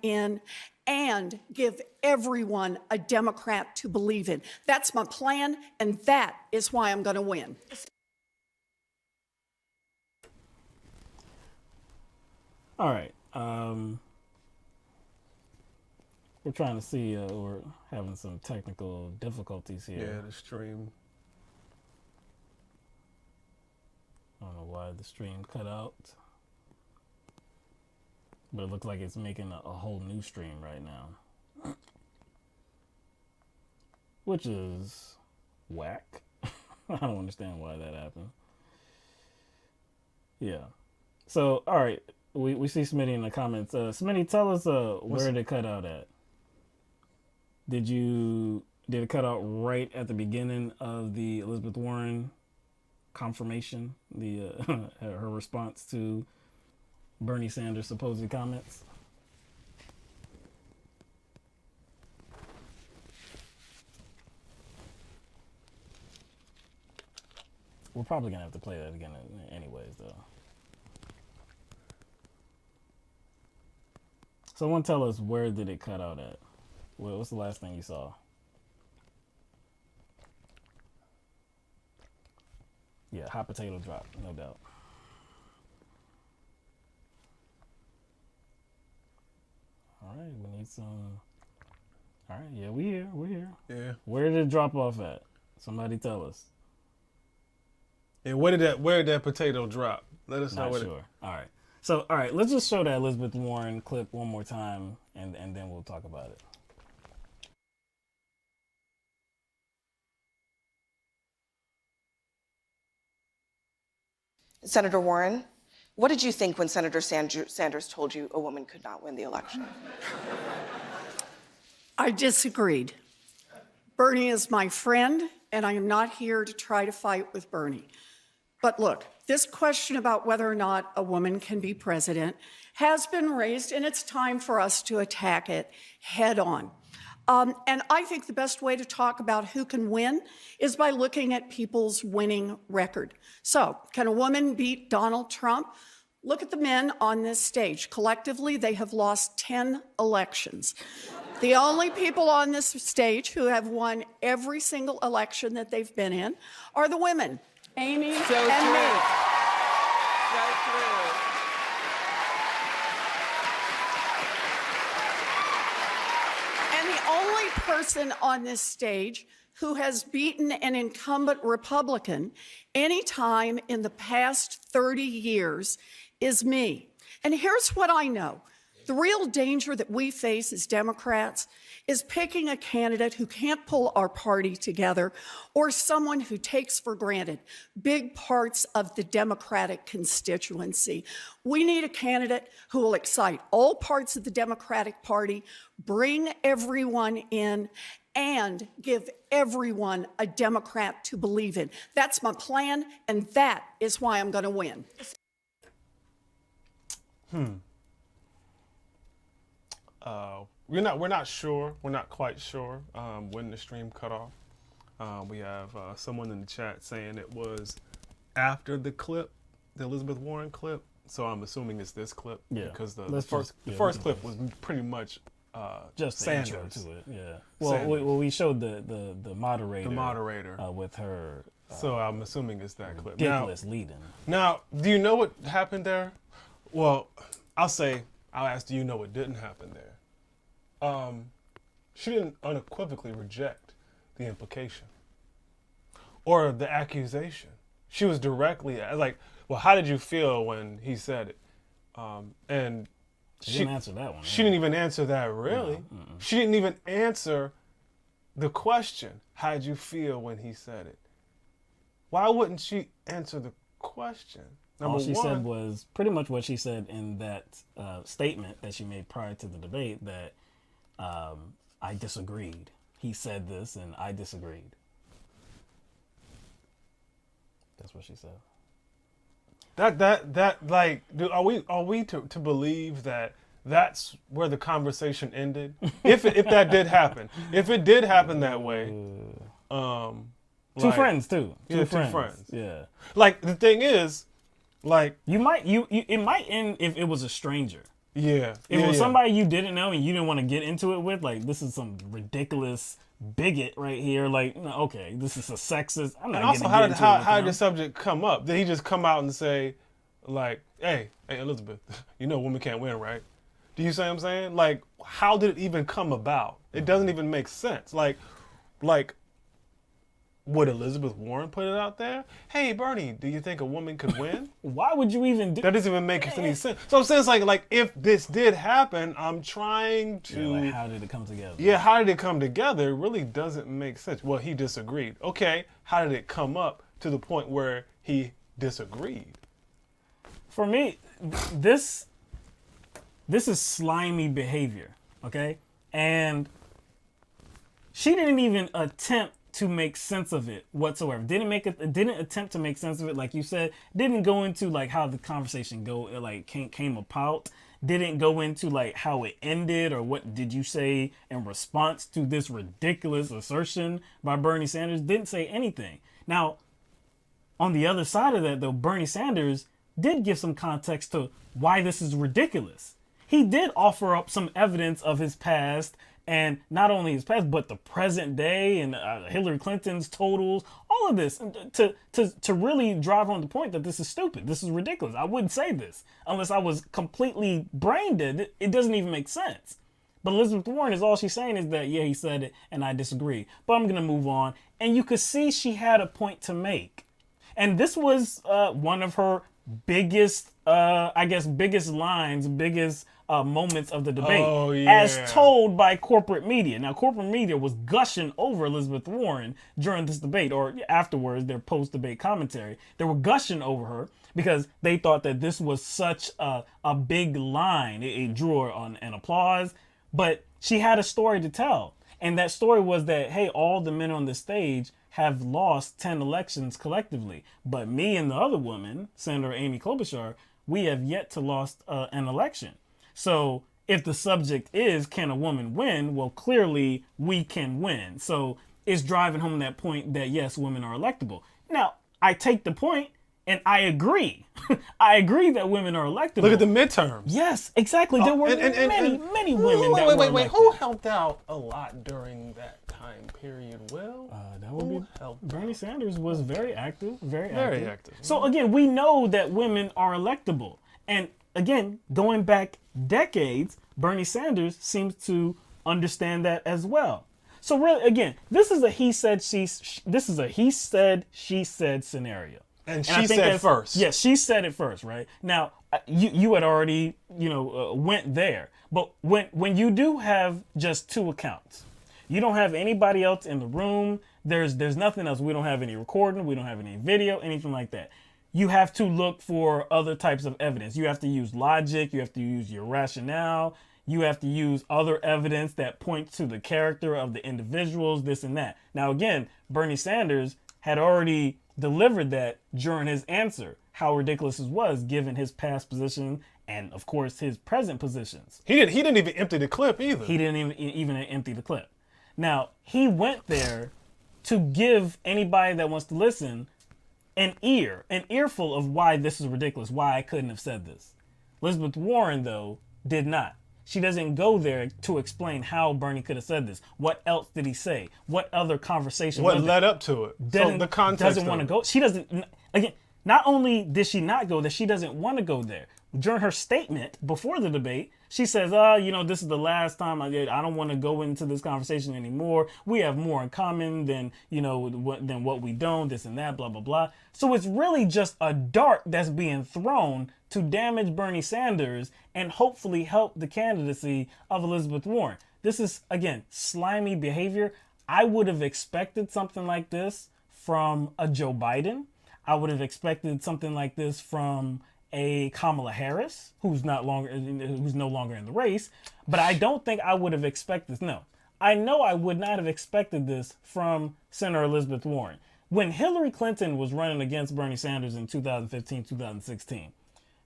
in and give everyone a Democrat to believe in. That's my plan, and that is why I'm going to win. All right. We're trying to see, we're having some technical difficulties here. Yeah, the stream. I don't know why the stream cut out. But it looks like it's making a whole new stream right now. Which is whack. I don't understand why that happened. Yeah. So, all right. We see Smitty in the comments. Smitty, tell us where did it cut out at? Did it cut out right at the beginning of the Elizabeth Warren confirmation? Her response to Bernie Sanders' supposed comments? We're probably going to have to play that again anyways, though. Someone tell us, where did it cut out at? What's the last thing you saw? Yeah, hot potato drop, no doubt. All right, we need some. All right, yeah, we're here. Yeah. Where did it drop off at? Somebody tell us. Yeah, where did that potato drop? Let us know. Not sure. All right. So, all right, let's just show that Elizabeth Warren clip one more time, and then we'll talk about it. Senator Warren, what did you think when Senator Sanders told you a woman could not win the election? I disagreed. Bernie is my friend, and I am not here to try to fight with Bernie. But look, this question about whether or not a woman can be president has been raised, and it's time for us to attack it head on. And I think the best way to talk about who can win is by looking at people's winning record. So, can a woman beat Donald Trump? Look at the men on this stage. Collectively, they have lost 10 elections. The only people on this stage who have won every single election that they've been in are the women, Amy and me. And the only person on this stage who has beaten an incumbent Republican any time in the past 30 years is me. And here's what I know. The real danger that we face as Democrats is picking a candidate who can't pull our party together or someone who takes for granted big parts of the Democratic constituency. We need a candidate who will excite all parts of the Democratic Party, bring everyone in, and give everyone a Democrat to believe in. That's my plan, and that is why I'm going to win. We're not sure. We're not quite sure when the stream cut off. We have someone in the chat saying it was after the clip, the Elizabeth Warren clip. So I'm assuming it's this clip. Yeah. Because the first clip was pretty much just Sanders. The intro to it. Yeah. Well, we showed the moderator. The moderator with her. So I'm assuming it's that clip. Ridiculous leading. Now, do you know what happened there? Well, I'll ask, do you know what didn't happen there? She didn't unequivocally reject the implication or the accusation. She was directly like, well, how did you feel when he said it? And she didn't answer that one. She didn't even answer that, really. No, she didn't even answer the question, how did you feel when he said it? Why wouldn't she answer the question? All she said was pretty much what she said in that statement that she made prior to the debate, that I disagreed. He said this and I disagreed. That's what she said. Are we to believe that that's where the conversation ended? if that did happen. If it did happen that way. Two friends too. Two friends. Yeah. Like, the thing is, like, it might end if it was a stranger. Yeah. If yeah, it was yeah. somebody you didn't know and you didn't want to get into it with, like, this is some ridiculous bigot right here. Like, no, okay, this is a sexist. I'm not And also, gonna how get did into it with how did them. the subject come up? Did he just come out and say, like, hey, Elizabeth, you know women can't win, right? Do you see what I'm saying? Like, how did it even come about? It doesn't even make sense. Like, would Elizabeth Warren put it out there? Hey, Bernie, do you think a woman could win? Why would you even do That doesn't even make any sense. So I'm saying, it's like if this did happen, I'm trying to. Yeah, like, how did it come together? Yeah, how did it come together? It really doesn't make sense. Well, he disagreed. Okay, how did it come up to the point where he disagreed? For me, this is slimy behavior, okay? And she didn't even attempt to make sense of it whatsoever. Didn't attempt to make sense of it, like you said. Didn't go into like how the conversation came about. Didn't go into like how it ended or what did you say in response to this ridiculous assertion by Bernie Sanders. Didn't say anything. Now, on the other side of that, though, Bernie Sanders did give some context to why this is ridiculous. He did offer up some evidence of his past, and not only his past, but the present day and Hillary Clinton's totals, all of this to really drive home the point that this is stupid. This is ridiculous. I wouldn't say this unless I was completely brain dead. It doesn't even make sense. But Elizabeth Warren is all she's saying is that, yeah, he said it and I disagree. But I'm going to move on. And you could see she had a point to make. And this was one of her biggest lines, biggest moments of the debate, Oh, yeah. as told by corporate media. Now, corporate media was gushing over Elizabeth Warren during this debate, or afterwards, their post-debate commentary. They were gushing over her because they thought that this was such a big line. It drew her on an applause, but she had a story to tell. And that story was that, hey, all the men on the stage have lost 10 elections collectively. But me and the other woman, Senator Amy Klobuchar, we have yet to lost an election. So if the subject is, can a woman win? Well, clearly we can win. So it's driving home that point that, yes, women are electable. Now, I take the point and I agree. I agree that women are electable. Look at the midterms. Yes, exactly. There were many women that were elected. Who helped out a lot during that time period? Well, That would be helped Bernie Sanders was very active, very active. So again, we know that women are electable. And again, going back decades, Bernie Sanders seems to understand that as well. So really, again, this is a he said, she said scenario. And I she think said first. Yes, she said it first, right? Now, you had already, went there. But when you do have just two accounts, you don't have anybody else in the room. There's nothing else. We don't have any recording. We don't have any video, anything like that. You have to look for other types of evidence. You have to use logic. You have to use your rationale. You have to use other evidence that points to the character of the individuals, this and that. Now, again, Bernie Sanders had already delivered that during his answer, how ridiculous it was given his past position and, of course, his present positions. He didn't even empty the clip either. He didn't even empty the clip. Now, he went there to give anybody that wants to listen an earful of why this is ridiculous, why I couldn't have said this. Elizabeth Warren, though, did not. She doesn't go there to explain how Bernie could have said this. What else did he say? What other conversation? What led up to it? So the context doesn't want to go. She doesn't. Again, not only did she not go there, she doesn't want to go there. During her statement before the debate, she says, this is the last time I don't want to go into this conversation anymore. We have more in common than what we don't, this and that, blah, blah, blah. So it's really just a dart that's being thrown to damage Bernie Sanders and hopefully help the candidacy of Elizabeth Warren. This is, again, slimy behavior. I would have expected something like this from a Joe Biden. I would have expected something like this from a Kamala Harris, who's no longer in the race, but I don't think I would have expected this. No, I know I would not have expected this from Senator Elizabeth Warren. When Hillary Clinton was running against Bernie Sanders in 2015, 2016,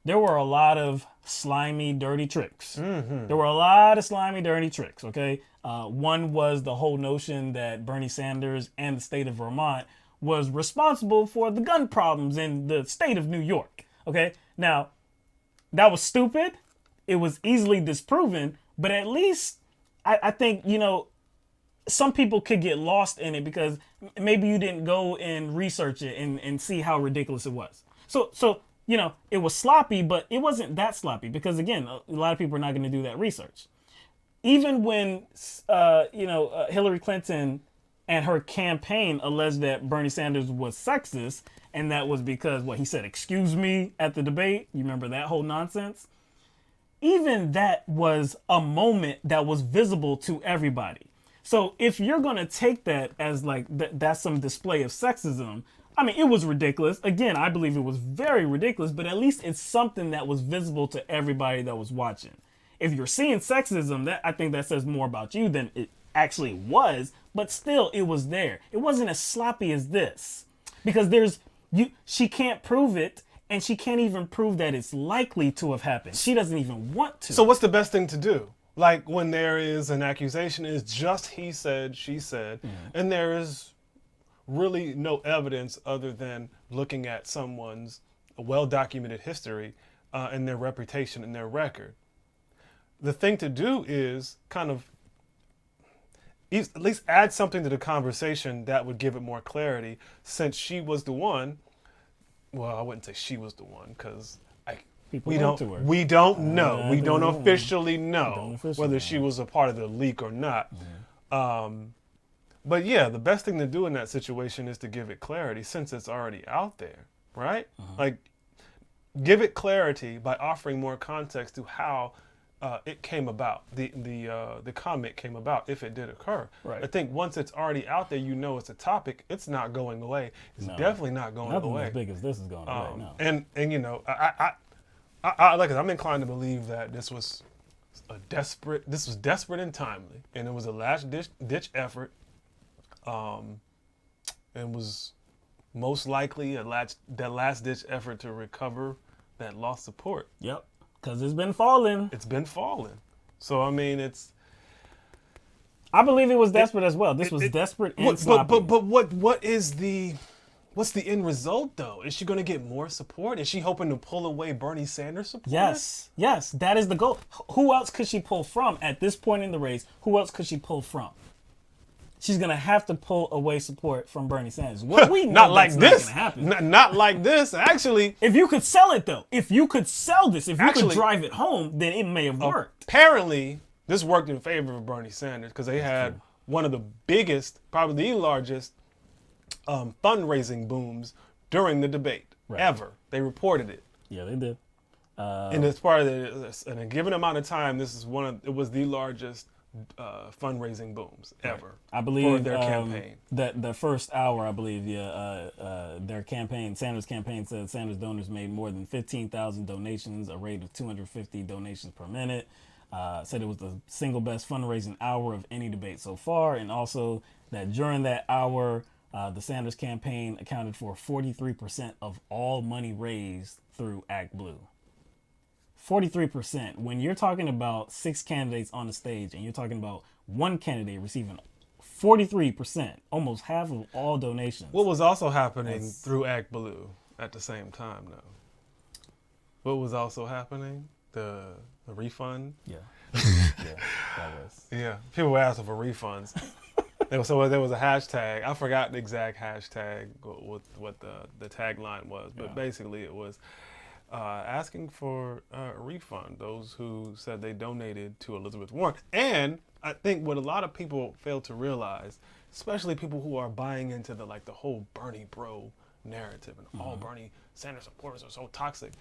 there were a lot of slimy, dirty tricks. Mm-hmm. There were a lot of slimy, dirty tricks, okay? One was the whole notion that Bernie Sanders and the state of Vermont was responsible for the gun problems in the state of New York. Okay, now that was stupid. it was easily disproven, but at least I think, some people could get lost in it because maybe you didn't go and research it and see how ridiculous it was. So it was sloppy, but it wasn't that sloppy because, again, a lot of people are not going to do that research. Even when, Hillary Clinton and her campaign alleged that Bernie Sanders was sexist, and that was because, he said, excuse me, at the debate. You remember that whole nonsense? Even that was a moment that was visible to everybody. So if you're going to take that as that's some display of sexism, I mean, it was ridiculous. Again, I believe it was very ridiculous, but at least it's something that was visible to everybody that was watching. If you're seeing sexism, I think that says more about you than it actually was, but still it was there. It wasn't as sloppy as this because she can't prove it. And she can't even prove that it's likely to have happened. She doesn't even want to. So what's the best thing to do? Like when there is an accusation, is just he said, she said, and there is really no evidence other than looking at someone's well-documented history and their reputation and their record. The thing to do is kind of at least add something to the conversation that would give it more clarity, since she was the one. Well, I wouldn't say she was the one because we don't know. We don't officially know whether she was a part of the leak or not. But yeah, the best thing to do in that situation is to give it clarity since it's already out there, right? Like, give it clarity by offering more context to how it came about, the comment came about, if it did occur. Right. I think once it's already out there, it's a topic. It's not going away. It's definitely not going Nothing away. as big as this is going away. No. And I'm inclined to believe that this was desperate and timely, and it was a last ditch effort, and was most likely that last ditch effort to recover that lost support. Yep. Because it's been falling. It's been falling. So, I mean, I believe it was desperate as well. This was desperate and sloppy. But what's the end result, though? Is she going to get more support? Is she hoping to pull away Bernie Sanders support? Yes, that is the goal. Who else could she pull from at this point in the race? Who else could she pull from? She's going to have to pull away support from Bernie Sanders. What we know not like that's this. Not going to happen. Not like this. Actually, if you could sell it, though, if you could sell this, if you could drive it home, then it may have worked. Apparently, this worked in favor of Bernie Sanders because they had one of the biggest, probably the largest, fundraising booms during the debate ever. They reported it. Yeah, they did. And as part of in a given amount of time, it was the largest fundraising booms ever. I believe for their campaign. That the first hour, I believe, their campaign, Sanders' campaign, said Sanders donors made more than 15,000 donations, a rate of 250 donations per minute. Said it was the single best fundraising hour of any debate so far, and also that during that hour, the Sanders campaign accounted for 43% of all money raised through Act Blue. 43%. When you're talking about 6 candidates on the stage and you're talking about one candidate receiving 43%, almost half of all donations. What was also happening through Act Blue at the same time, though? What was also happening? The refund? Yeah. That was. Yeah. People were asking for refunds. There was a hashtag. I forgot the exact hashtag, what the tagline was, but basically it was asking for a refund, those who said they donated to Elizabeth Warren. And I think what a lot of people fail to realize, especially people who are buying into the whole Bernie bro narrative and all Bernie Sanders supporters are so toxic.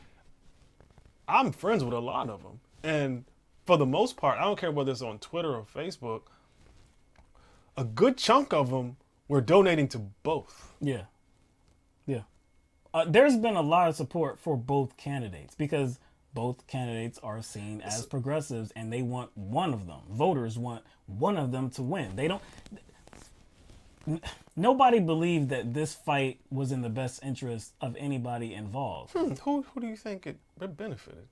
I'm friends with a lot of them. And for the most part, I don't care whether it's on Twitter or Facebook, a good chunk of them were donating to both. Yeah. There's been a lot of support for both candidates because both candidates are seen as progressives and they want one of them. Voters want one of them to win. Nobody believed that this fight was in the best interest of anybody involved. Who do you think it benefited?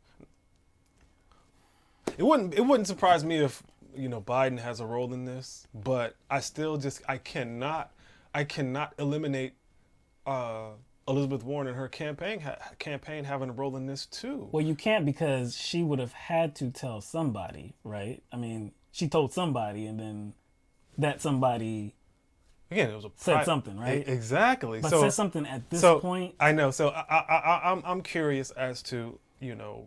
It wouldn't surprise me if Biden has a role in this, but I still I cannot eliminate Elizabeth Warren and her campaign having a role in this too. Well, you can't, because she would have had to tell somebody, right? I mean, she told somebody, and then that somebody Again, it was said something, right? Exactly. But so said something at this point. I know. So I'm curious as to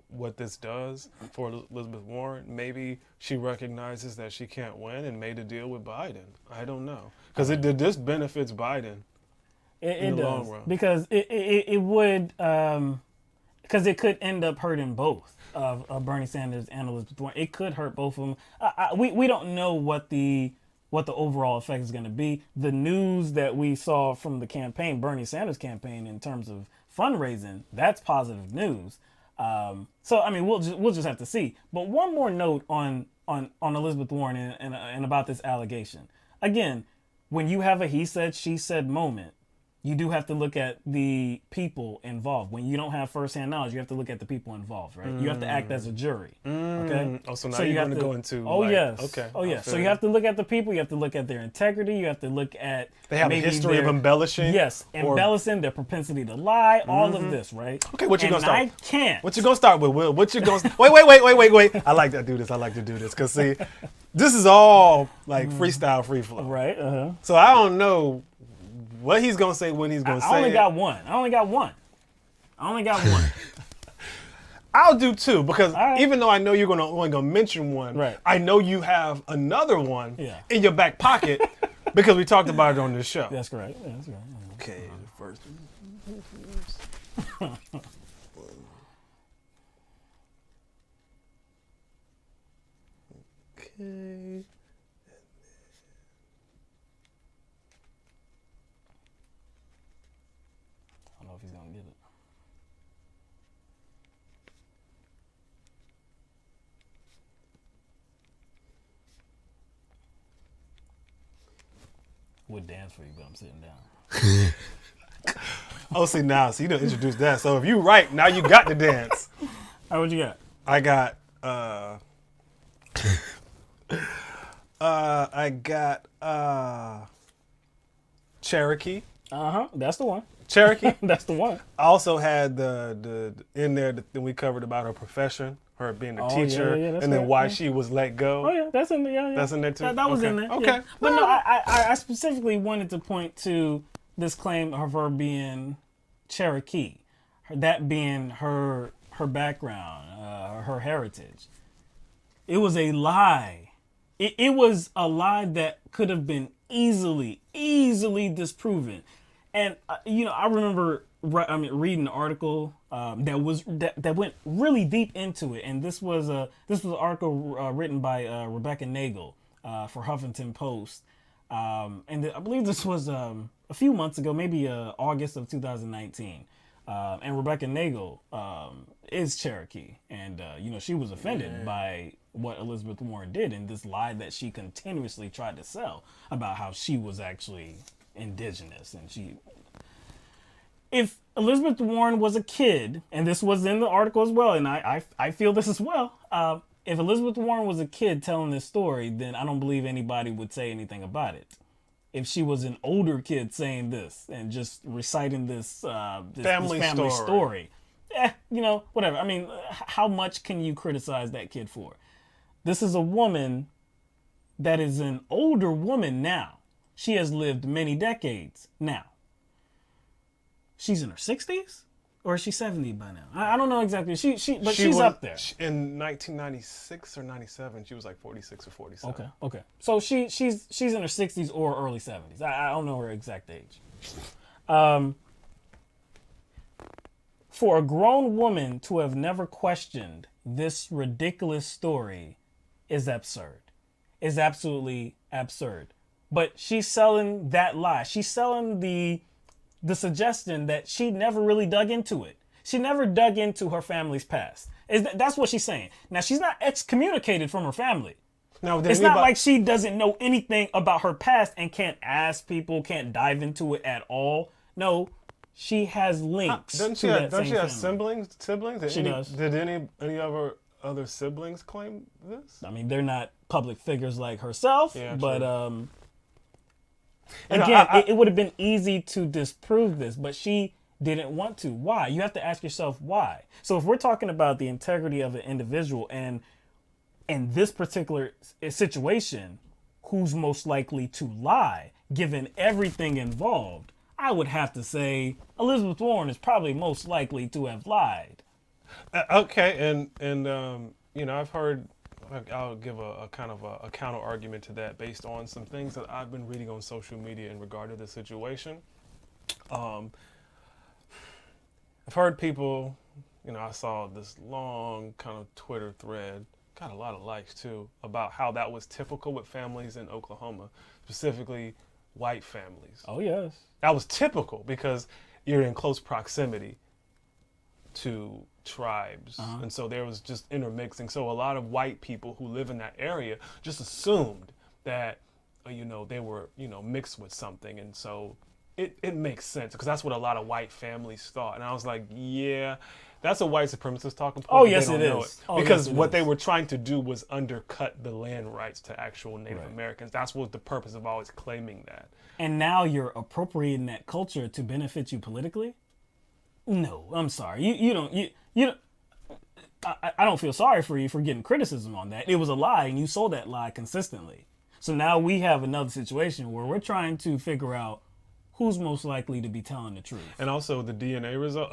what this does for Elizabeth Warren. Maybe she recognizes that she can't win and made a deal with Biden. I don't know, because this benefits Biden. It the does, long run. because it would, because it could end up hurting both of Bernie Sanders and Elizabeth Warren. It could hurt both of them. We don't know what the overall effect is going to be. The news that we saw from the campaign, Bernie Sanders campaign, in terms of fundraising, that's positive news. So I mean, we'll just have to see. But one more note on Elizabeth Warren and about this allegation. Again, when you have a he said, she said moment, you do have to look at the people involved. When you don't have firsthand knowledge, you have to look at the people involved, right? You have to act as a jury. Okay. Oh, so now you're going to go into. Oh, yes. Okay. Oh, yes. So you have to look at the people. You have to look at their integrity. You have to look at. They have a history of embellishing. Yes, embellishing, their propensity to lie. All of this, right? Okay, what you gonna start? I can't. What you gonna start with, Will? What you gonna? Wait. I like to do this. Cause see, this is all like freestyle, free flow. Right. So I don't know what he's gonna say when he's gonna say. I only got one. I only got one. I'll do two, because right. even though I know you're only gonna mention one, Right. I know you have another one Yeah. in your back pocket because we talked about it on this show. That's correct. Yeah, that's right. Okay, the first. Okay. I don't know if he's gonna get it. Would dance for you, but I'm sitting down. Oh, see, now, so you done introduced that. So if you right, now you got the dance. All right, what you got? I got Cherokee. That's the one. Cherokee. That's the one. I also had the in there that we covered about her profession, her being a teacher, that's and then right, why yeah. she was let go. Oh yeah, that's in there. Yeah. That's in there too? That was Okay. in there. Okay. Yeah. But no, I specifically wanted to point to this claim of her being Cherokee, that being her background, her heritage. It was a lie. It was a lie that could have been easily disproven. And I remember reading an article that went really deep into it, and this was an article written by Rebecca Nagel for Huffington Post, and I believe this was a few months ago, maybe August of 2019. And Rebecca Nagel is Cherokee, and she was offended by what Elizabeth Warren did, and this lie that she continuously tried to sell about how she was actually indigenous. And if Elizabeth Warren was a kid, and this was in the article as well, and I feel this as well, if Elizabeth Warren was a kid telling this story, then I don't believe anybody would say anything about it. If she was an older kid saying this and just reciting this family story, whatever. I mean, how much can you criticize that kid for? This is a woman that is an older woman now. She has lived many decades now. She's in her 60s? Or is she 70 by now? I don't know exactly. But she's up there. In 1996 or 97, she was like 46 or 47. Okay. So she's in her 60s or early 70s. I don't know her exact age. For a grown woman to have never questioned this ridiculous story is absurd. Is absolutely absurd. But she's selling that lie. She's selling the suggestion that she never really dug into it. She never dug into her family's past. That's what she's saying. Now, she's not excommunicated from her family. Now, it's not like she doesn't know anything about her past and can't ask people, can't dive into it at all. No, she has links to that same family. Doesn't she have siblings? She does. Did any of her other siblings claim this? I mean, they're not public figures like herself, but true. again, it would have been easy to disprove this, but she didn't want to. Why? You have to ask yourself why. So if we're talking about the integrity of an individual, and in this particular situation, who's most likely to lie, given everything involved, I would have to say Elizabeth Warren is probably most likely to have lied. Okay, and I've heard. I'll give a kind of a counter argument to that based on some things that I've been reading on social media in regard to the situation. I've heard people, I saw this long kind of Twitter thread, got a lot of likes too, about how that was typical with families in Oklahoma, specifically white families. Oh, yes. That was typical because you're in close proximity to tribes. And so there was just intermixing. So a lot of white people who live in that area just assumed that, they were, mixed with something. And so it makes sense because that's what a lot of white families thought. And I was like, yeah, that's a white supremacist talking point. Oh, yes, it is. Because what they were trying to do was undercut the land rights to actual Native Americans. That's what the purpose of always claiming that. And now you're appropriating that culture to benefit you politically? No, I'm sorry. You don't. I don't feel sorry for you for getting criticism on that. It was a lie, and you sold that lie consistently. So now we have another situation where we're trying to figure out who's most likely to be telling the truth. And also the DNA result.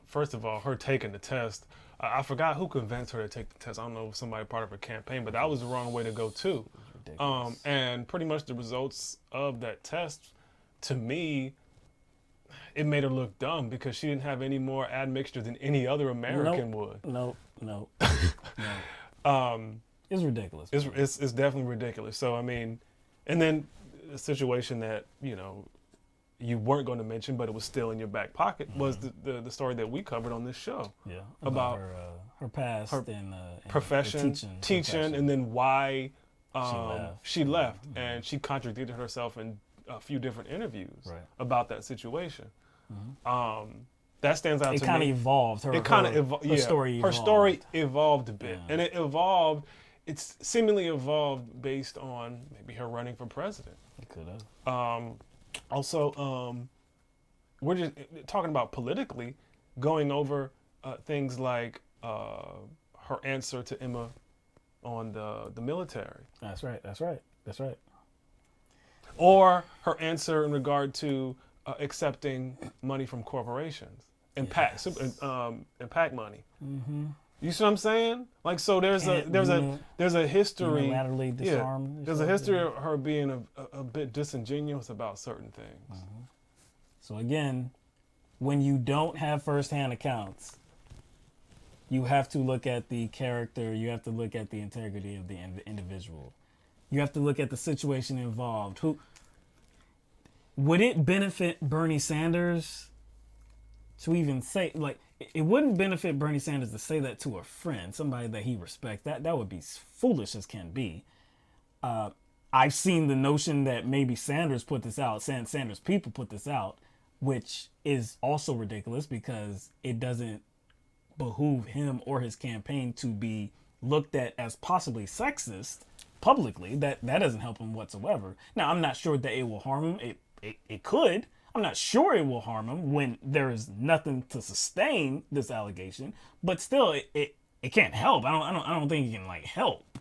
First of all, her taking the test. I forgot who convinced her to take the test. I don't know if somebody part of her campaign, but that was the wrong way to go too. And pretty much the results of that test, to me, it made her look dumb because she didn't have any more admixture than any other American would. No. It's ridiculous. It's definitely ridiculous. So, and then a situation that, you weren't going to mention, but it was still in your back pocket, was the story that we covered on this show. Yeah. About her past in profession, teaching, and then why she left. Mm-hmm. And she contradicted herself in a few different interviews about that situation. That stands out to me. It kind of evolved. Her story evolved. Her story evolved a bit. And it seemingly evolved based on maybe her running for president. It could have. Also, we're just talking about politically, going over things like her answer to Emma on the military. That's right. Or her answer in regard to accepting money from corporations and PAC money. Mm-hmm. You see what I'm saying? Like, so there's a history. Unilaterally disarmed. There's a history of her being a bit disingenuous about certain things. Mm-hmm. So again, when you don't have firsthand accounts, you have to look at the character. You have to look at the integrity of the individual. You have to look at the situation involved. Would it benefit Bernie Sanders to even say, like, it wouldn't benefit Bernie Sanders to say that to a friend, somebody that he respects. That would be foolish as can be. I've seen the notion that maybe Sanders put this out, Sanders people put this out, which is also ridiculous because it doesn't behoove him or his campaign to be looked at as possibly sexist publicly. That doesn't help him whatsoever. Now, I'm not sure that it will harm him. It could. I'm not sure it will harm him when there is nothing to sustain this allegation, but still, it can't help. I don't think it can help.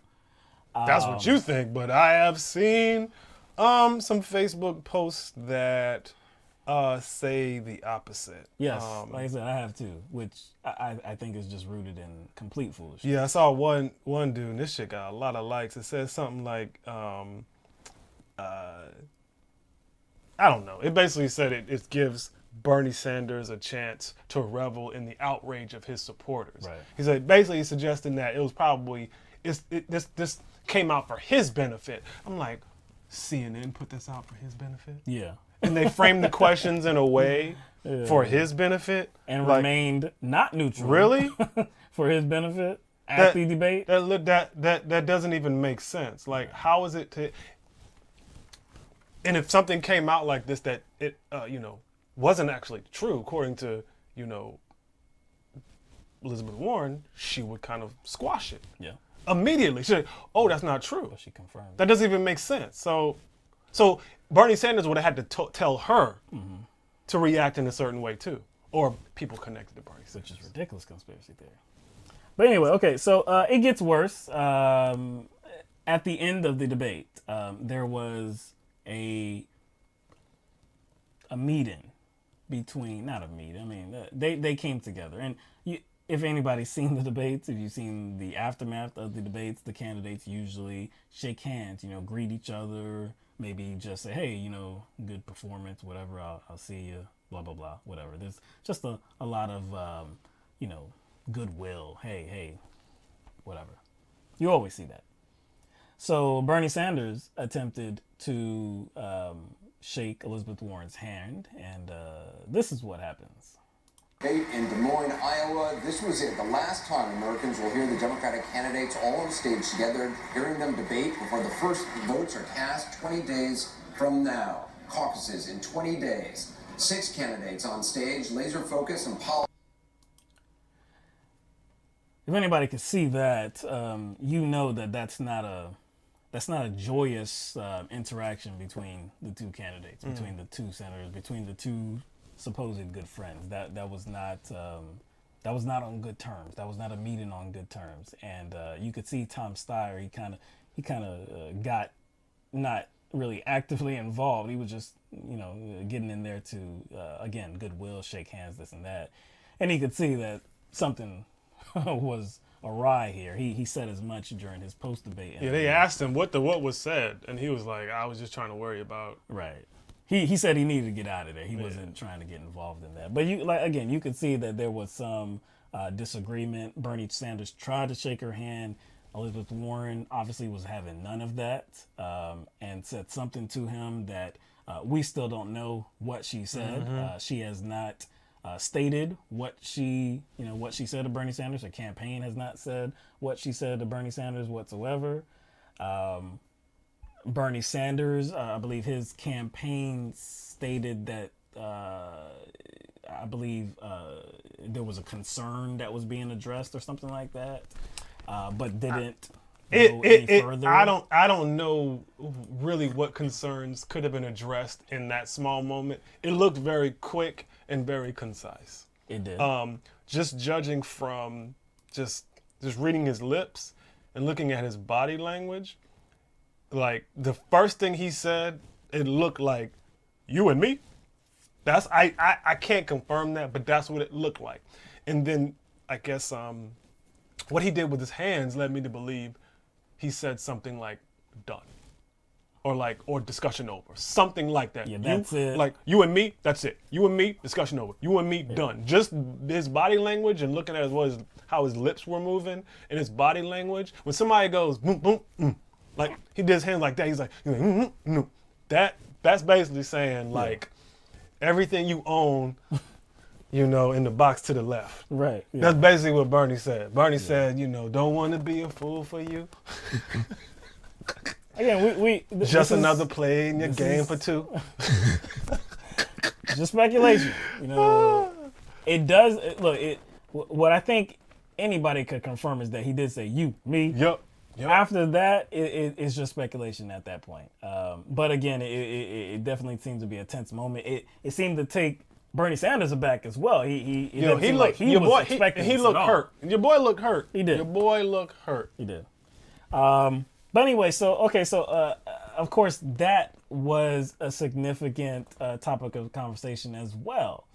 That's what you think, but I have seen some Facebook posts that say the opposite. Yes, like I said, I have too, which I think is just rooted in complete foolishness. Yeah, I saw one dude, and this shit got a lot of likes. It says something like, I don't know. It basically said it gives Bernie Sanders a chance to revel in the outrage of his supporters. Right. He said basically suggesting that it was probably this came out for his benefit. I'm like, CNN put this out for his benefit? Yeah. And they framed the questions in a way for his benefit and remained not neutral. Really? For his benefit at the debate. That doesn't even make sense. Like, how is it to? And if something came out like this that it wasn't actually true, according to Elizabeth Warren, she would kind of squash it. Yeah. Immediately, she's like, "Oh, that's not true." But she confirmed. That doesn't even make sense. So Bernie Sanders would have had to tell her to react in a certain way too, or people connected to Bernie Sanders. Which is ridiculous conspiracy theory. But anyway, okay, so it gets worse. At the end of the debate, there was a meeting between, not a meeting, I mean, they came together. And if anybody's seen the debates, if you've seen the aftermath of the debates, the candidates usually shake hands, greet each other, maybe just say, hey, good performance, whatever, I'll see you, blah, blah, blah, whatever. There's just a lot of, goodwill, hey, whatever. You always see that. So Bernie Sanders attempted to shake Elizabeth Warren's hand, and this is what happens. In Des Moines, Iowa, this was it. The last time Americans will hear the Democratic candidates all on stage together, hearing them debate before the first votes are cast 20 days from now. Caucuses in 20 days. 6 candidates on stage, laser focus and politics. If anybody could see that, that's not a joyous interaction between the two candidates, between the two senators, between the two supposed good friends. That was not on good terms. That was not a meeting on good terms. And you could see Tom Steyer. He kind of got not really actively involved. He was just getting in there to again, goodwill, shake hands, this and that. And he could see that something was awry here. He said as much during his post debate. Yeah, they asked him what was said, and he was like, "I was just trying to worry about." Right. He said he needed to get out of there. He wasn't trying to get involved in that. But you could see that there was some disagreement. Bernie Sanders tried to shake her hand. Elizabeth Warren obviously was having none of that, and said something to him that we still don't know what she said. She has not stated what she said to Bernie Sanders. Her campaign has not said what she said to Bernie Sanders whatsoever. Bernie Sanders, I believe his campaign stated that I believe there was a concern that was being addressed or something like that, but didn't go any further. I don't know really what concerns could have been addressed in that small moment. It looked very quick and very concise. It did. Just judging from just reading his lips and looking at his body language, like the first thing he said, it looked like you and me. That's I can't confirm that, but that's what it looked like. And then I guess what he did with his hands led me to believe he said something like done. Or discussion over. Something like that. Yeah, that's it. Like you and me, that's it. You and me, discussion over. You and me, done. Just his body language and looking at how his lips were moving and his body language. When somebody goes boom, boom, like he did his hands like that, he's like, that's basically saying like everything you own, in the box to the left. Right. Yeah. That's basically what Bernie said. Bernie said, don't want to be a fool for you. Again, just another play in your game for 2. Just speculation. It does look. What I think anybody could confirm is that he did say you, me. Yep. After that, it's just speculation at that point. But again, it definitely seems to be a tense moment. It seemed to take Bernie Sanders aback as well. He looked hurt. Your boy looked hurt. He did. Your boy looked hurt. He did. But anyway, so of course that was a significant topic of conversation as well.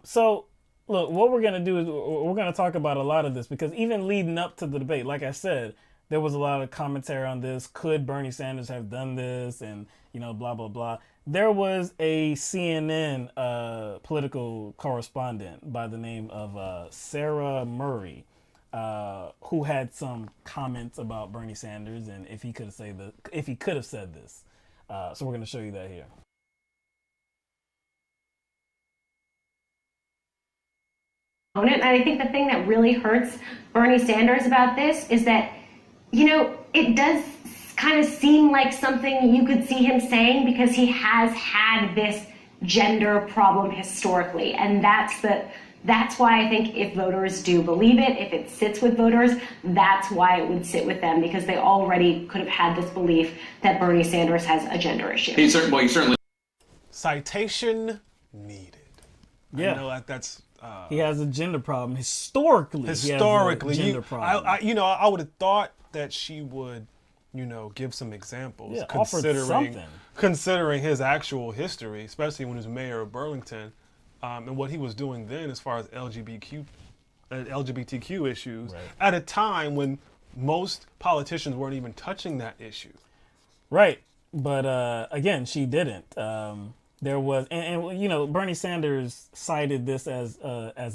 So look, what we're gonna do is we're gonna talk about a lot of this because even leading up to the debate, like I said, there was a lot of commentary on this. Could Bernie Sanders have done this? And blah blah blah. There was a CNN political correspondent by the name of Sarah Murray. Who had some comments about Bernie Sanders and if he could have said this. So we're going to show you that here. And I think the thing that really hurts Bernie Sanders about this is that, it does kind of seem like something you could see him saying because he has had this gender problem historically. And that's why I think if voters do believe it, if it sits with voters, that's why it would sit with them because they already could have had this belief that Bernie Sanders has a gender issue. Citation needed. Yeah. I know that that's He has a gender problem. Historically, he has a gender problem. I would have thought that she would, give some examples, Yeah, offered something. considering his actual history, especially when he was mayor of Burlington, and what he was doing then as far as LGBTQ issues Right. at a time when most politicians weren't even touching that issue. Right, but again, she didn't. There was, and Bernie Sanders cited this as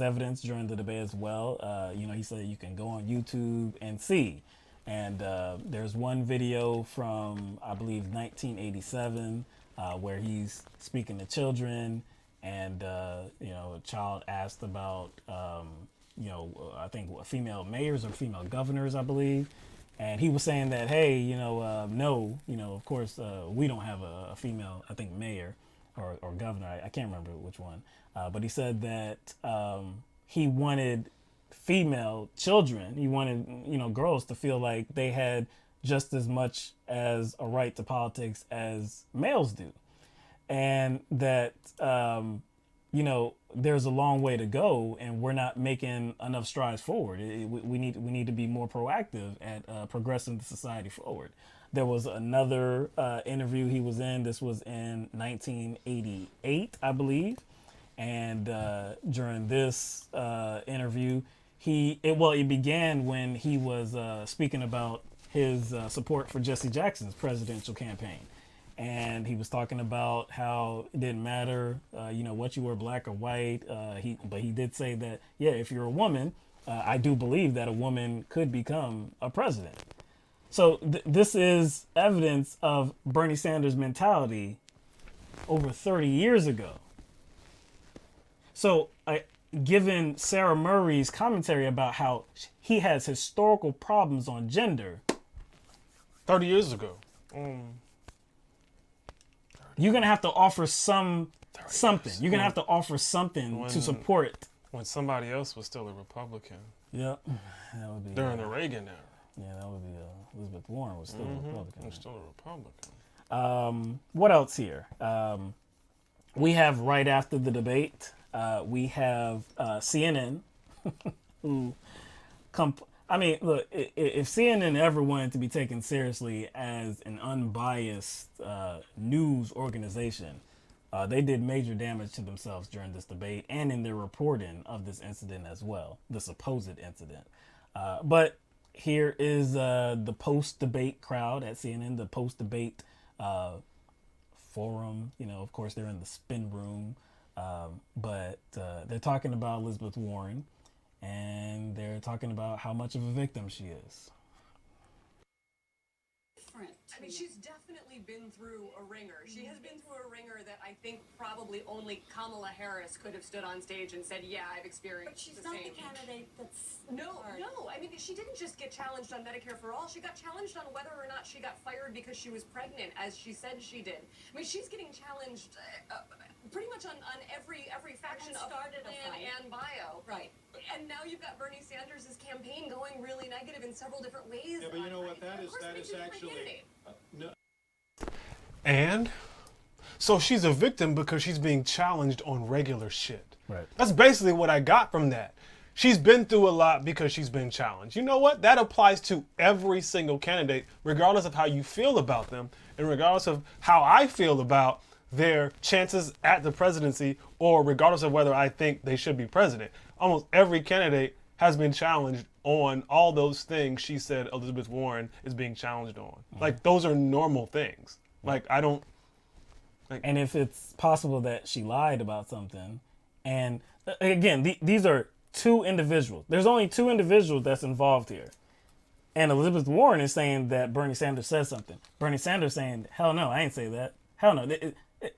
evidence during the debate as well. He said you can go on YouTube and see, and there's one video from I believe 1987 where he's speaking to children, and a child asked about I think female mayors or female governors, I believe. And he was saying that, hey, no, of course, we don't have a female, I think, mayor or governor. I can't remember which one. But he said that he wanted female children. He wanted, girls to feel like they had just as much as a right to politics as males do. And that, there's a long way to go, and we're not making enough strides forward. We need to be more proactive at progressing the society forward. There was another interview he was in. This was in 1988, I believe, and during this interview, it began when he was speaking about his support for Jesse Jackson's presidential campaign. And he was talking about how it didn't matter, what you were, black or white. But he did say that, yeah, if you're a woman, I do believe that a woman could become a president. So this is evidence of Bernie Sanders' mentality over 30 years ago. So given Sarah Murray's commentary about how he has historical problems on gender. 30 years ago. You're going to have to offer something. You're going to have to offer something to support. When somebody else was still a Republican. Yeah. That would be during the Reagan era. Yeah, that would be Elizabeth Warren was still a Republican. Was still a Republican. What else here? We have right after the debate, we have CNN who look, if CNN ever wanted to be taken seriously as an unbiased news organization, they did major damage to themselves during this debate and in their reporting of this incident as well, the supposed incident. But here is the post-debate crowd at CNN, the post-debate forum. Of course, they're in the spin room, but they're talking about Elizabeth Warren. And they're talking about how much of a victim she is. I mean, she's definitely been through a ringer. She has been through a ringer that I think probably only Kamala Harris could have stood on stage and said, yeah, I've experienced But she's the not same. the candidate that's No. I mean, she didn't just get challenged on Medicare for All. She got challenged on whether or not she got fired because she was pregnant, as she said she did. I mean, she's getting challenged pretty much on every faction of plan and bio. Right. And now you've got Bernie Sanders' campaign going really negative in several different ways. Yeah, but you know what? That is actually. No. And so she's a victim because she's being challenged on regular shit. Right. That's basically what I got from that. She's been through a lot because she's been challenged. You know what? That applies to every single candidate, regardless of how you feel about them and regardless of how I feel about their chances at the presidency, or regardless of whether I think they should be president. Almost every candidate has been challenged on all those things she said Elizabeth Warren is being challenged on. Like, those are normal things. Like, I don't... And if it's possible that she lied about something, and again, these are two individuals. There's only two individuals that's involved here. And Elizabeth Warren is saying that Bernie Sanders said something. Bernie Sanders saying, hell no, I ain't say that. Hell no.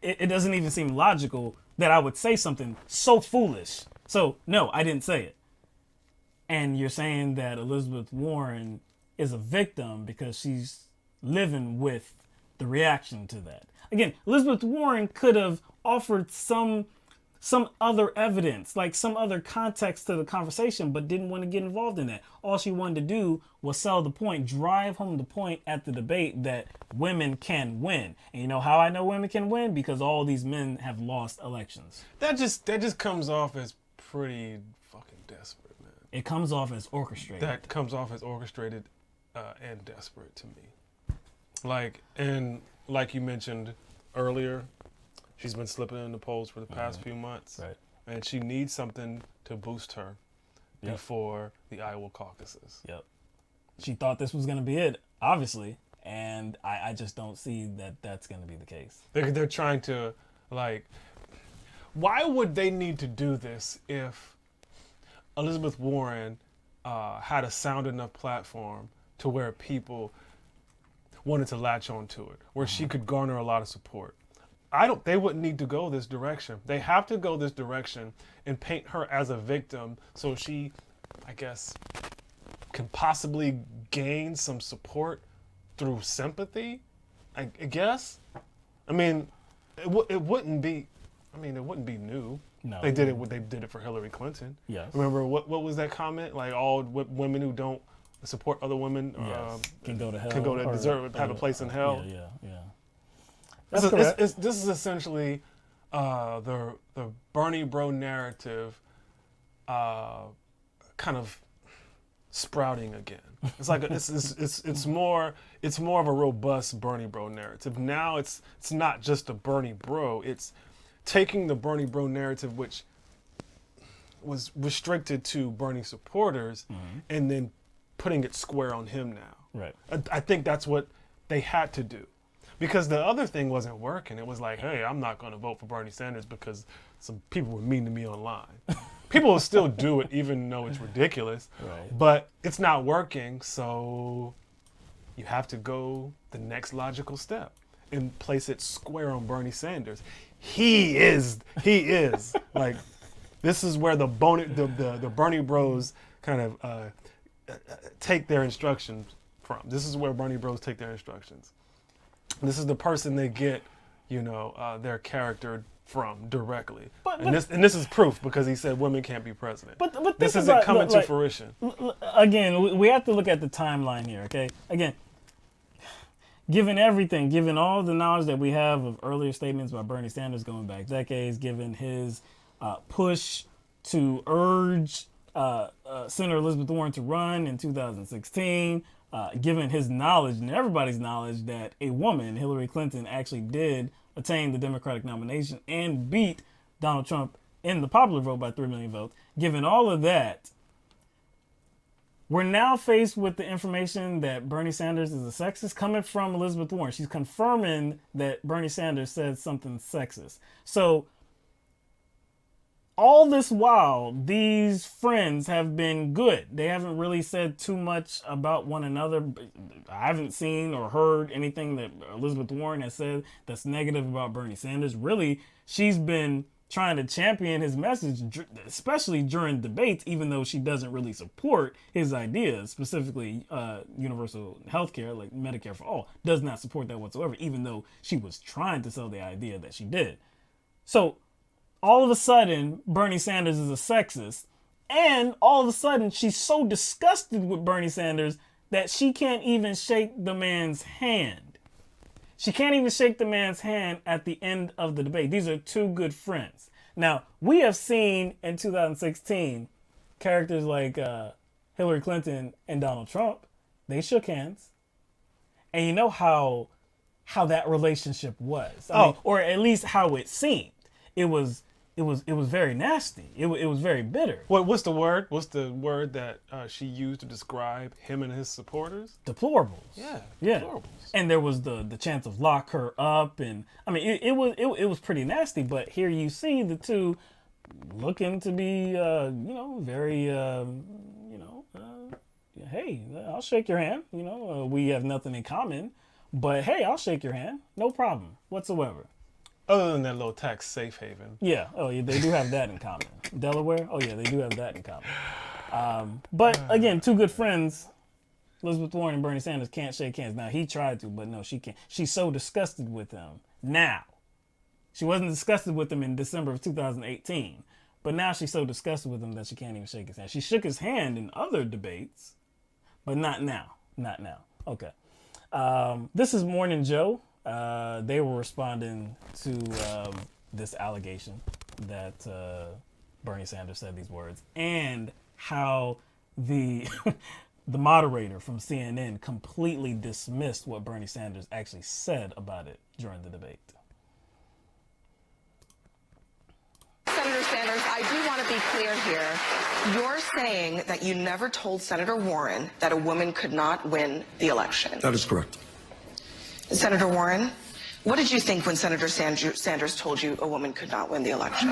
It doesn't even seem logical that I would say something so foolish. So, no, I didn't say it. And you're saying that Elizabeth Warren is a victim because she's living with the reaction to that. Again, Elizabeth Warren could have offered some some other evidence, like some other context to the conversation, but didn't want to get involved in that. All she wanted to do was sell the point, drive home the point at the debate that women can win. And you know how I know women can win? Because all these men have lost elections. That just comes off as pretty fucking desperate, man. It comes off as orchestrated. That comes off as orchestrated and desperate to me. Like you mentioned earlier, she's been slipping in the polls for the past few months. Right. And she needs something to boost her before the Iowa caucuses. Yep. She thought this was going to be it, obviously, and I just don't see that that's going to be the case. They're trying to, like, why would they need to do this if Elizabeth Warren had a sound enough platform to where people wanted to latch onto it, where she could garner a lot of support? They wouldn't need to go this direction. They have to go this direction and paint her as a victim so she, I guess, can possibly gain some support through sympathy, I guess. I mean, it wouldn't be new. No. They did it for Hillary Clinton. Yes. Remember what was that comment? Like, all women who don't support other women can go to hell. Have a place in hell. Yeah. This is essentially the Bernie bro narrative kind of sprouting again. It's like it's more of a robust Bernie bro narrative. Now it's not just a Bernie bro. It's taking the Bernie bro narrative, which was restricted to Bernie supporters, and then putting it square on him now. Right. I think that's what they had to do. Because the other thing wasn't working. It was like, hey, I'm not going to vote for Bernie Sanders because some people were mean to me online. People will still do it even though it's ridiculous. Right. But it's not working, so you have to go the next logical step and place it square on Bernie Sanders. He is. Like, this is where the Bernie bros kind of take their instructions from. This is where Bernie bros take their instructions. This is the person they get, their character from directly. And this is proof, because he said women can't be president. But this isn't coming to fruition. Again, we have to look at the timeline here, okay? Again, given everything, given all the knowledge that we have of earlier statements by Bernie Sanders going back decades, given his push to urge Senator Elizabeth Warren to run in 2016, given his knowledge and everybody's knowledge that a woman, Hillary Clinton, actually did attain the Democratic nomination and beat Donald Trump in the popular vote by 3 million votes. Given all of that, we're now faced with the information that Bernie Sanders is a sexist coming from Elizabeth Warren. She's confirming that Bernie Sanders said something sexist. So all this while, these friends have been good. They haven't really said too much about one another. I haven't seen or heard anything that Elizabeth Warren has said that's negative about Bernie Sanders. Really, she's been trying to champion his message, especially during debates, even though she doesn't really support his ideas, specifically universal health care, like Medicare for all, does not support that whatsoever, even though she was trying to sell the idea that she did. So all of a sudden, Bernie Sanders is a sexist, and all of a sudden, she's so disgusted with Bernie Sanders that she can't even shake the man's hand. She can't even shake the man's hand at the end of the debate. These are two good friends. Now, we have seen in 2016 characters like Hillary Clinton and Donald Trump. They shook hands. And you know how that relationship was. I mean, or at least how it seemed. It was very nasty. It was very bitter. What's the word? What's the word that she used to describe him and his supporters? Deplorables. Yeah. Deplorables. And there was the chance of lock her up, and I mean it was pretty nasty. But here you see the two looking to be very hey, I'll shake your hand. We have nothing in common, but hey, I'll shake your hand. No problem whatsoever. Other than that little tax safe haven. Yeah. Oh, yeah. They do have that in common. Delaware. Oh, yeah. They do have that in common. But again, two good friends, Elizabeth Warren and Bernie Sanders, can't shake hands. Now he tried to, but no, she can't. She's so disgusted with him now She wasn't disgusted with him in December of 2018. But now she's so disgusted with him that she can't even shake his hand. She shook his hand in other debates, but not now. Not now. Okay. This is Morning Joe. They were responding to this allegation that Bernie Sanders said these words, and how the the moderator from CNN completely dismissed what Bernie Sanders actually said about it during the debate. Senator Sanders, I do want to be clear here. You're saying that you never told Senator Warren that a woman could not win the election. That is correct. Senator Warren, what did you think when Senator Sanders told you a woman could not win the election?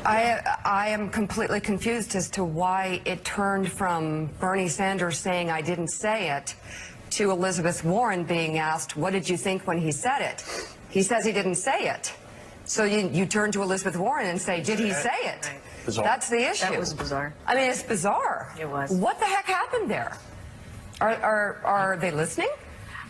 I am completely confused as to why it turned from Bernie Sanders saying I didn't say it to Elizabeth Warren being asked, what did you think when he said it? He says he didn't say it. So you turn to Elizabeth Warren and say, did he say it? Bizarre. That's the issue. That was bizarre. I mean, it's bizarre. It was. What the heck happened there? Are they listening?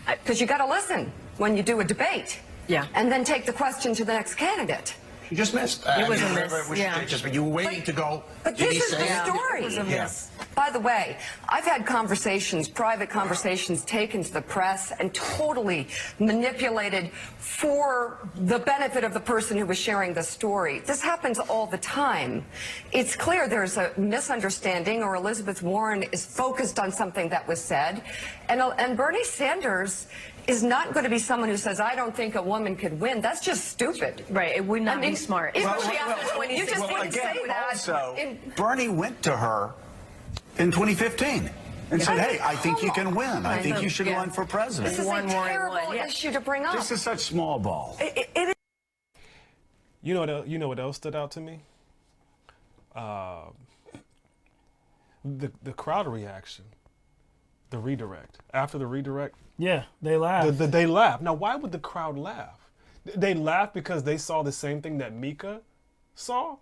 Because you got to listen when you do a debate. Yeah. And then take the question to the next candidate. You just missed. It was a miss, yeah. But you were waiting to go. But Did this he is say the it? story. It was a miss. By the way, I've had conversations, private conversations taken to the press and totally manipulated for the benefit of the person who was sharing the story. This happens all the time. It's clear there's a misunderstanding, or Elizabeth Warren is focused on something that was said, and Bernie Sanders is not going to be someone who says, I don't think a woman could win. That's just stupid. Right. It would not be smart. You Well, just didn't say that. Also, Bernie went to her in 2015 and said, hey, I think you can win. I think you should run for president. This is a terrible issue to bring up. This is such small ball. You know what else stood out to me? The crowd reaction, the redirect. After the redirect, Yeah, they laughed. they laughed. Now, why would the crowd laugh? They laughed because they saw the same thing that Mika saw,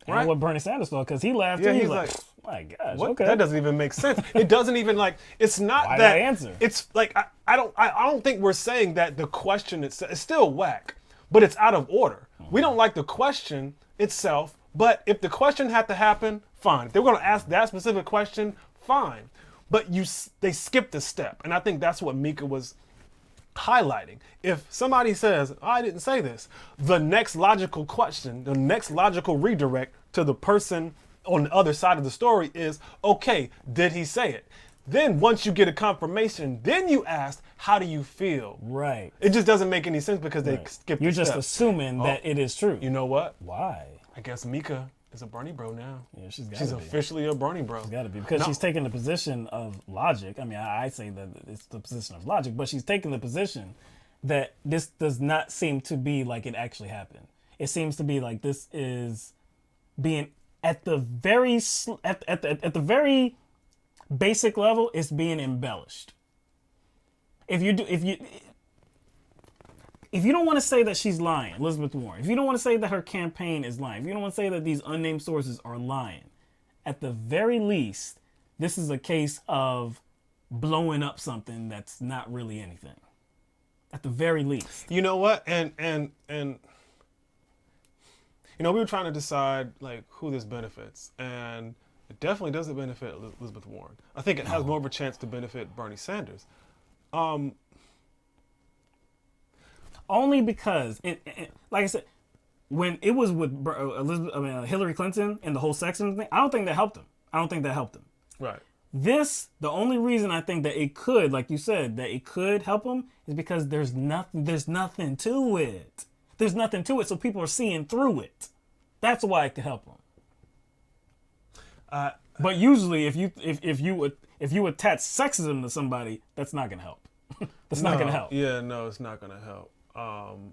right? And what Bernie Sanders saw, because he laughed Yeah, too. he's Like, like, my gosh, What? okay. That doesn't even make sense. It doesn't even it's not Why that. did I answer? It's like I don't think we're saying that the question it's still whack, but it's out of order. We don't like the question itself, but if the question had to happen, fine. If they were going to ask that specific question, fine. But they skipped a step, and I think that's what Mika was highlighting. If somebody says, I didn't say this, the next logical question, the next logical redirect to the person on the other side of the story is, okay, did he say it? Then once you get a confirmation, then you ask, how do you feel? Right. It just doesn't make any sense because they Right. skipped You're the just step. assuming that it is true. You know what? Why? I guess Mika is a Bernie bro now. Yeah, she's She's be. officially a Bernie bro. Got to be, because No. she's taking the position of logic. I mean, I say that it's the position of logic, but she's taking the position that this does not seem to be like it actually happened. It seems to be like this is being at the very at the very basic level, it's being embellished. If you don't want to say that she's lying, Elizabeth Warren, if you don't want to say that her campaign is lying, if you don't want to say that these unnamed sources are lying, at the very least, this is a case of blowing up something that's not really anything. At the very least. You know what? And we were trying to decide like who this benefits, and it definitely doesn't benefit Elizabeth Warren. I think it has more of a chance to benefit Bernie Sanders. Only because, like I said, when it was with Hillary Clinton and the whole sexism thing, I don't think that helped him. Right. This, the only reason I think that it could, like you said, that it could help him is because there's nothing to it. There's nothing to it, so people are seeing through it. That's why it could help him. But usually, if you attach sexism to somebody, that's not gonna help. That's not gonna help. Yeah, no, it's not gonna help.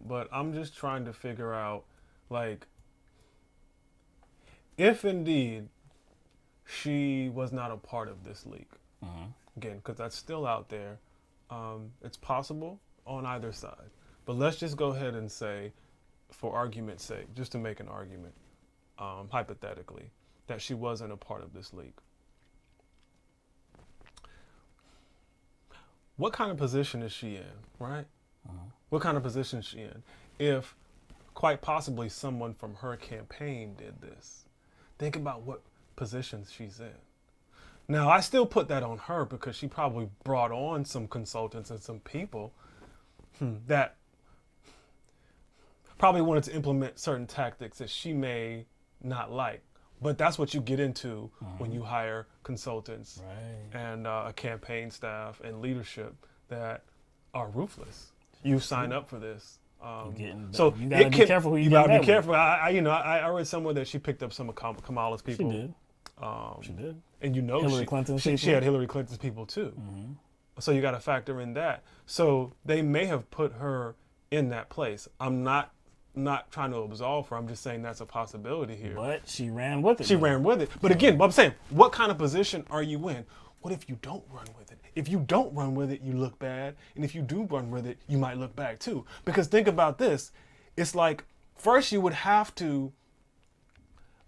But I'm just trying to figure out, like, if indeed she was not a part of this leak, again, because that's still out there. It's possible on either side. But let's just go ahead and say, for argument's sake, just to make an argument, hypothetically, that she wasn't a part of this leak. what kind of position is she in, right? What kind of position is she in? If quite possibly someone from her campaign did this, think about what position she's in. Now, I still put that on her because she probably brought on some consultants and some people that probably wanted to implement certain tactics that she may not like. But that's what you get into when you hire consultants and a campaign staff and leadership that are ruthless. You sign up for this. So you gotta be careful who you gotta be with. careful. I read somewhere that she picked up some of Kamala's people. She did. She did. And Hillary Clinton's she people. had Hillary Clinton's people too. So you got to factor in that. So they may have put her in that place. I'm not trying to absolve her. I'm just saying that's a possibility here. But she ran with it. She ran with it. But again, I'm saying, what kind of position are you in? What if you don't run with it? If you don't run with it, you look bad. And if you do run with it, you might look bad too. Because think about this. It's like, first you would have to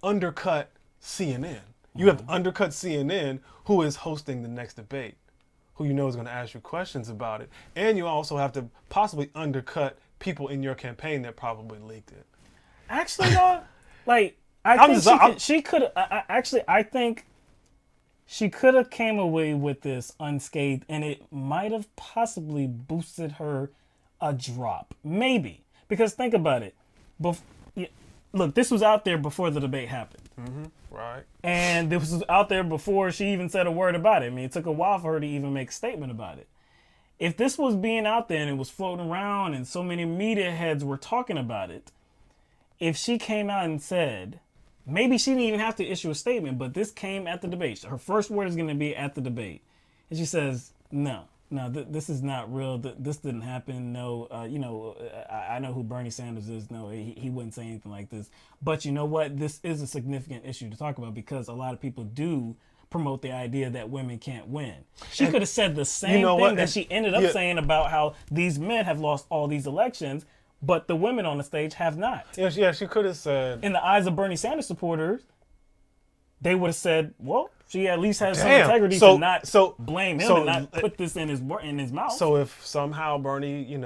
undercut CNN. You have to undercut CNN, who is hosting the next debate, who you know is going to ask you questions about it. And you also have to possibly undercut people in your campaign that probably leaked it. Actually, though, like, I think she could have came away with this unscathed, and it might have possibly boosted her a drop. Maybe. Because think about it. Look, this was out there before the debate happened. Right. And this was out there before she even said a word about it. I mean, it took a while for her to even make a statement about it. If this was being out there and it was floating around and so many media heads were talking about it, if she came out and said, maybe she didn't even have to issue a statement, but this came at the debate. Her first word is going to be at the debate. And she says, no, this is not real. This didn't happen. No, I know who Bernie Sanders is. No, he wouldn't say anything like this. But you know what? This is a significant issue to talk about because a lot of people do promote the idea that women can't win. She could have said the same thing that she ended up saying about how these men have lost all these elections, but the women on the stage have not. Yeah, she could have said... In the eyes of Bernie Sanders supporters, they would have said, well, she at least has some integrity to not blame him and not put this in his mouth. So if somehow Bernie,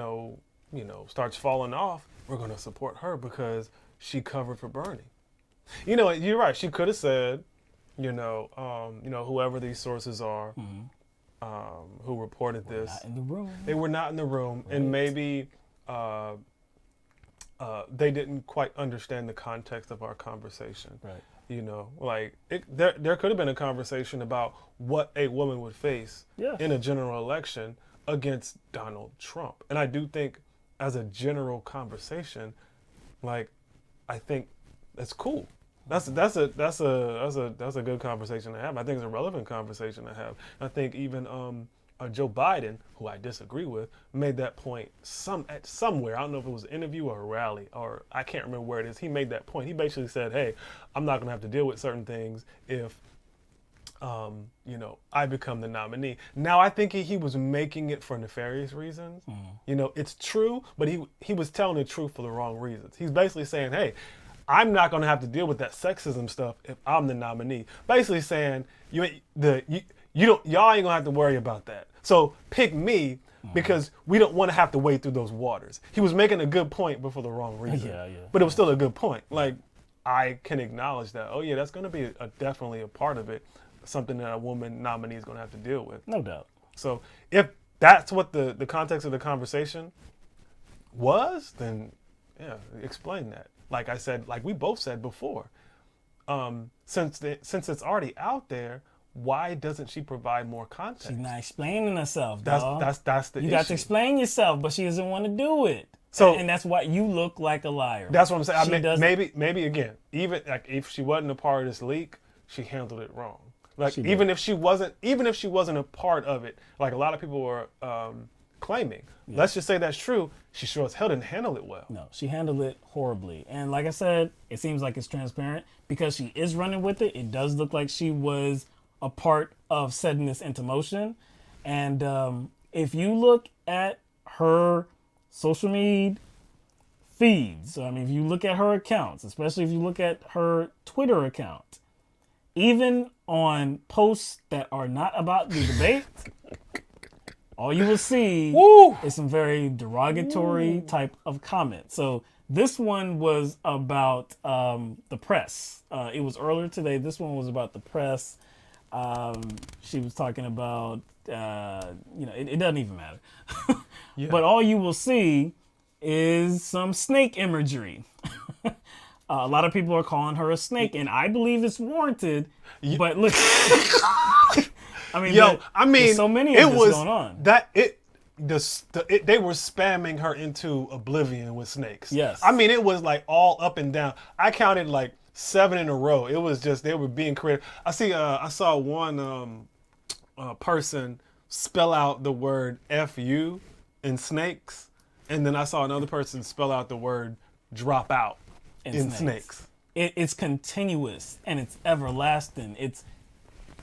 starts falling off, we're going to support her because she covered for Bernie. You're right. She could have said, whoever these sources are, who reported this, not in the room. They were not in the room, right. And maybe they didn't quite understand the context of our conversation. Right. There could have been a conversation about what a woman would face in a general election against Donald Trump, and I do think, as a general conversation, I think that's cool. That's a good conversation to have. I think it's a relevant conversation to have. I think even Joe Biden, who I disagree with, made that point somewhere. I don't know if it was an interview or a rally, or I can't remember where it is. He made that point. He basically said, "Hey, I'm not going to have to deal with certain things if I become the nominee." Now, I think he was making it for nefarious reasons. It's true, but he was telling the truth for the wrong reasons. He's basically saying, "Hey, I'm not going to have to deal with that sexism stuff if I'm the nominee." Basically saying, y'all ain't going to have to worry about that. So pick me because we don't want to have to wade through those waters. He was making a good point, but for the wrong reason. Yeah. But it was still a good point. I can acknowledge that. Oh yeah, that's going to be definitely a part of it. Something that a woman nominee is going to have to deal with. No doubt. So if that's what the context of the conversation was, then yeah, explain that. Like I said, like we both said before, since it's already out there, why doesn't she provide more context? She's not explaining herself, dog. That's the issue. You got to explain yourself, but she doesn't want to do it. So and that's why you look like a liar. That's what I'm saying. Maybe again, even if she wasn't a part of this leak, she handled it wrong. Even if she wasn't a part of it, like a lot of people were claiming. Yeah. Let's just say that's true. She sure as hell didn't handle it well. No, she handled it horribly. And like I said, it seems like it's transparent because she is running with it. It does look like she was a part of setting this into motion. And if you look at her social media feeds, if you look at her accounts, especially if you look at her Twitter account, even on posts that are not about the debate, all you will see is some very derogatory type of comments. So this one was about the press. It was earlier today. This one was about the press. She was talking about, it doesn't even matter. But all you will see is some snake imagery. A lot of people are calling her a snake, and I believe it's warranted. But look, there's so many of this going on. They were spamming her into oblivion with snakes. Yes. I mean, it was like all up and down. I counted like 7 in a row. It was just, they were being creative. I saw one person spell out the word "fu" in snakes, and then I saw another person spell out the word "drop out" in snakes. It's continuous and it's everlasting.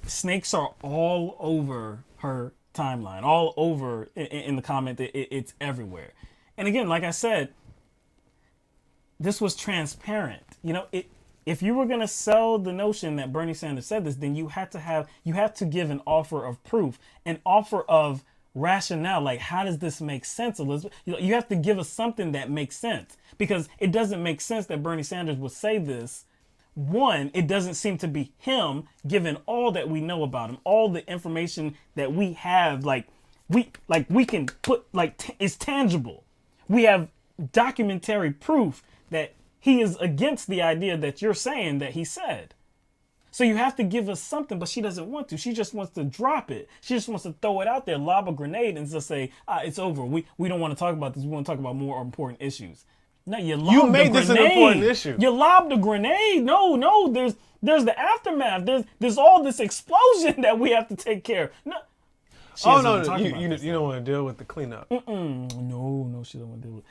Snakes are all over her timeline, all over in the comment. It's everywhere. And again, like I said, this was transparent. If you were going to sell the notion that Bernie Sanders said this, then you had to give an offer of proof, an offer of rationale. Like, how does this make sense, Elizabeth? You have to give us something that makes sense, because it doesn't make sense that Bernie Sanders would say this. One, it doesn't seem to be him, given all that we know about him, all the information that we have, we can put, it's tangible. We have documentary proof that he is against the idea that you're saying that he said. So you have to give us something, but she doesn't want to. She just wants to drop it. She just wants to throw it out there, lob a grenade, and just say, it's over. We don't want to talk about this. We want to talk about more important issues. No, you made this an important issue. You lobbed a grenade. No, there's the aftermath. There's all this explosion that we have to take care of. No. You don't want to deal with the cleanup. No, she don't want to deal with it.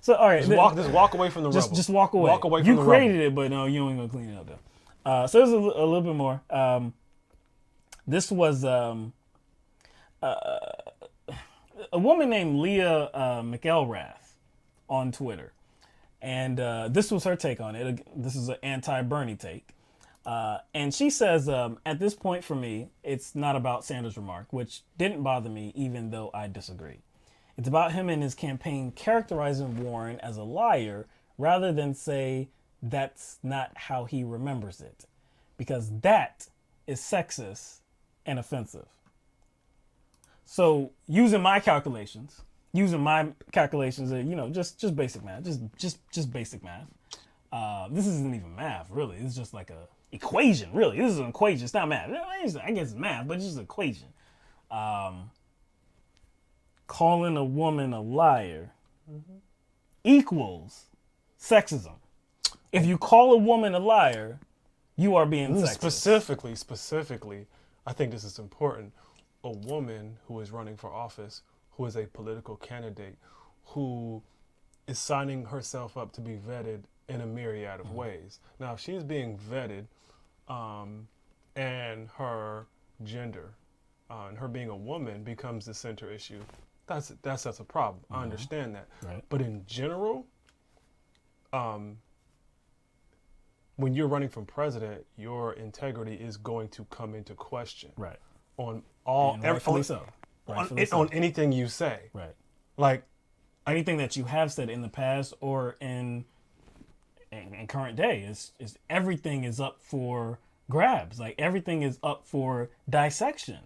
So all right, just walk away from the rubble. Just walk away. Walk away from the rubble. You created it, but no, you ain't gonna clean it up though. So there's a little bit more. This was a woman named Leah McElrath on Twitter, and this was her take on it. This is an anti-Bernie take, and she says, at this point for me, it's not about Sanders' remark, which didn't bother me, even though I disagree. It's about him and his campaign characterizing Warren as a liar rather than say that's not how he remembers it, because that is sexist and offensive. So using my calculations, just basic math, just basic math. This isn't even math, really. It's just like a equation, really. This is an equation. It's not math. I guess it's math, but it's just an equation. Calling a woman a liar equals sexism. If you call a woman a liar, you are being sexist. Specifically, I think this is important. A woman who is running for office, who is a political candidate, who is signing herself up to be vetted in a myriad of ways. Now, if she's being vetted and her gender and her being a woman becomes the center issue, that's a problem. I understand that. Right. But in general, when you're running for president, your integrity is going to come into question. Right. On anything you say. Right. Like anything that you have said in the past or in current day is everything is up for grabs. Like everything is up for dissection.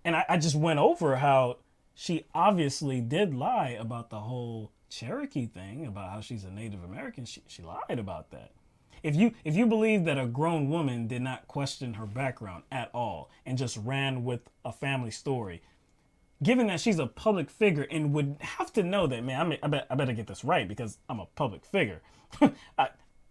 And I just went over how she obviously did lie about the whole Cherokee thing, about how she's a Native American. She lied about that. If you believe that a grown woman did not question her background at all and just ran with a family story, given that she's a public figure and would have to know that, man, I better get this right because I'm a public figure.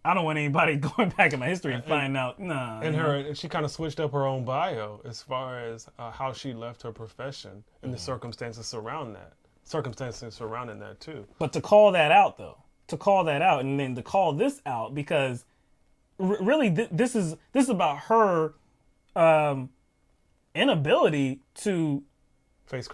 I don't want anybody going back in my history and finding out. Nah. And she kind of switched up her own bio as far as how she left her profession and the circumstances surrounding that too. But to call that out and then to call this out, because really this is about her inability to face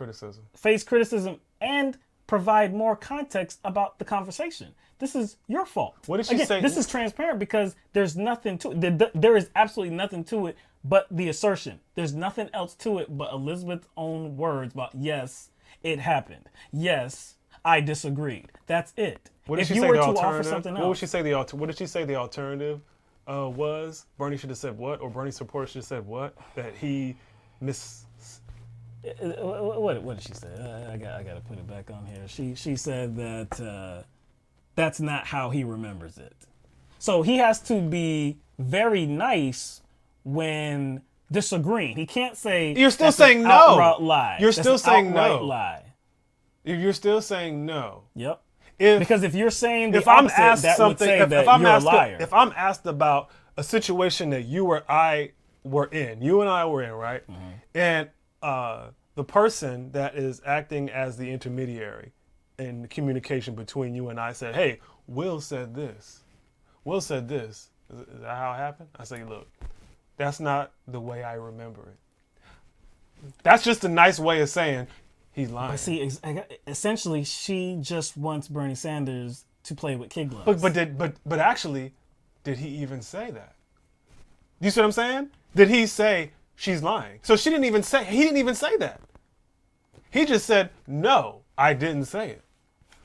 criticism and provide more context about the conversation. This is your fault. What did she say? This is transparent because there's nothing to it. There is absolutely nothing to it but the assertion. There's nothing else to it but Elizabeth's own words about, yes, It happened. Yes, I disagreed. That's it. What did If she you say were the to offer alternative? something What would else, she say what did she say the alternative was? Bernie should have said what, or Bernie supporters should have said what? That he what did she say? I got to put it back on here. She said that that's not how he remembers it. So he has to be very nice when disagreeing. He can't say You're still that's saying an no. outright lie. You're That's still an saying outright no. lie. You're still saying no. Yep. If, Because if you're saying the if I'm opposite, asked that something, would say if that I'm you're asked a liar. if I'm asked about a situation that you and I were in, right? Mm-hmm. And the person that is acting as the intermediary in the communication between you and I said, "Hey, Will said this. Will said this. Is that how it happened?" I say, "Look, that's not the way I remember it." That's just a nice way of saying he's lying. But see, essentially, she just wants Bernie Sanders to play with kid gloves. But actually, did he even say that? You see what I'm saying? Did he say she's lying? So he didn't even say that. He just said, "No, I didn't say it."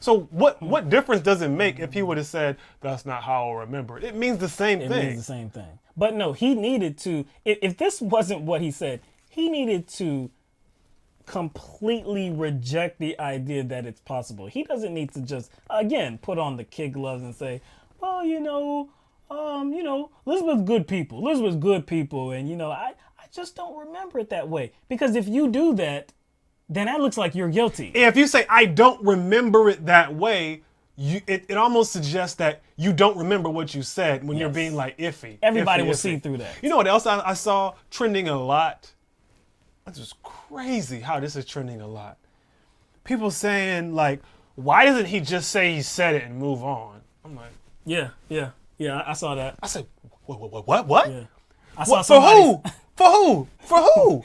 So what difference does it make if he would have said, "That's not how I remember it"? It means the same thing. It means the same thing. But no, he needed to, if this wasn't what he said, he needed to completely reject the idea that it's possible. He doesn't need to just, again, put on the kid gloves and say, well, Elizabeth's good people. And, I just don't remember it that way. Because if you do that, then that looks like you're guilty. If you say, "I don't remember it that way," it almost suggests that you don't remember what you said when you're being like iffy. Everybody will iffy. see through that. You know what else I saw trending a lot? This is crazy how this is trending a lot. People saying like, "Why doesn't he just say he said it and move on?" I'm like, Yeah, I saw that. I said, what? Yeah. I saw For who? For who?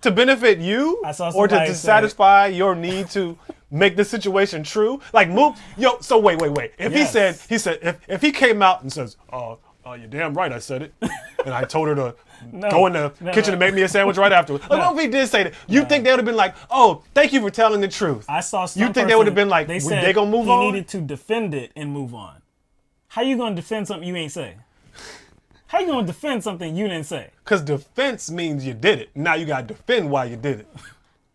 To benefit you? I saw or to somebody say- satisfy your need to make the situation true? Like move, so wait. If Yes. he said, if he came out and says, you're damn right, I said it. And I told her to go in the kitchen and make me a sandwich right afterwards. Like, what if he did say that? You think they would have been like, "Oh, thank you for telling the truth"? I saw some You think they would have been like, they "Would said they gonna move he on?" needed to defend it and move on. How you gonna defend something you ain't say? How you gonna defend something you didn't say? Because defense means you did it. Now you got to defend why you did it.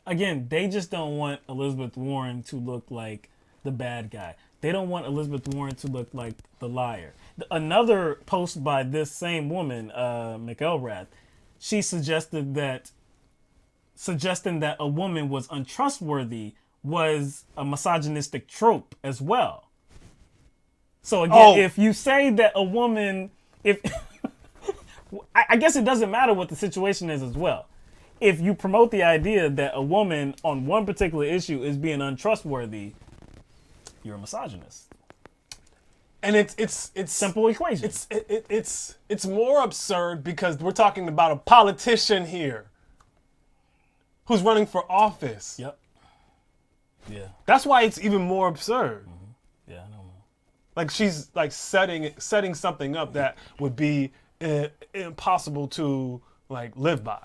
Again, they just don't want Elizabeth Warren to look like the bad guy. They don't want Elizabeth Warren to look like the liar. Another post by this same woman, McElrath, she suggesting that a woman was untrustworthy was a misogynistic trope as well. So again, if you say that a woman, I guess it doesn't matter what the situation is as well. If you promote the idea that a woman on one particular issue is being untrustworthy, you're a misogynist. And it's simple equation. It's more absurd because we're talking about a politician here who's running for office. Yep. Yeah. That's why it's even more absurd. Mm-hmm. Yeah, I know. Like she's like setting something up that would be impossible to like live by.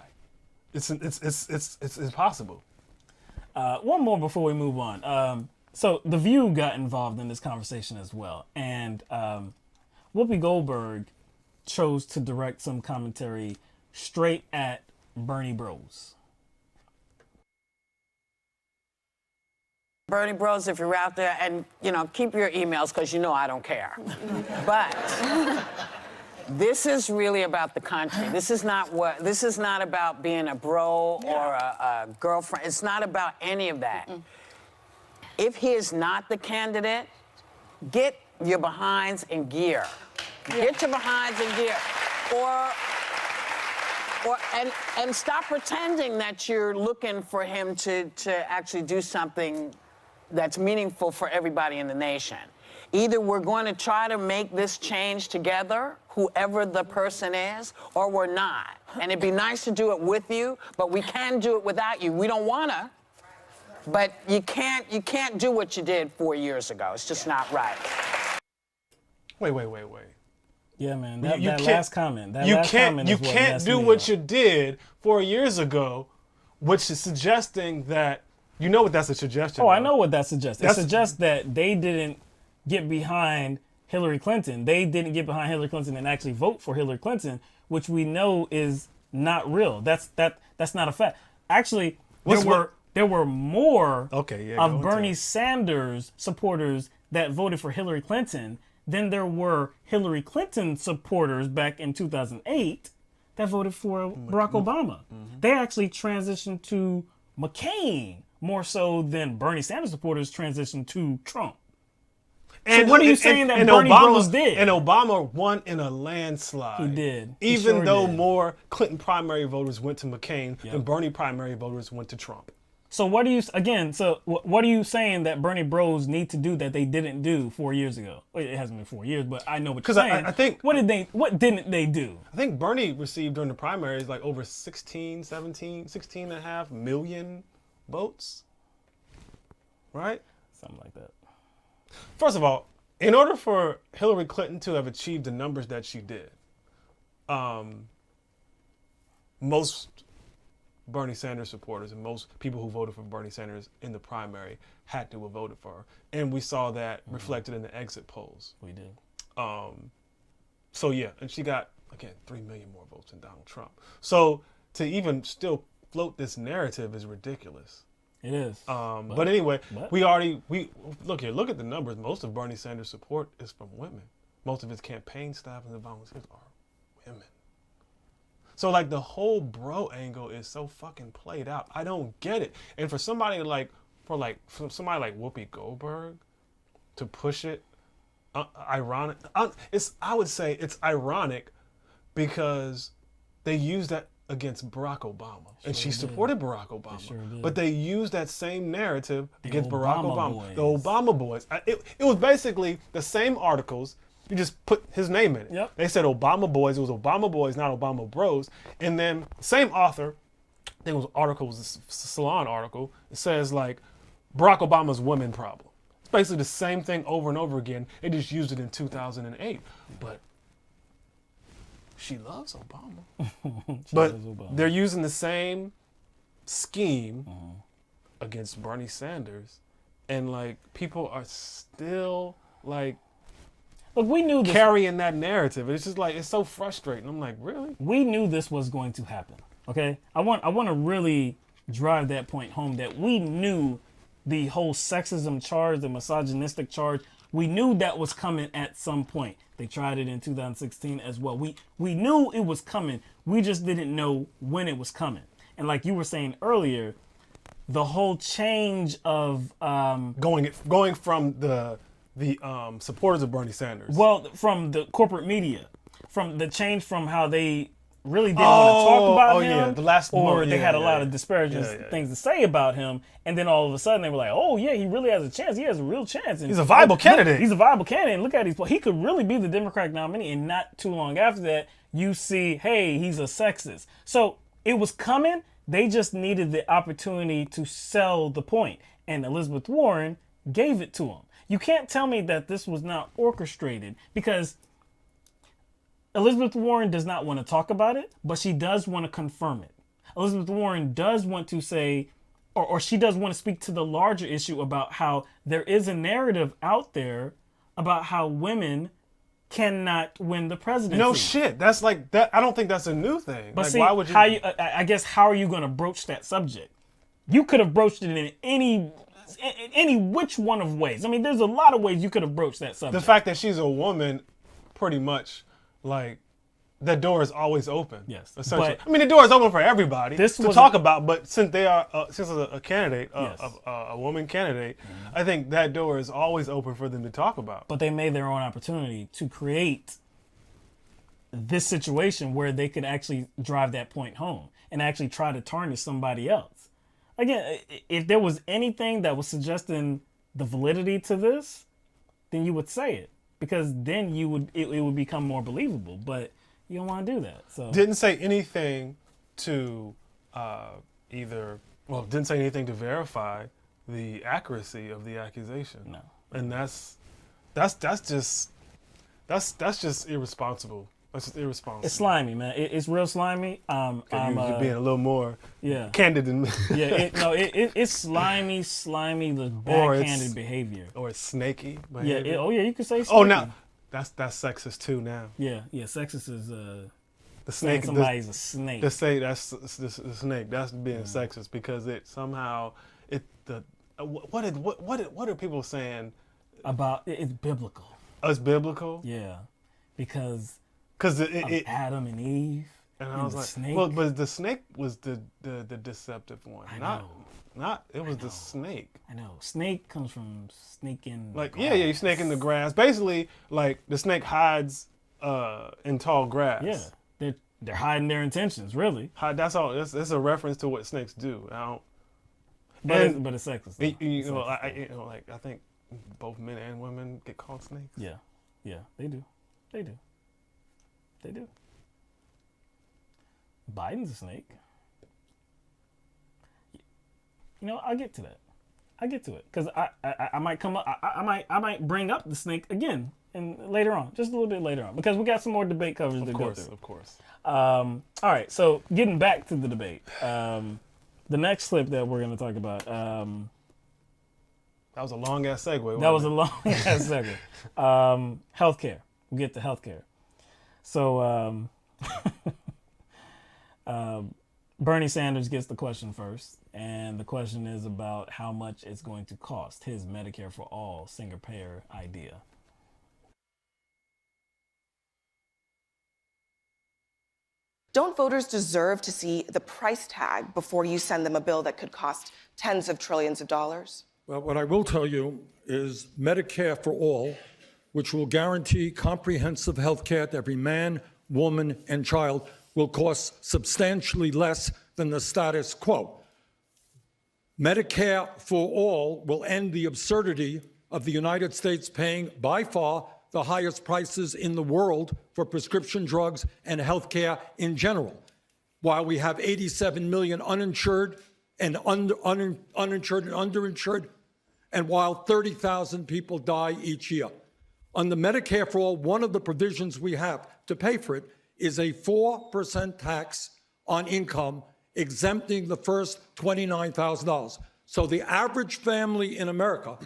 It's impossible. One more before we move on. So The View got involved in this conversation as well, and Whoopi Goldberg chose to direct some commentary straight at Bernie Bros. Bernie Bros, if you're out there, and keep your emails because I don't care. But this is really about the country. This is not about being a bro or a girlfriend. It's not about any of that. If he is not the candidate, get your behinds in gear. Get your behinds in gear. And stop pretending that you're looking for him to actually do something that's meaningful for everybody in the nation. Either we're going to try to make this change together, whoever the person is, or we're not. And it'd be nice to do it with you, but we can do it without you. We don't want to, but you can't do what you did 4 years ago. It's just not right. Wait. Yeah, man. That last comment. You can't do what you did 4 years ago, which is suggesting that You know what that's a suggestion. Oh, I of. know what that suggests. It That's- suggests that they didn't get behind Hillary Clinton. They didn't get behind Hillary Clinton and actually vote for Hillary Clinton, which we know is not real. That's not a fact. Actually, there were more of Bernie Sanders supporters that voted for Hillary Clinton than there were Hillary Clinton supporters back in 2008 that voted for Barack Obama. They actually transitioned to McCain more so than Bernie Sanders supporters transitioned to Trump. So what are you saying that Bernie Bros did? And Obama won in a landslide. He did. Even though more Clinton primary voters went to McCain than Bernie primary voters went to Trump. So what are you what are you saying that Bernie Bros need to do that they didn't do 4 years ago? Well, it hasn't been 4 years, but I know what you're saying. I think what didn't they do? I think Bernie received during the primaries like over 16 and a half million votes. Right? Something like that. First of all, in order for Hillary Clinton to have achieved the numbers that she did, most Bernie Sanders supporters and most people who voted for Bernie Sanders in the primary had to have voted for her. And we saw that reflected in the exit polls. We did. So yeah, and she got, again, 3 million more votes than Donald Trump. So to even still float this narrative is ridiculous. It is. But anyway, we look at the numbers. Most of Bernie Sanders' support is from women. Most of his campaign staff and the volunteers are women. So like the whole bro angle is so fucking played out. I don't get it. And for somebody like somebody like Whoopi Goldberg to push it, ironic. I would say it's ironic because they use that against Barack Obama. And she supported Barack Obama. But they used that same narrative against Barack Obama. The Obama boys. It was basically the same articles. You just put his name in it. Yep. They said Obama boys. It was Obama boys, not Obama bros. And then same author, I think it was a Salon article. It says like Barack Obama's women problem. It's basically the same thing over and over again. They just used it in 2008. But she loves Obama. They're using the same scheme against Bernie Sanders. And like people are still like we knew this, carrying that narrative. It's just like it's so frustrating. I'm like, really? We knew this was going to happen. Okay? I want to really drive that point home that we knew the whole sexism charge, the misogynistic charge, we knew that was coming at some point. They tried it in 2016 as well. We knew it was coming. We just didn't know when it was coming. And like you were saying earlier, the whole change of going from the supporters of Bernie Sanders. Well, from the corporate media, from the change from how they really didn't want to talk about him, they had a lot of disparaging things to say about him, and then all of a sudden they were like, "Oh yeah, he really has a chance. He has a real chance. And he's a viable candidate. He's a viable candidate. And look at he could really be the Democratic nominee." And not too long after that, you see, hey, he's a sexist. So it was coming. They just needed the opportunity to sell the point, and Elizabeth Warren gave it to him. You can't tell me that this was not orchestrated because Elizabeth Warren does not want to talk about it, but she does want to confirm it. Elizabeth Warren does want to say, or she does want to speak to the larger issue about how there is a narrative out there about how women cannot win the presidency. No shit. That's like that. I don't think that's a new thing. But like, see, why would you? I guess how are you going to broach that subject? You could have broached it in any which one of ways. I mean, there's a lot of ways you could have broached that subject. The fact that she's a woman, pretty much, like, the door is always open. Yes, essentially. but I mean, the door is open for everybody to talk about. But since they are, since a candidate, a woman candidate, I think that door is always open for them to talk about. But they made their own opportunity to create this situation where they could actually drive that point home and actually try to tarnish somebody else. Again, if there was anything that was suggesting the validity to this, then you would say it, because then it would become more believable. But you don't want to do that. So didn't say anything to didn't say anything to verify the accuracy of the accusation. No, and that's just irresponsible That's just irresponsible. It's slimy, man. It's real slimy. You're being a little more yeah candid than me. yeah. It's slimy, the backhanded behavior. Or it's snaky behavior. Yeah. You could say. Snaky. Oh, now that's sexist too. Now. Yeah. Sexist is the snake. Somebody's a snake. To say that's the snake. That's being sexist because it somehow what are people saying about it's biblical? It's biblical. Yeah, because it Adam and Eve. And I was like, snake. Well, but the snake was the deceptive one. I know. Not it was the snake. I know. Snake comes from snaking. Like you snake in the grass. Basically, like the snake hides in tall grass. Yeah, they're hiding their intentions. Really. That's all. It's a reference to what snakes do. But it's sexist. I think both men and women get called snakes. Yeah, they do. Biden's a snake. I'll get to that. I'll get to it because I might come up. I might bring up the snake again and later on, just a little bit later on, because we got some more debate coverage to go through. Of course. All right. So getting back to the debate, the next clip that we're going to talk about. That was a long ass segue. That was a long ass segue. Healthcare. We'll get to healthcare. So Bernie Sanders gets the question first, and the question is about how much it's going to cost, his Medicare for All single-payer idea. Don't voters deserve to see the price tag before you send them a bill that could cost tens of trillions of dollars? Well, what I will tell you is Medicare for All, which will guarantee comprehensive health care to every man, woman, and child, will cost substantially less than the status quo. Medicare for All will end the absurdity of the United States paying by far the highest prices in the world for prescription drugs and health care in general, while we have 87 million uninsured and underinsured, and while 30,000 people die each year. Under Medicare for All, one of the provisions we have to pay for it is a 4% tax on income, exempting the first $29,000. So the average family in America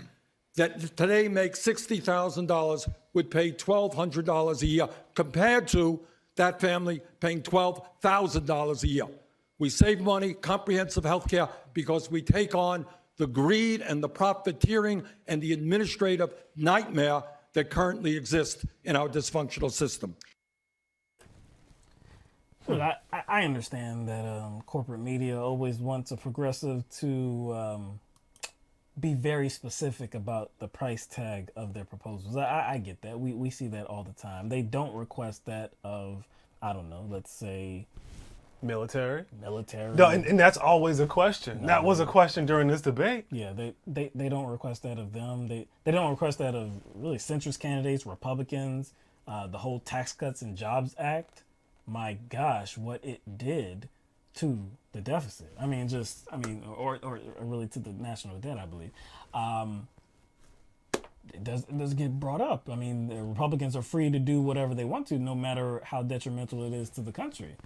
that today makes $60,000 would pay $1,200 a year, compared to that family paying $12,000 a year. We save money, comprehensive health care, because we take on the greed and the profiteering and the administrative nightmare that currently exists in our dysfunctional system. Look, I understand that corporate media always wants a progressive to be very specific about the price tag of their proposals. I get that. We see that all the time. They don't request that of, I don't know, let's say... Military. No, and that's always a question. That was a question during this debate. Yeah, they don't request that of them. They don't request that of really centrist candidates, Republicans, the whole Tax Cuts and Jobs Act. My gosh, what it did to the deficit. Or really to the national debt, I believe. It does get brought up. The Republicans are free to do whatever they want to, no matter how detrimental it is to the country.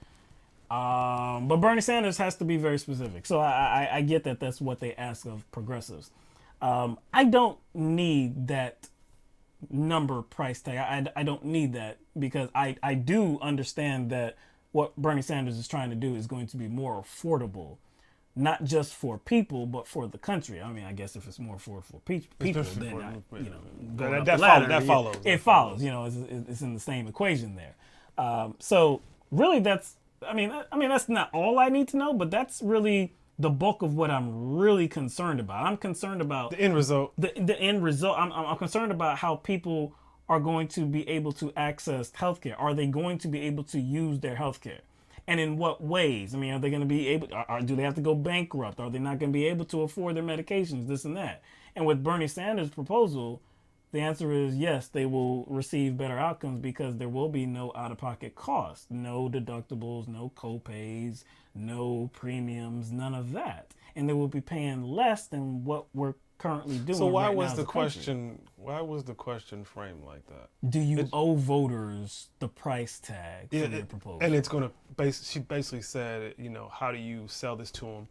But Bernie Sanders has to be very specific. So I get that that's what they ask of progressives. I don't need that number price tag. I don't need that, because I do understand that what Bernie Sanders is trying to do is going to be more affordable, not just for people, but for the country. I guess if it's more affordable for people, then that follows. It follows. It's in the same equation there. So really, that's not all I need to know, but that's really the bulk of what I'm really concerned about. I'm concerned about the end result. The end result. I'm concerned about how people are going to be able to access healthcare. Are they going to be able to use their healthcare? And in what ways? Are they going to be able, do they have to go bankrupt? Are they not going to be able to afford their medications, this and that? And with Bernie Sanders' proposal, the answer is yes, they will receive better outcomes, because there will be no out-of-pocket costs, no deductibles, no co-pays, no premiums, none of that. and they will be paying less than what we're currently doing. So why right was now as the a country. question? Why was the question framed like that? Do you owe voters the price tag for your proposal? And it's going to she basically said, you know, how do you sell this to them?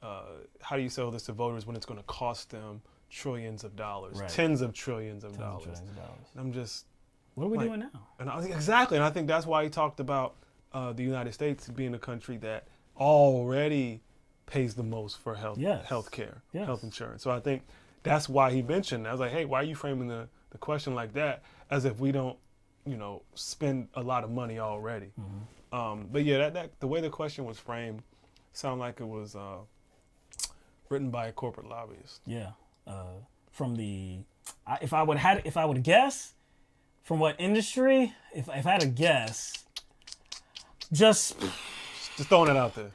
How do you sell this to voters when it's going to cost them trillions of dollars, Right. tens of trillions of dollars? Trillions of dollars. And I'm just, what are we doing now? And exactly, and I think that's why he talked about the United States being a country that already pays the most for health care, health insurance. So I think that's why he mentioned. I was like, hey, why are you framing the question like that, as if we don't, you know, spend a lot of money already? But yeah, that the way the question was framed sounded like it was written by a corporate lobbyist. Yeah, from the if I would guess, from what industry? If I had to guess, just throwing it out there.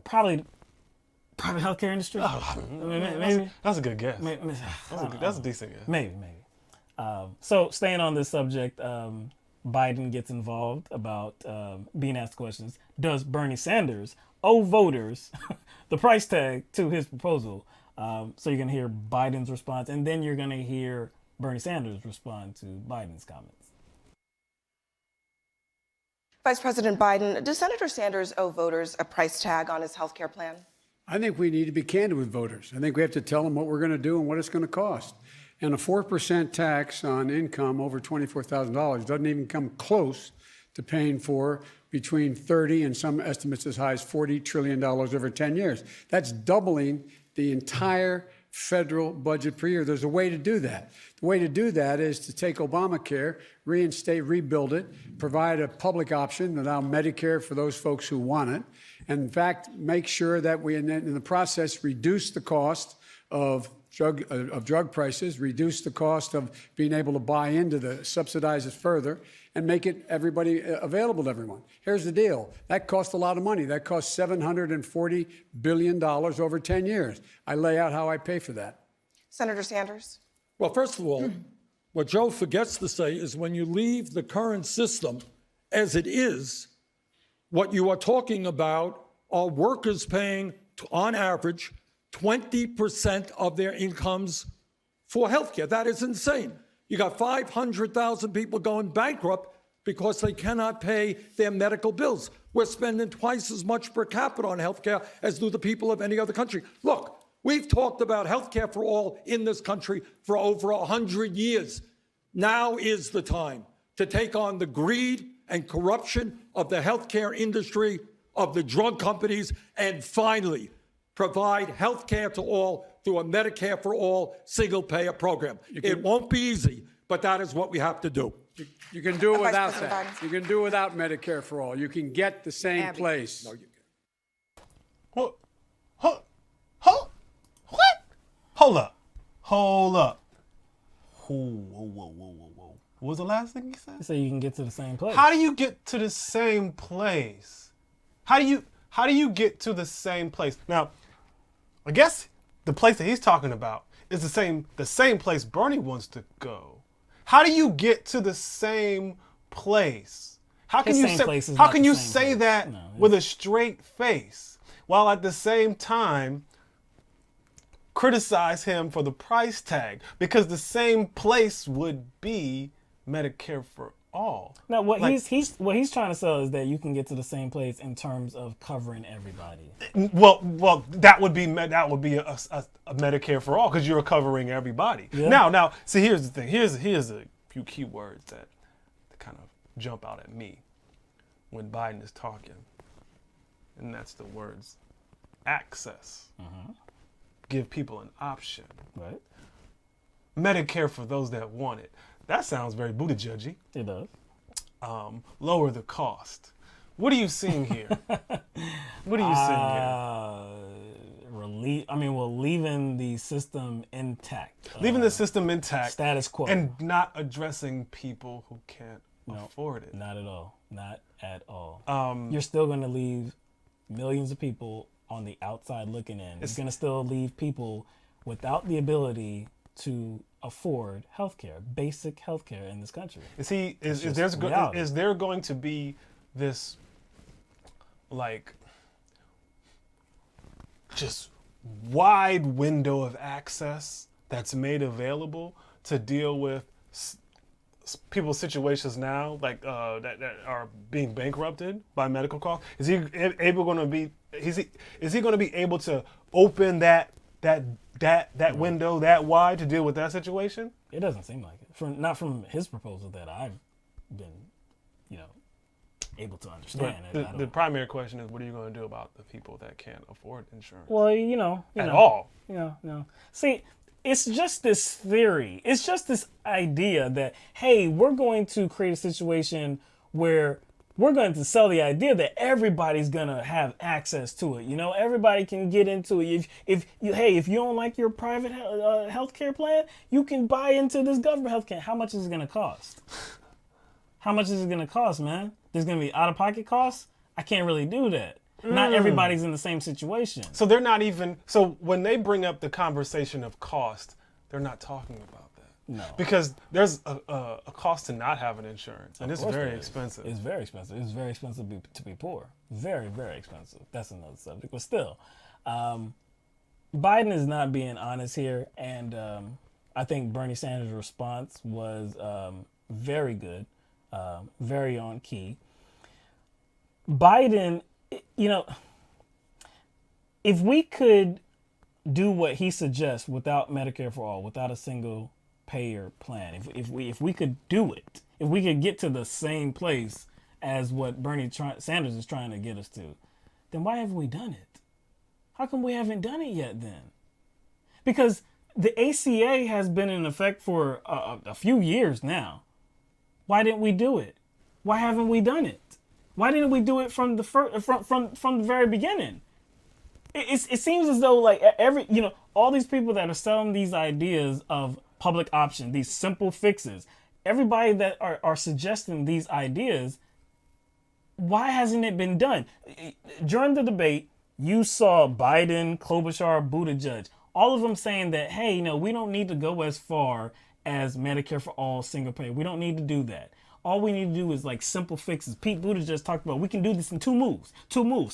Probably private healthcare industry. Maybe that's a good guess. That's a decent guess. Maybe. So staying on this subject, Biden gets involved about being asked questions. Does Bernie Sanders owe voters the price tag to his proposal? So you're going to hear Biden's response, and then you're going to hear Bernie Sanders respond to Biden's comments. Vice President Biden, does Senator Sanders owe voters a price tag on his health care plan? I think we need to be candid with voters. I think we have to tell them what we're going to do and what it's going to cost. And a 4% tax on income over $24,000 doesn't even come close to paying for between 30 and some estimates as high as $40 trillion over 10 years. That's doubling the entire federal budget per year. There's a way to do that. The way to do that is to take Obamacare, reinstate, rebuild it, provide a public option, allow Medicare for those folks who want it, and in fact, make sure that we, in the process, reduce the cost of drug prices, reduce the cost of being able to buy into the subsidize it further, and make it everybody available to everyone. Here's the deal. That costs a lot of money. That costs $740 billion over 10 years. I lay out how I pay for that. Senator Sanders? Well, first of all, what Joe forgets to say is when you leave the current system as it is, what you are talking about are workers paying, on average, 20% of their incomes for health care. That is insane. You got 500,000 people going bankrupt because they cannot pay their medical bills. We're spending twice as much per capita on health care as do the people of any other country. Look, we've talked about health care for all in this country for over 100 years. Now is the time to take on the greed and corruption of the healthcare industry, of the drug companies, and finally provide health care to all through a Medicare for all single-payer program. It won't be easy, but that is what we have to do. You can do it without that. You can do it without Medicare for all. You can get the same place. No, you can't. What? Hold up. Whoa. What was the last thing he said? So you can get to the same place. How do you get to the same place? How do you get to the same place? Now, I guess the place that he's talking about is the same place Bernie wants to go. How do you get to the same place? How can you say that with a straight face while at the same time criticize him for the price tag? Because the same place would be Medicare for all. Now, what he's trying to sell is that you can get to the same place in terms of covering everybody. Well, that would be a Medicare for all because you're covering everybody. Yeah. Now, see, here's the thing. Here's a few key words that kind of jump out at me when Biden is talking, and that's the words access. Give people an option. Right. Medicare for those that want it. That sounds very Buttigieg-y. It does. Lower the cost. What are you seeing here? Leaving the system intact. Leaving the system intact. Status quo. And not addressing people who can't afford it. Not at all. Not at all. You're still going to leave millions of people on the outside looking in. It's going to still leave people without the ability to afford healthcare, basic healthcare in this country. Is there going to be this, like, just wide window of access that's made available to deal with people's situations now, like that are being bankrupted by medical costs? Is he going to be? Is he going to be able to open that window that wide to deal with that situation? It doesn't seem like it. Not from his proposal that I've been, able to understand. The primary question is, what are you going to do about the people that can't afford insurance? Well, at all. See, it's just this theory. It's just this idea that, hey, we're going to create a situation where we're going to sell the idea that everybody's going to have access to it. Everybody can get into it. If you don't like your private healthcare plan, you can buy into this government healthcare. How much is it going to cost? How much is it going to cost, man? There's going to be out-of-pocket costs? I can't really do that. Not everybody's in the same situation. So they're not even. So when they bring up the conversation of cost, they're not talking about that. No. Because there's a cost to not having insurance, and it's very expensive. It's very expensive. It's very expensive to be poor. Very, very expensive. That's another subject. But still, Biden is not being honest here, and I think Bernie Sanders' response was very good, very on key. Biden, if we could do what he suggests without Medicare for all, without a single payer plan, if we could do it, if we could get to the same place as what Bernie Sanders is trying to get us to, then why haven't we done it? How come we haven't done it yet then? Because the ACA has been in effect for a few years now. Why didn't we do it? Why haven't we done it? Why didn't we do it from the from the very beginning? It seems as though like all these people that are selling these ideas of public option, these simple fixes, everybody that are suggesting these ideas, why hasn't it been done? During the debate, you saw Biden, Klobuchar, Buttigieg, all of them saying that, hey, we don't need to go as far as Medicare for all, single payer. We don't need to do that. All we need to do is like simple fixes. Pete Buttigieg talked about we can do this in two moves,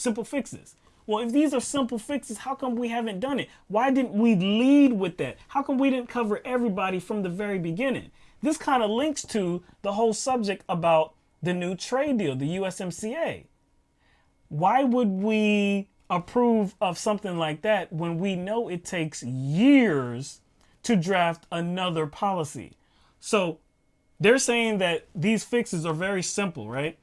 simple fixes. Well, if these are simple fixes, how come we haven't done it? Why didn't we lead with that? How come we didn't cover everybody from the very beginning? This kind of links to the whole subject about the new trade deal, the USMCA. Why would we approve of something like that when we know it takes years to draft another policy? So they're saying that these fixes are very simple, right?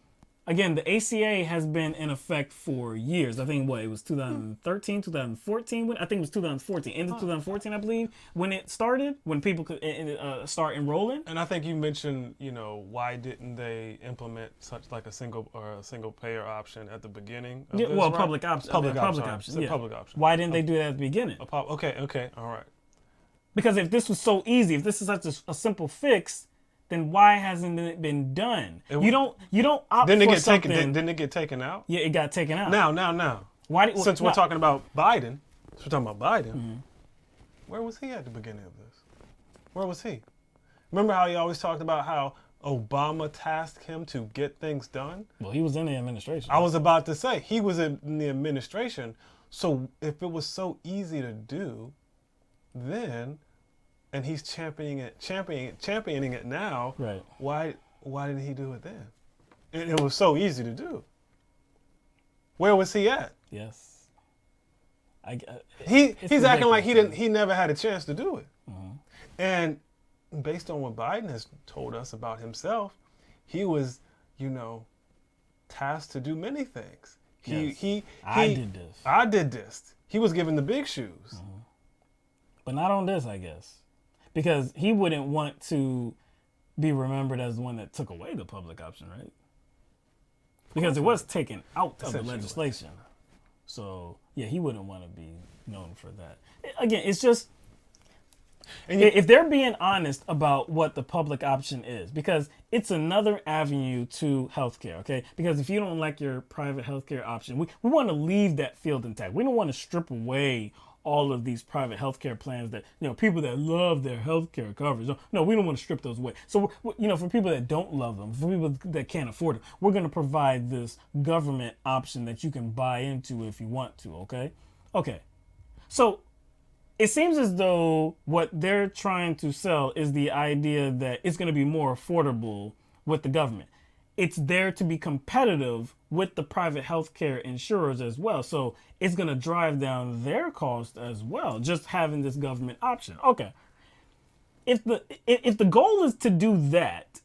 Again, the ACA has been in effect for years. I think it was 2013, 2014. I think it was 2014, end of 2014, I believe, when it started, when people could start enrolling. And I think you mentioned, why didn't they implement such like a single payer option at the beginning? Of this, right? Public option. Public option. Yeah. Public option. Why didn't they do that at the beginning? Okay, all right. Because if this was so easy, if this is such a simple fix, then why hasn't it been done? You don't opt for something. Didn't it get taken out? Yeah, it got taken out. Now. Since we're talking about Biden, where was he at the beginning of this? Where was he? Remember how he always talked about how Obama tasked him to get things done? Well, he was in the administration. I was about to say, he was in the administration. So if it was so easy to do, then... and he's championing it now. Right. Why didn't he do it then? It was so easy to do. Where was he at? Yes. He's acting like he never had a chance to do it. Mm-hmm. And based on what Biden has told us about himself, he was, tasked to do many things. I did this. He was given the big shoes. Mm-hmm. But not on this, I guess. Because he wouldn't want to be remembered as the one that took away the public option, right? Because it was taken out of the legislation. So, yeah, he wouldn't want to be known for that. Again, it's just, if they're being honest about what the public option is, because it's another avenue to healthcare, okay? Because if you don't like your private healthcare option, we want to leave that field intact. We don't want to strip away all of these private healthcare plans that, people that love their healthcare coverage. No, we don't want to strip those away. So, for people that don't love them, for people that can't afford it, we're going to provide this government option that you can buy into if you want to, okay? Okay. So it seems as though what they're trying to sell is the idea that it's going to be more affordable with the government. It's there to be competitive with the private healthcare insurers as well. So it's going to drive down their cost as well, just having this government option. Okay. If the goal is to do that,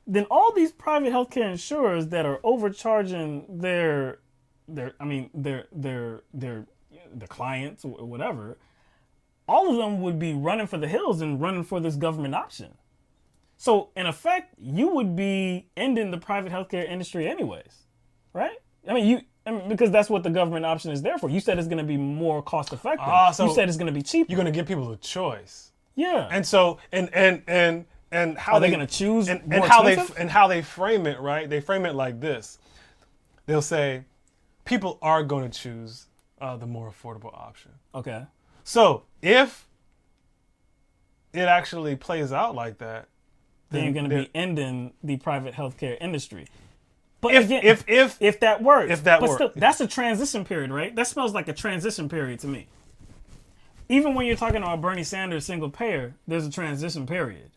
then all these private healthcare insurers that are overcharging their clients or whatever, all of them would be running for the hills and running for this government option. So in effect, you would be ending the private healthcare industry anyways, right? Because that's what the government option is there for. You said it's going to be more cost effective. So you said it's going to be cheaper. You're going to give people a choice. Yeah. And so and how are they going to choose and more how expensive? how they frame it, right? They frame it like this. They'll say people are going to choose the more affordable option. Okay. So if it actually plays out like that, then you're going to be ending the private healthcare industry. But if again, if that works, but works, still, that's a transition period, right? That smells like a transition period to me. Even when you're talking about Bernie Sanders single payer, there's a transition period.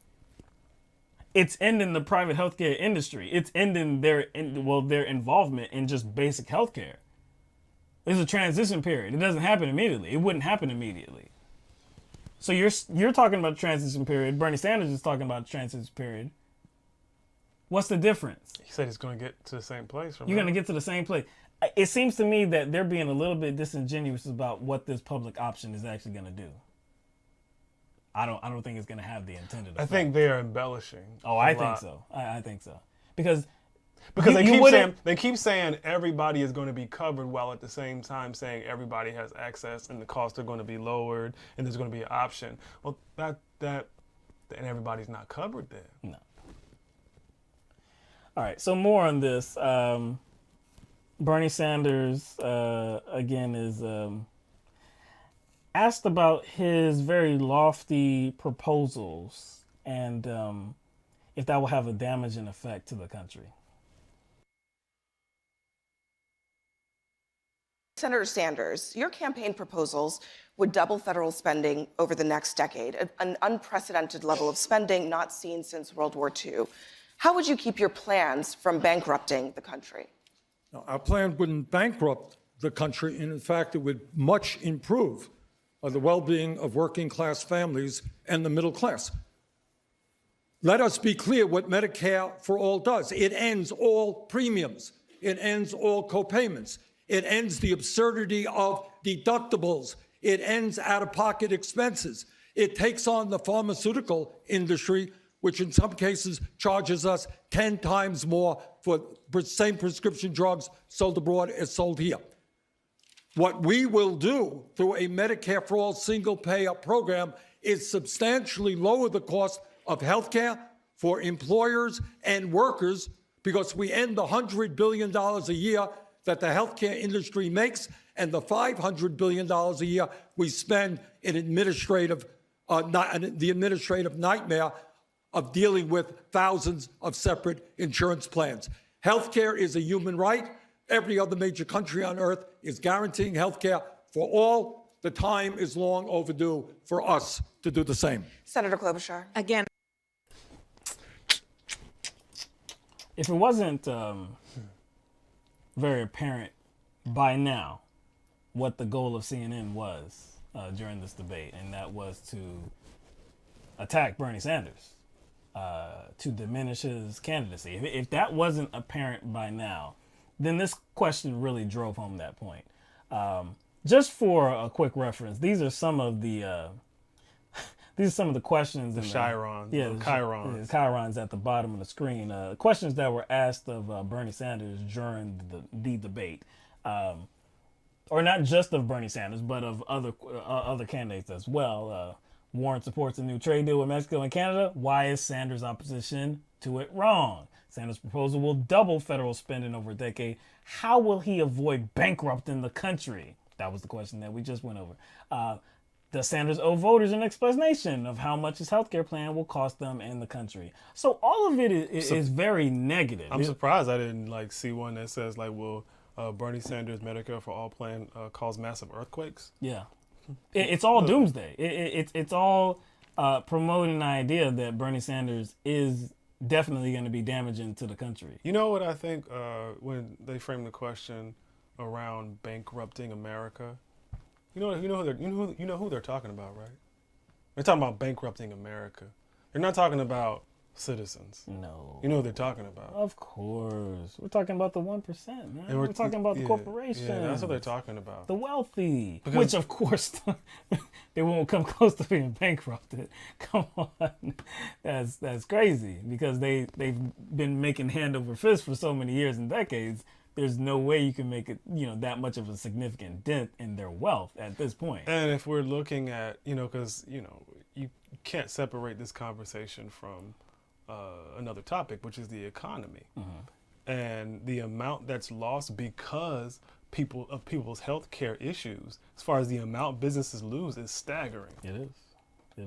It's ending the private healthcare industry. It's ending their involvement in just basic healthcare. There's a transition period. It doesn't happen immediately. It wouldn't happen immediately. So you're talking about a transition period. Bernie Sanders is talking about a transition period. What's the difference? He said he's going to get to the same place. You're going to get to the same place. It seems to me that they're being a little bit disingenuous about what this public option is actually going to do. I don't think it's going to have the intended effect. I think they are embellishing. Oh, I think so. I think so. Because they keep saying everybody is going to be covered, while at the same time saying everybody has access and the costs are going to be lowered and there's going to be an option. Well, and everybody's not covered then. No. All right. So more on this. Bernie Sanders again is asked about his very lofty proposals and if that will have a damaging effect to the country. Senator Sanders, your campaign proposals would double federal spending over the next decade, an unprecedented level of spending not seen since World War II. How would you keep your plans from bankrupting the country? No, our plan wouldn't bankrupt the country, and in fact, it would much improve the well-being of working-class families and the middle class. Let us be clear what Medicare for All does. It ends all premiums. It ends all co-payments. It ends the absurdity of deductibles. It ends out-of-pocket expenses. It takes on the pharmaceutical industry, which in some cases charges us 10 times more for same prescription drugs sold abroad as sold here. What we will do through a Medicare for All single-payer program is substantially lower the cost of health care for employers and workers, because we end the $100 billion a year that the healthcare industry makes and the $500 billion a year we spend in the administrative nightmare of dealing with thousands of separate insurance plans. Healthcare is a human right. Every other major country on earth is guaranteeing healthcare for all. The time is long overdue for us to do the same. Senator Klobuchar. Again. If it wasn't very apparent by now what the goal of CNN was during this debate, and that was to attack Bernie Sanders, to diminish his candidacy. If that wasn't apparent by now, then this question really drove home that point. Just for a quick reference, these are some of the questions. The chirons. Yeah, the chirons. The chirons at the bottom of the screen. Questions that were asked of Bernie Sanders during the debate. Or not just of Bernie Sanders, but of other candidates as well. Warren supports a new trade deal with Mexico and Canada. Why is Sanders' opposition to it wrong? Sanders' proposal will double federal spending over a decade. How will he avoid bankrupting the country? That was the question that we just went over. Does Sanders owe voters an explanation of how much his healthcare plan will cost them and the country? So all of it is very negative. I'm surprised I didn't see one that says will Bernie Sanders Medicare for All plan cause massive earthquakes? Yeah. It's all doomsday. It's all promoting the idea that Bernie Sanders is definitely going to be damaging to the country. You know what I think when they frame the question around bankrupting America? You know who they're talking about, right? They're talking about bankrupting America. They're not talking about citizens. No. You know what they're talking about. Of course. We're talking about the 1%, man. And We're talking about the corporations. Yeah, that's what they're talking about. The wealthy. Because, which, of course, they won't come close to being bankrupted. Come on. That's crazy. Because they've been making hand over fist for so many years and decades. There's no way you can make it, that much of a significant dent in their wealth at this point. And if we're looking at, because, you can't separate this conversation from another topic, which is the economy. Mm-hmm. And the amount that's lost because people's health care issues, as far as the amount businesses lose, is staggering. It is.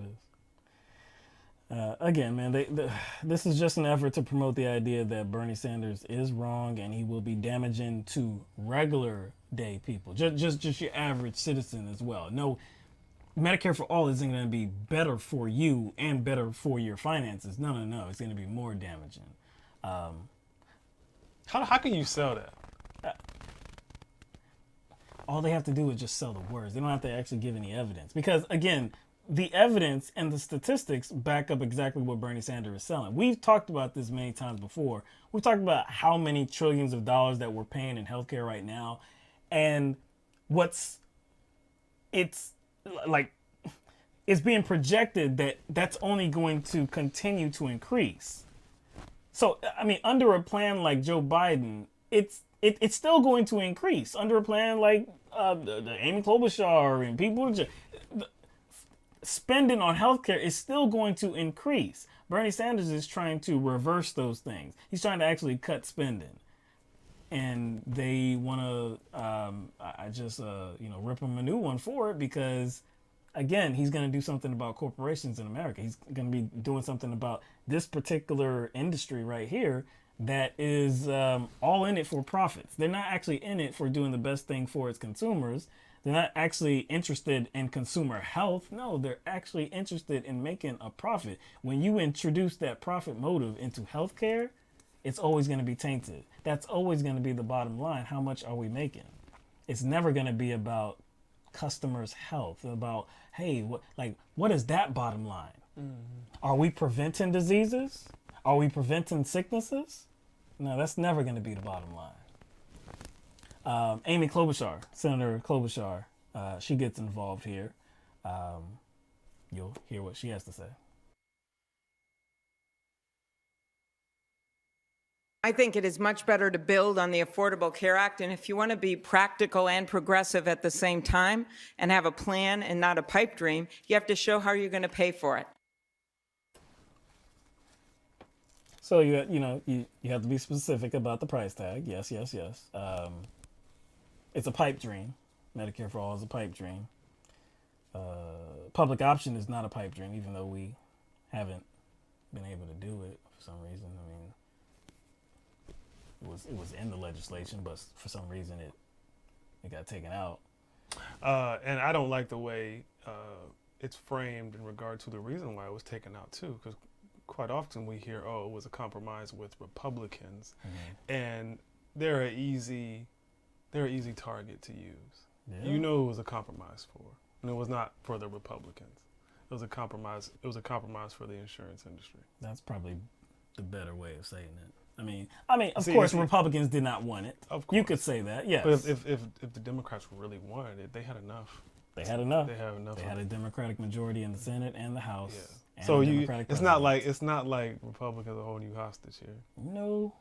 Again, man, this is just an effort to promote the idea that Bernie Sanders is wrong and he will be damaging to regular day people, just your average citizen as well. No, Medicare for all isn't going to be better for you and better for your finances. No. It's going to be more damaging. How can you sell that? All they have to do is just sell the words. They don't have to actually give any evidence. Because, again, the evidence and the statistics back up exactly what Bernie Sanders is selling. We've talked about this many times before. We've talked about how many trillions of dollars that we're paying in healthcare right now. And it's being projected that that's only going to continue to increase. So, I mean, under a plan like Joe Biden, it's still going to increase. Under a plan like Amy Klobuchar and people, spending on healthcare is still going to increase. Bernie Sanders is trying to reverse those things. He's trying to actually cut spending. And they want to, rip him a new one for it because, again, he's going to do something about corporations in America. He's going to be doing something about this particular industry right here that is all in it for profits. They're not actually in it for doing the best thing for its consumers. They're not actually interested in consumer health. No, they're actually interested in making a profit. When you introduce that profit motive into healthcare, it's always going to be tainted. That's always going to be the bottom line. How much are we making? It's never going to be about customers' health, about, hey, what is that bottom line? Mm-hmm. Are we preventing diseases? Are we preventing sicknesses? No, that's never going to be the bottom line. Amy Klobuchar, Senator Klobuchar, she gets involved here. You'll hear what she has to say. I think it is much better to build on the Affordable Care Act, and if you want to be practical and progressive at the same time and have a plan and not a pipe dream, you have to show how you're going to pay for it. So you have to be specific about the price tag. Yes. It's a pipe dream. Medicare for all is a pipe dream. Public option is not a pipe dream, even though we haven't been able to do it for some reason. I mean, it was in the legislation, but for some reason it got taken out. And I don't like the way it's framed in regard to the reason why it was taken out too, because quite often we hear, it was a compromise with Republicans, and they're an easy target to use. Yeah. You know, it was a compromise for, and it was not for the Republicans. It was a compromise. It was a compromise for the insurance industry. That's probably the better way of saying it. I mean, of course, Republicans did not want it. Of course. You could say that, yes. But if the Democrats really wanted it, they had enough. They had enough. They had enough. They had a Democratic majority in the Senate and the House. Yeah. And so it's not like Republicans are holding you hostage here. No.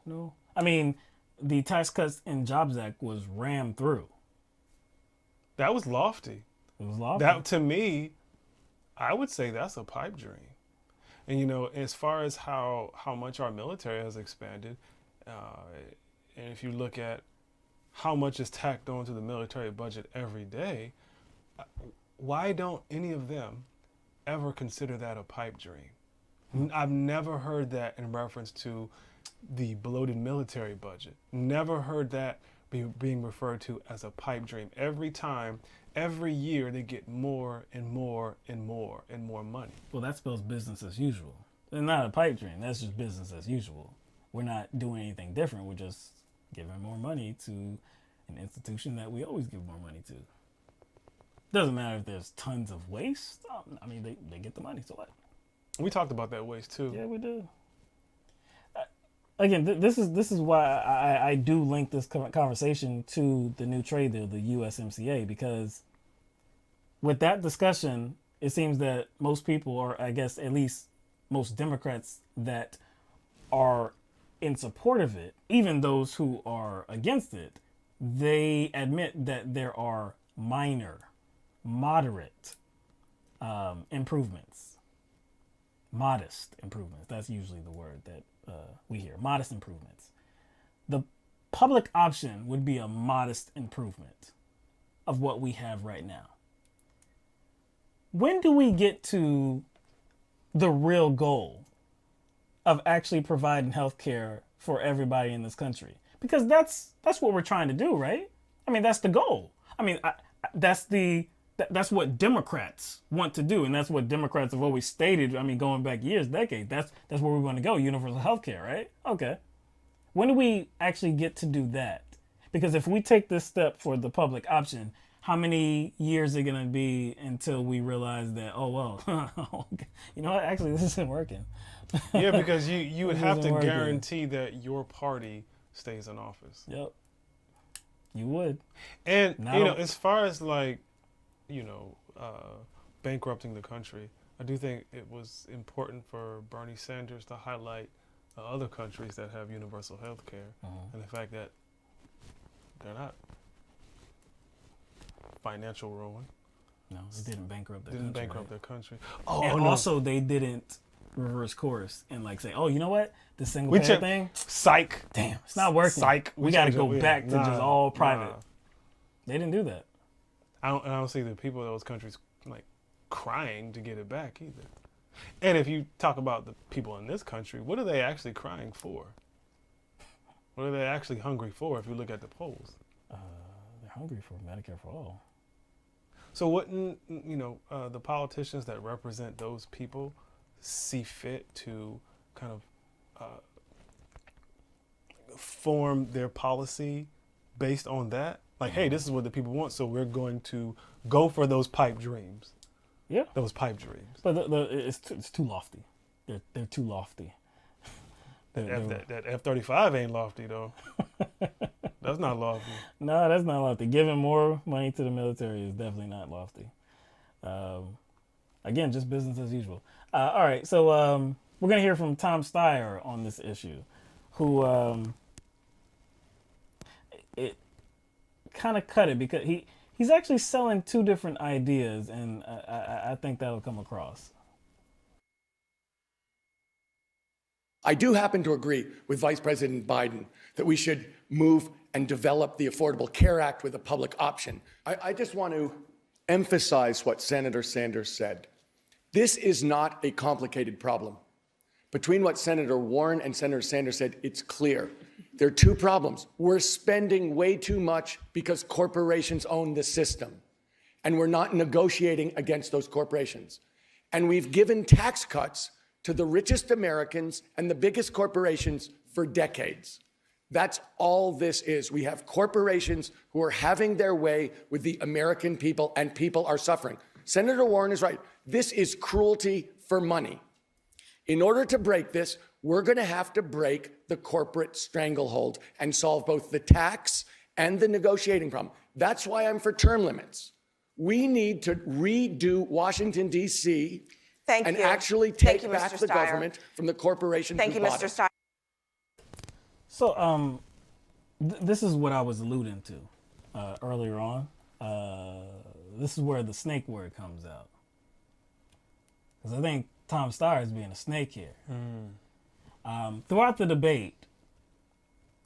I mean, the Tax Cuts and Jobs Act was rammed through. That was lofty. It was lofty. That, to me, I would say that's a pipe dream. And, as far as how much our military has expanded, and if you look at how much is tacked onto the military budget every day, why don't any of them ever consider that a pipe dream? I've never heard that in reference to the bloated military budget. Never heard that being referred to as a pipe dream. Every year they get more and more and more and more money. Well, that spells business as usual. It's not a pipe dream. That's just business as usual. We're not doing anything different. We're just giving more money to an institution that we always give more money to. Doesn't matter if there's tons of waste. I mean, they get the money, so what? We talked about that waste too. Yeah, we did. Again, this is why I do link this conversation to the new trade deal, the USMCA, because with that discussion, it seems that most people, or I guess at least most Democrats that are in support of it, even those who are against it, they admit that there are minor, moderate improvements. Modest improvements. That's usually the word that we hear. Modest improvements. The public option would be a modest improvement of what we have right now. When do we get to the real goal of actually providing health care for everybody in this country? Because that's what we're trying to do, right? I mean, that's the goal. I mean, that's what Democrats want to do, and that's what Democrats have always stated. I mean, going back years, decades, that's where we want to go, universal health care, right? Okay. When do we actually get to do that? Because if we take this step for the public option, how many years is it going to be until we realize that, oh, well, you know what, actually, this isn't working. Yeah, because you would have to guarantee that your party stays in office. Yep. You would. And, as far as bankrupting the country, I do think it was important for Bernie Sanders to highlight other countries that have universal health care and the fact that they're not financial ruin. No, they didn't bankrupt their country. Bankrupt their country. Also, they didn't reverse course and say, oh, you know what? The single payer thing? Psych. Damn, it's not working. Psych. We got to go back to just all private. They didn't do that. I don't see the people of those countries crying to get it back either. And if you talk about the people in this country, what are they actually crying for? What are they actually hungry for if you look at the polls? They're hungry for Medicare for all. So wouldn't, the politicians that represent those people see fit to kind of form their policy based on that? Hey, this is what the people want, so we're going to go for those pipe dreams. Yeah. Those pipe dreams. But it's too lofty. They're too lofty. That F-35 ain't lofty, though. That's not lofty. No, that's not lofty. Giving more money to the military is definitely not lofty. Again, just business as usual. All right, so we're going to hear from Tom Steyer on this issue, who it kind of cut it because he's actually selling two different ideas, and I think that'll come across. I do happen to agree with Vice President Biden that we should move and develop the Affordable Care Act with a public option. I just want to emphasize what Senator Sanders said. This is not a complicated problem. Between what Senator Warren and Senator Sanders said, it's clear. There are two problems. We're spending way too much because corporations own the system, and we're not negotiating against those corporations. And we've given tax cuts to the richest Americans and the biggest corporations for decades. That's all this is. We have corporations who are having their way with the American people, and people are suffering. Senator Warren is right. This is cruelty for money. In order to break this, we're going to have to break the corporate stranglehold and solve both the tax and the negotiating problem. That's why I'm for term limits. We need to redo Washington, D.C. and actually take back the government from the corporations who bought it. Mr. Steyer. So, this is what I was alluding to earlier on. This is where the snake word comes out. Because I think Tom Steyer is being a snake here. Throughout the debate,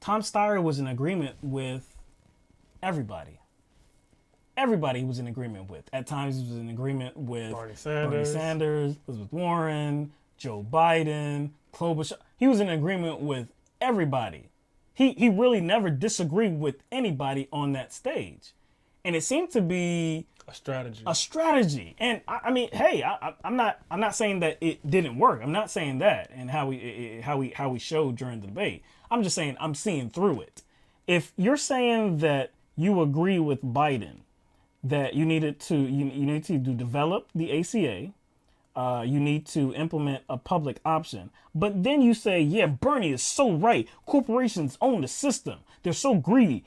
Tom Steyer was in agreement with everybody. Everybody he was in agreement with. At times he was in agreement with Bernie Sanders, Elizabeth Warren, Joe Biden, Klobuchar. He was in agreement with everybody He really never disagreed with anybody on that stage. And it seemed to be a strategy. A strategy. And I mean, hey, I'm not saying that it didn't work. I'm not saying that and how we showed during the debate. I'm just saying I'm seeing through it. If you're saying that you agree with Biden that you need to develop the ACA, you need to implement a public option. But then you say, yeah, Bernie is so right. Corporations own the system. They're so greedy.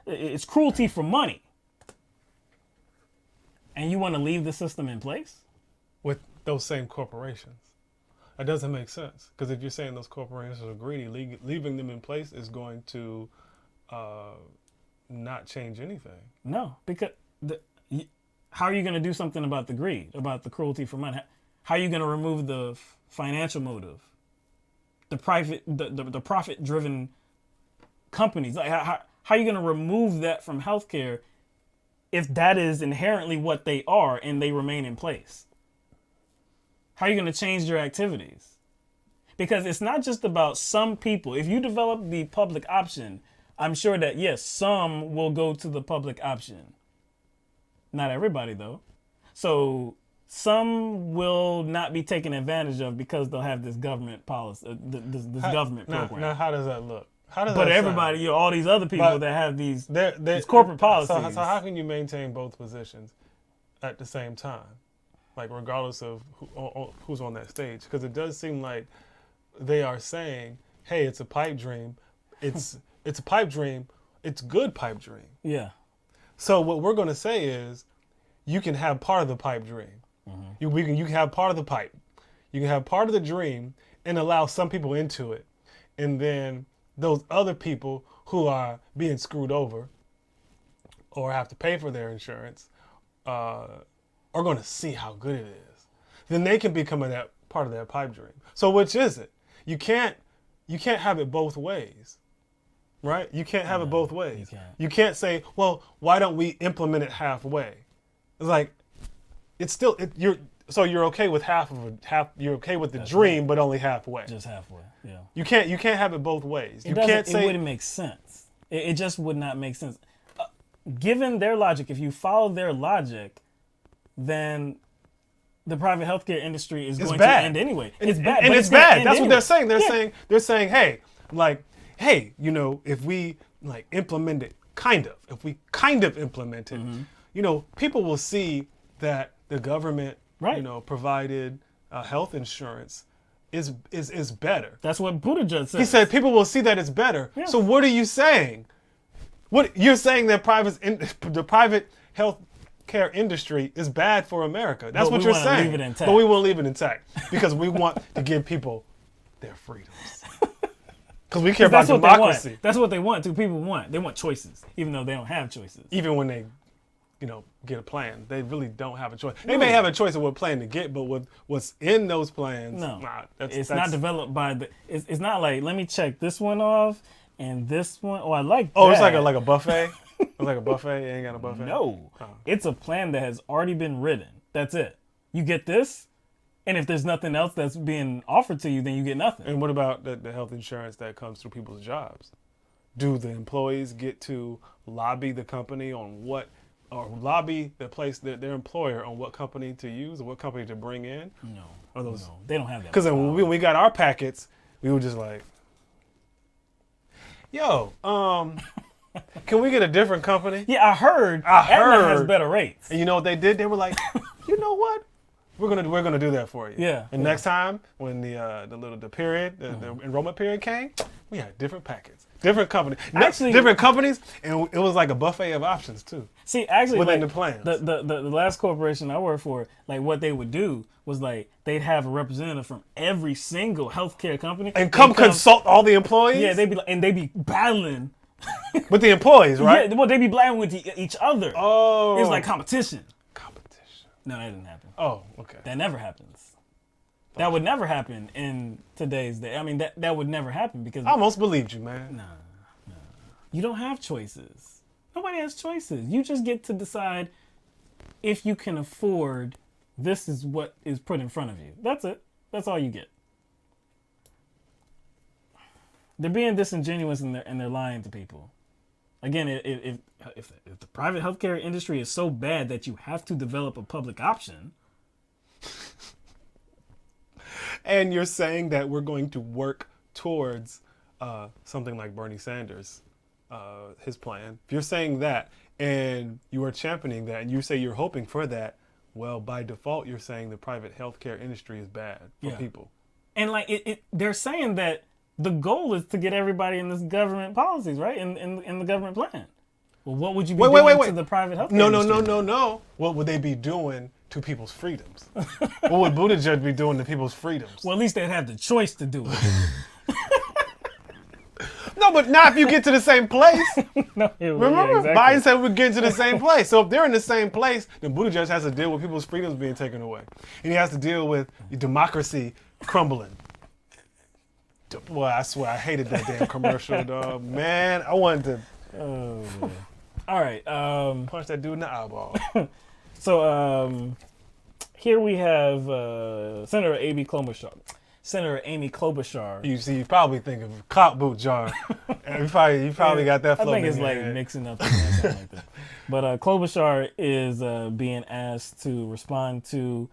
It's cruelty for money. And you want to leave the system in place? With those same corporations. That doesn't make sense. Because if you're saying those corporations are greedy, leaving them in place is going to not change anything. No, because how are you going to do something about the greed, about the cruelty for money? How are you going to remove the financial motive, the profit-driven companies? Like how are you going to remove that from healthcare if that is inherently what they are and they remain in place? How are you going to change your activities? Because it's not just about some people. If you develop the public option, I'm sure that, yes, some will go to the public option. Not everybody, though. So some will not be taken advantage of because they'll have this government policy, this government program. Now, how does that look? But everybody, all these other people that have these corporate policies. So how can you maintain both positions at the same time? Like, regardless of who's on that stage? Because it does seem like they are saying, hey, it's a pipe dream. It's a pipe dream. It's good pipe dream. Yeah. So what we're going to say is you can have part of the pipe dream. Mm-hmm. You can have part of the pipe. You can have part of the dream and allow some people into it. And then those other people who are being screwed over or have to pay for their insurance are going to see how good it is. Then they can become that part of that pipe dream. So which is it? You can't have it both ways. Right? You can't have it both ways. You can't say, well, why don't we implement it halfway? It's like, you're okay with you're okay with the dream, right, but only halfway. Just halfway, yeah. You can't have it both ways. It wouldn't make sense. It just would not make sense. Given their logic, if you follow their logic, then the private healthcare industry is going to end anyway. It's bad. And it's bad. That's what they're saying. They're saying, hey, if we implement it, if we implement it, mm-hmm, people will see that the government, right, provided health insurance is better. That's what Buttigieg said. He said people will see that it's better. Yeah. So what are you saying? What you're saying that the private health care industry is bad for America. That's what you're saying. Leave it intact. But we won't leave it intact because we want to give people their freedoms. Because we care about democracy. That's what they want. People want. They want choices, even though they don't have choices. Even when they, get a plan, they really don't have a choice. They may have a choice of what plan to get, but with what's in those plans, it's not developed by It's not like, let me check this one off and this one. Oh, I like that. Oh, it's like a buffet. It's like a buffet. You ain't got a buffet. No, it's a plan that has already been written. That's it. You get this. And if there's nothing else that's being offered to you, then you get nothing. And what about the health insurance that comes through people's jobs? Do the employees get to lobby the company on or lobby their employer on what company to use or what company to bring in? No, they don't have that. Because when we got our packets, we were just like, yo, can we get a different company? Yeah, I heard Aetna has better rates. And you know what they did? They were like, you know what? We're gonna do that for you. Yeah. And next time when the enrollment period came, we had different packets, different companies, different companies, and it was like a buffet of options too. See, actually, within the plans. The last corporation I worked for, what they would do was they'd have a representative from every single healthcare company and come consult all the employees. Yeah, they'd be battling with the employees, right? Yeah, well, they'd be battling with each other. Oh, it was like competition. No, that didn't happen. Oh, okay. That never happens. That would never happen in today's day. I mean, that would never happen because... I almost believed you, man. No. You don't have choices. Nobody has choices. You just get to decide if you can afford this is what is put in front of you. That's it. That's all you get. They're being disingenuous and they're lying to people. Again, if the private healthcare industry is so bad that you have to develop a public option. And you're saying that we're going to work towards something like Bernie Sanders, his plan. If you're saying that and you are championing that and you say you're hoping for that, well, by default, you're saying the private healthcare industry is bad for people. And like they're saying that the goal is to get everybody in this government policies, right? In the government plan. Well, what would you be doing to the private healthcare industry? No. What would they be doing to people's freedoms? What would Buttigieg be doing to people's freedoms? Well, at least they'd have the choice to do it. No, but not if you get to the same place. No, Remember, exactly. Biden said we're getting to the same place. So if they're in the same place, then Buttigieg has to deal with people's freedoms being taken away. And he has to deal with democracy crumbling. Boy, I swear, I hated that damn commercial, dog. Man, I wanted to All right. punch that dude in the eyeball. So here we have Senator Amy Klobuchar. You see, you probably think of cop boot jar. you probably got that I floating think it's in your like head. mixing up something like that. But Klobuchar is being asked to respond to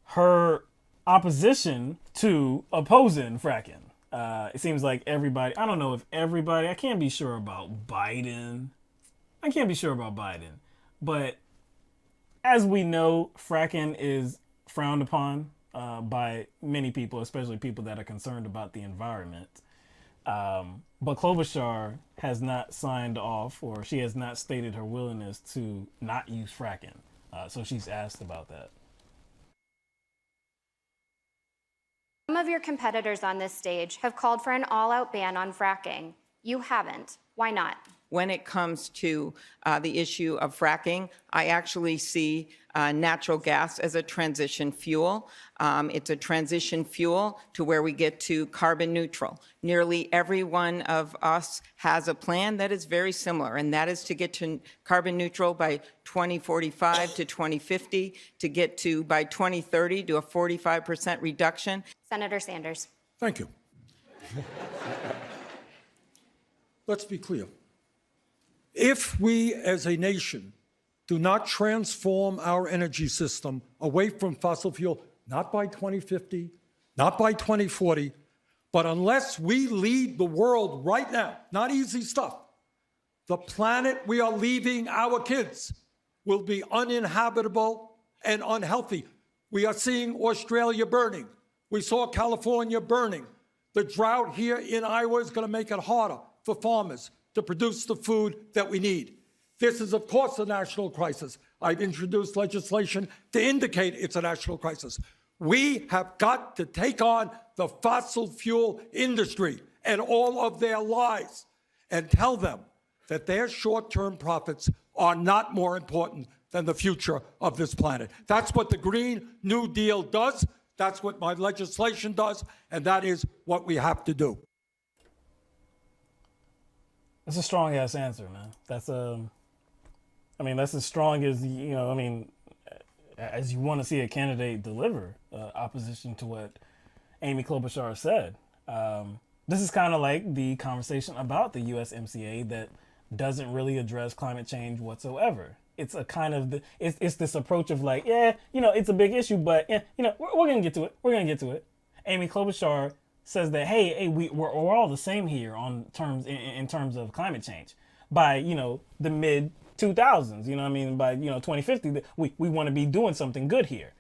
her opposition to opposing fracking. It seems like everybody, I don't know if everybody, I can't be sure about Biden. But as we know, fracking is frowned upon by many people, especially people that are concerned about the environment. But Klobuchar has not signed off, or she has not stated her willingness to not use fracking. So she's asked about that. Some of your competitors on this stage have called for an all-out ban on fracking. You haven't. Why not? When it comes to the issue of fracking, I actually see natural gas as a transition fuel. It's a transition fuel to where we get to carbon neutral. Nearly every one of us has a plan that is very similar, and that is to get to carbon neutral by 2045 to 2050, to get to, by 2030, to a 45% reduction. Senator Sanders. Thank you. Let's be clear. If we as a nation do not transform our energy system away from fossil fuel, not by 2050, not by 2040, but unless we lead the world right now, not easy stuff, the planet we are leaving our kids will be uninhabitable and unhealthy. We are seeing Australia burning. We saw California burning. The drought here in Iowa is going to make it harder for farmers to produce the food that we need. This is, of course, a national crisis. I've introduced legislation to indicate it's a national crisis. We have got to take on the fossil fuel industry and all of their lies and tell them that their short-term profits are not more important than the future of this planet. That's what the Green New Deal does. That's what my legislation does, and that is what we have to do. That's a strong ass answer, man. That's that's as strong as as you want to see a candidate deliver opposition to what Amy Klobuchar said. This is kind of like the conversation about the USMCA that doesn't really address climate change whatsoever. It's a kind of it's this approach of like, it's a big issue, but we're gonna get to it. We're gonna get to it. Amy Klobuchar says that we're all the same here on terms in terms of climate change. By the mid 2000s, by 2050, we want to be doing something good here.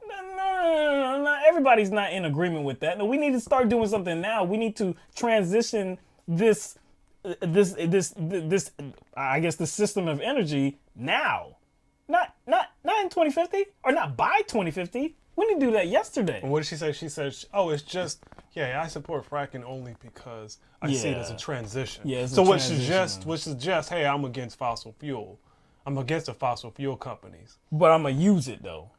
No, everybody's not in agreement with that. No, we need to start doing something now. We need to transition this I guess the system of energy now, not in 2050 or not by 2050. We need to do that yesterday. And what did she say? She said, it's just, I support fracking only because I see it as a transition. Yeah, it's so a which transition. suggests, hey, I'm against fossil fuel. I'm against the fossil fuel companies. But I'm going to use it, though.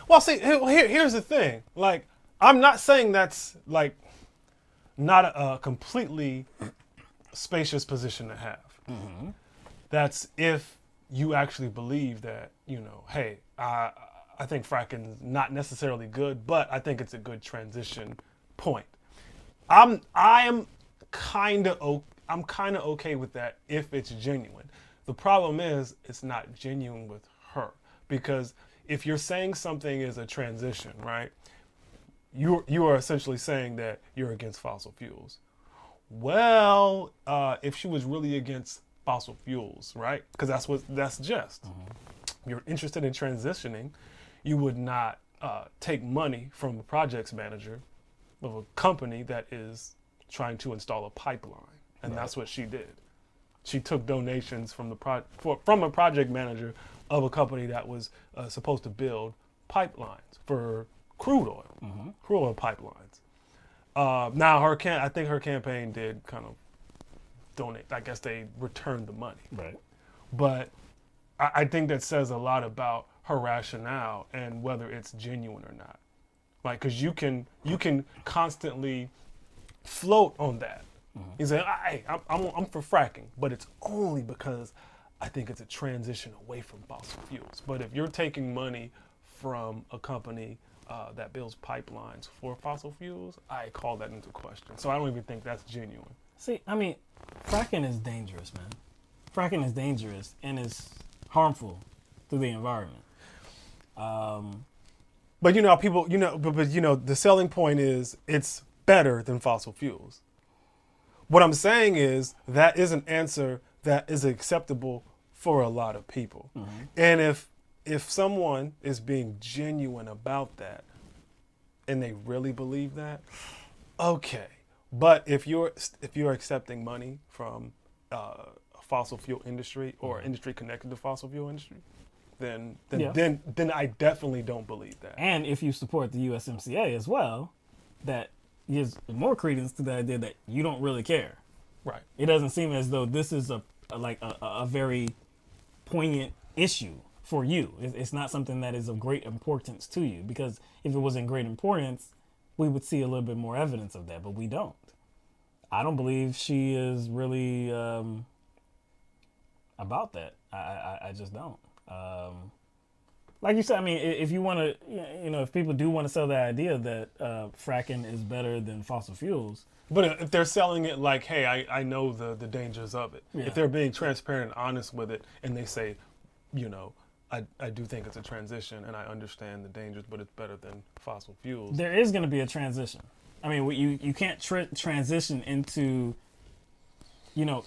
Well, see, here's the thing. Like, I'm not saying that's, like, not a completely spacious position to have. Mm-hmm. That's if you actually believe that, hey, I think fracking is not necessarily good, but I think it's a good transition point. I am I'm kind of okay with that if it's genuine. The problem is it's not genuine with her, because if you're saying something is a transition, right? You are essentially saying that you're against fossil fuels. Well, if she was really against fossil fuels, right? Because that's just. You're interested in transitioning, you would not take money from a projects manager of a company that is trying to install a pipeline, and that's what she did. She took donations from from a project manager of a company that was supposed to build pipelines for crude oil, crude oil pipelines. Now I think her campaign did kind of donate. I guess they returned the money. Right. But I think that says a lot about her rationale and whether it's genuine or not. Like, because you can constantly float on that. You say, hey, I'm for fracking, but it's only because I think it's a transition away from fossil fuels. But if you're taking money from a company that builds pipelines for fossil fuels, I call that into question. So I don't even think that's genuine. See, I mean, fracking is dangerous, man. Fracking is dangerous and it's harmful to the environment. But the selling point is it's better than fossil fuels. What I'm saying is that is an answer that is acceptable for a lot of people. And if someone is being genuine about that and they really believe that, okay. But if you're accepting money from a fossil fuel industry or industry connected to fossil fuel industry, then I definitely don't believe that. And if you support the USMCA as well, that gives more credence to the idea that you don't really care. Right. It doesn't seem as though this is a very poignant issue for you. It's not something that is of great importance to you, because if it was in great importance, we would see a little bit more evidence of that, but we don't. I don't believe she is really about that. I just don't. Like you said, I mean, if you want to, if people do want to sell the idea that fracking is better than fossil fuels. But if they're selling it like, hey, I know the dangers of it. Yeah. If they're being transparent and honest with it, and they say, I do think it's a transition and I understand the dangers, but it's better than fossil fuels. There is going to be a transition. I mean, you can't transition into,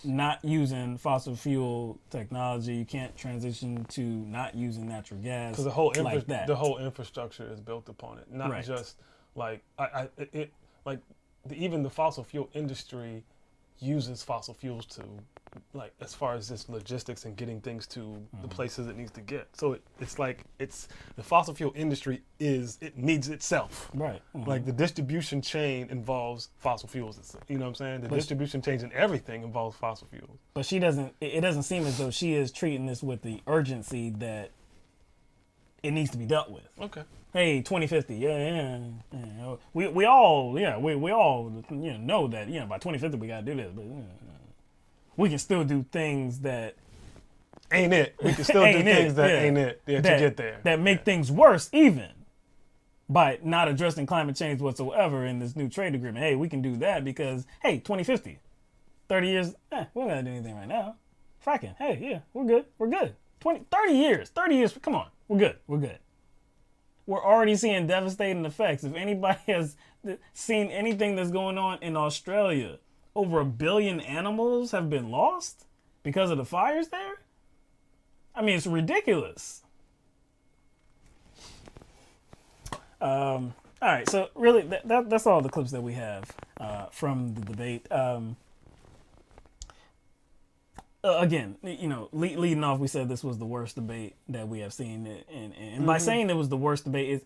not using fossil fuel technology. You can't transition to not using natural gas. Because the whole like that. The whole infrastructure is built upon it, not Right. just like even the fossil fuel industry uses fossil fuels to, like, as far as this logistics and getting things to the places it needs to get. So it's the fossil fuel industry needs itself. Right. Like the distribution chain involves fossil fuels. You know what I'm saying? The distribution chain in everything involves fossil fuels. But it doesn't seem as though she is treating this with the urgency that it needs to be dealt with. Okay. Hey, 2050, we all know that, by 2050 we gotta do this, but we can still do things that ain't it. We can still do things that ain't it to get there. That make things worse even by not addressing climate change whatsoever in this new trade agreement. Hey, we can do that because, hey, 2050, 30 years, we don't gotta do anything right now. Fracking, hey, yeah, we're good. 30 years, come on, we're good. We're already seeing devastating effects. If anybody has seen anything that's going on in Australia, over 1 billion animals have been lost because of the fires there. I mean, it's ridiculous. All right, so really, that's all the clips that we have from the debate. Again, leading off, we said this was the worst debate that we have seen, and by saying it was the worst debate,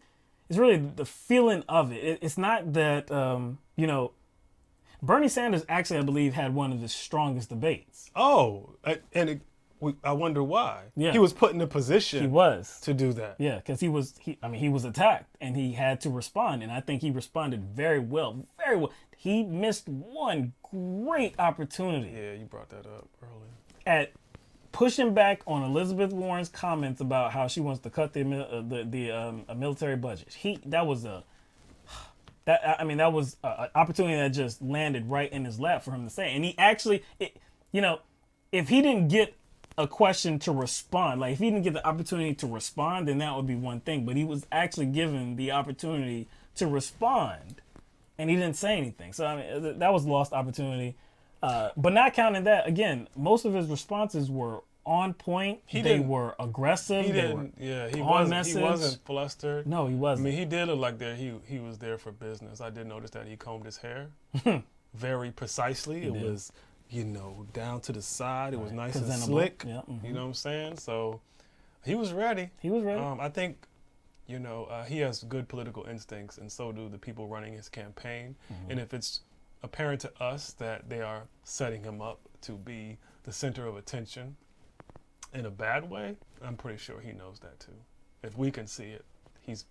it's really the feeling of it. It's not that Bernie Sanders actually, I believe, had one of his strongest debates. Oh, I wonder why. Yeah. He was put in a position. He was to do that. Yeah, because he was attacked and he had to respond, and I think he responded very well. He missed one great opportunity. Yeah, you brought that up earlier. At pushing back on Elizabeth Warren's comments about how she wants to cut the military budget. that was an opportunity that just landed right in his lap for him to say. And he actually, if he didn't get a question to respond, like if he didn't get the opportunity to respond, then that would be one thing. But he was actually given the opportunity to respond, and he didn't say anything. So I mean, that was a lost opportunity. But not counting that, again, most of his responses were on point. They were aggressive. He wasn't flustered. No, he wasn't. I mean, he did look like he was there for business. I did notice that he combed his hair very precisely. It was, down to the side. It was nice and slick. Yeah. You know what I'm saying? So he was ready. He was ready. I think, he has good political instincts, and so do the people running his campaign. And if it's apparent to us that they are setting him up to be the center of attention in a bad way, I'm pretty sure he knows that too. If we can see it, he's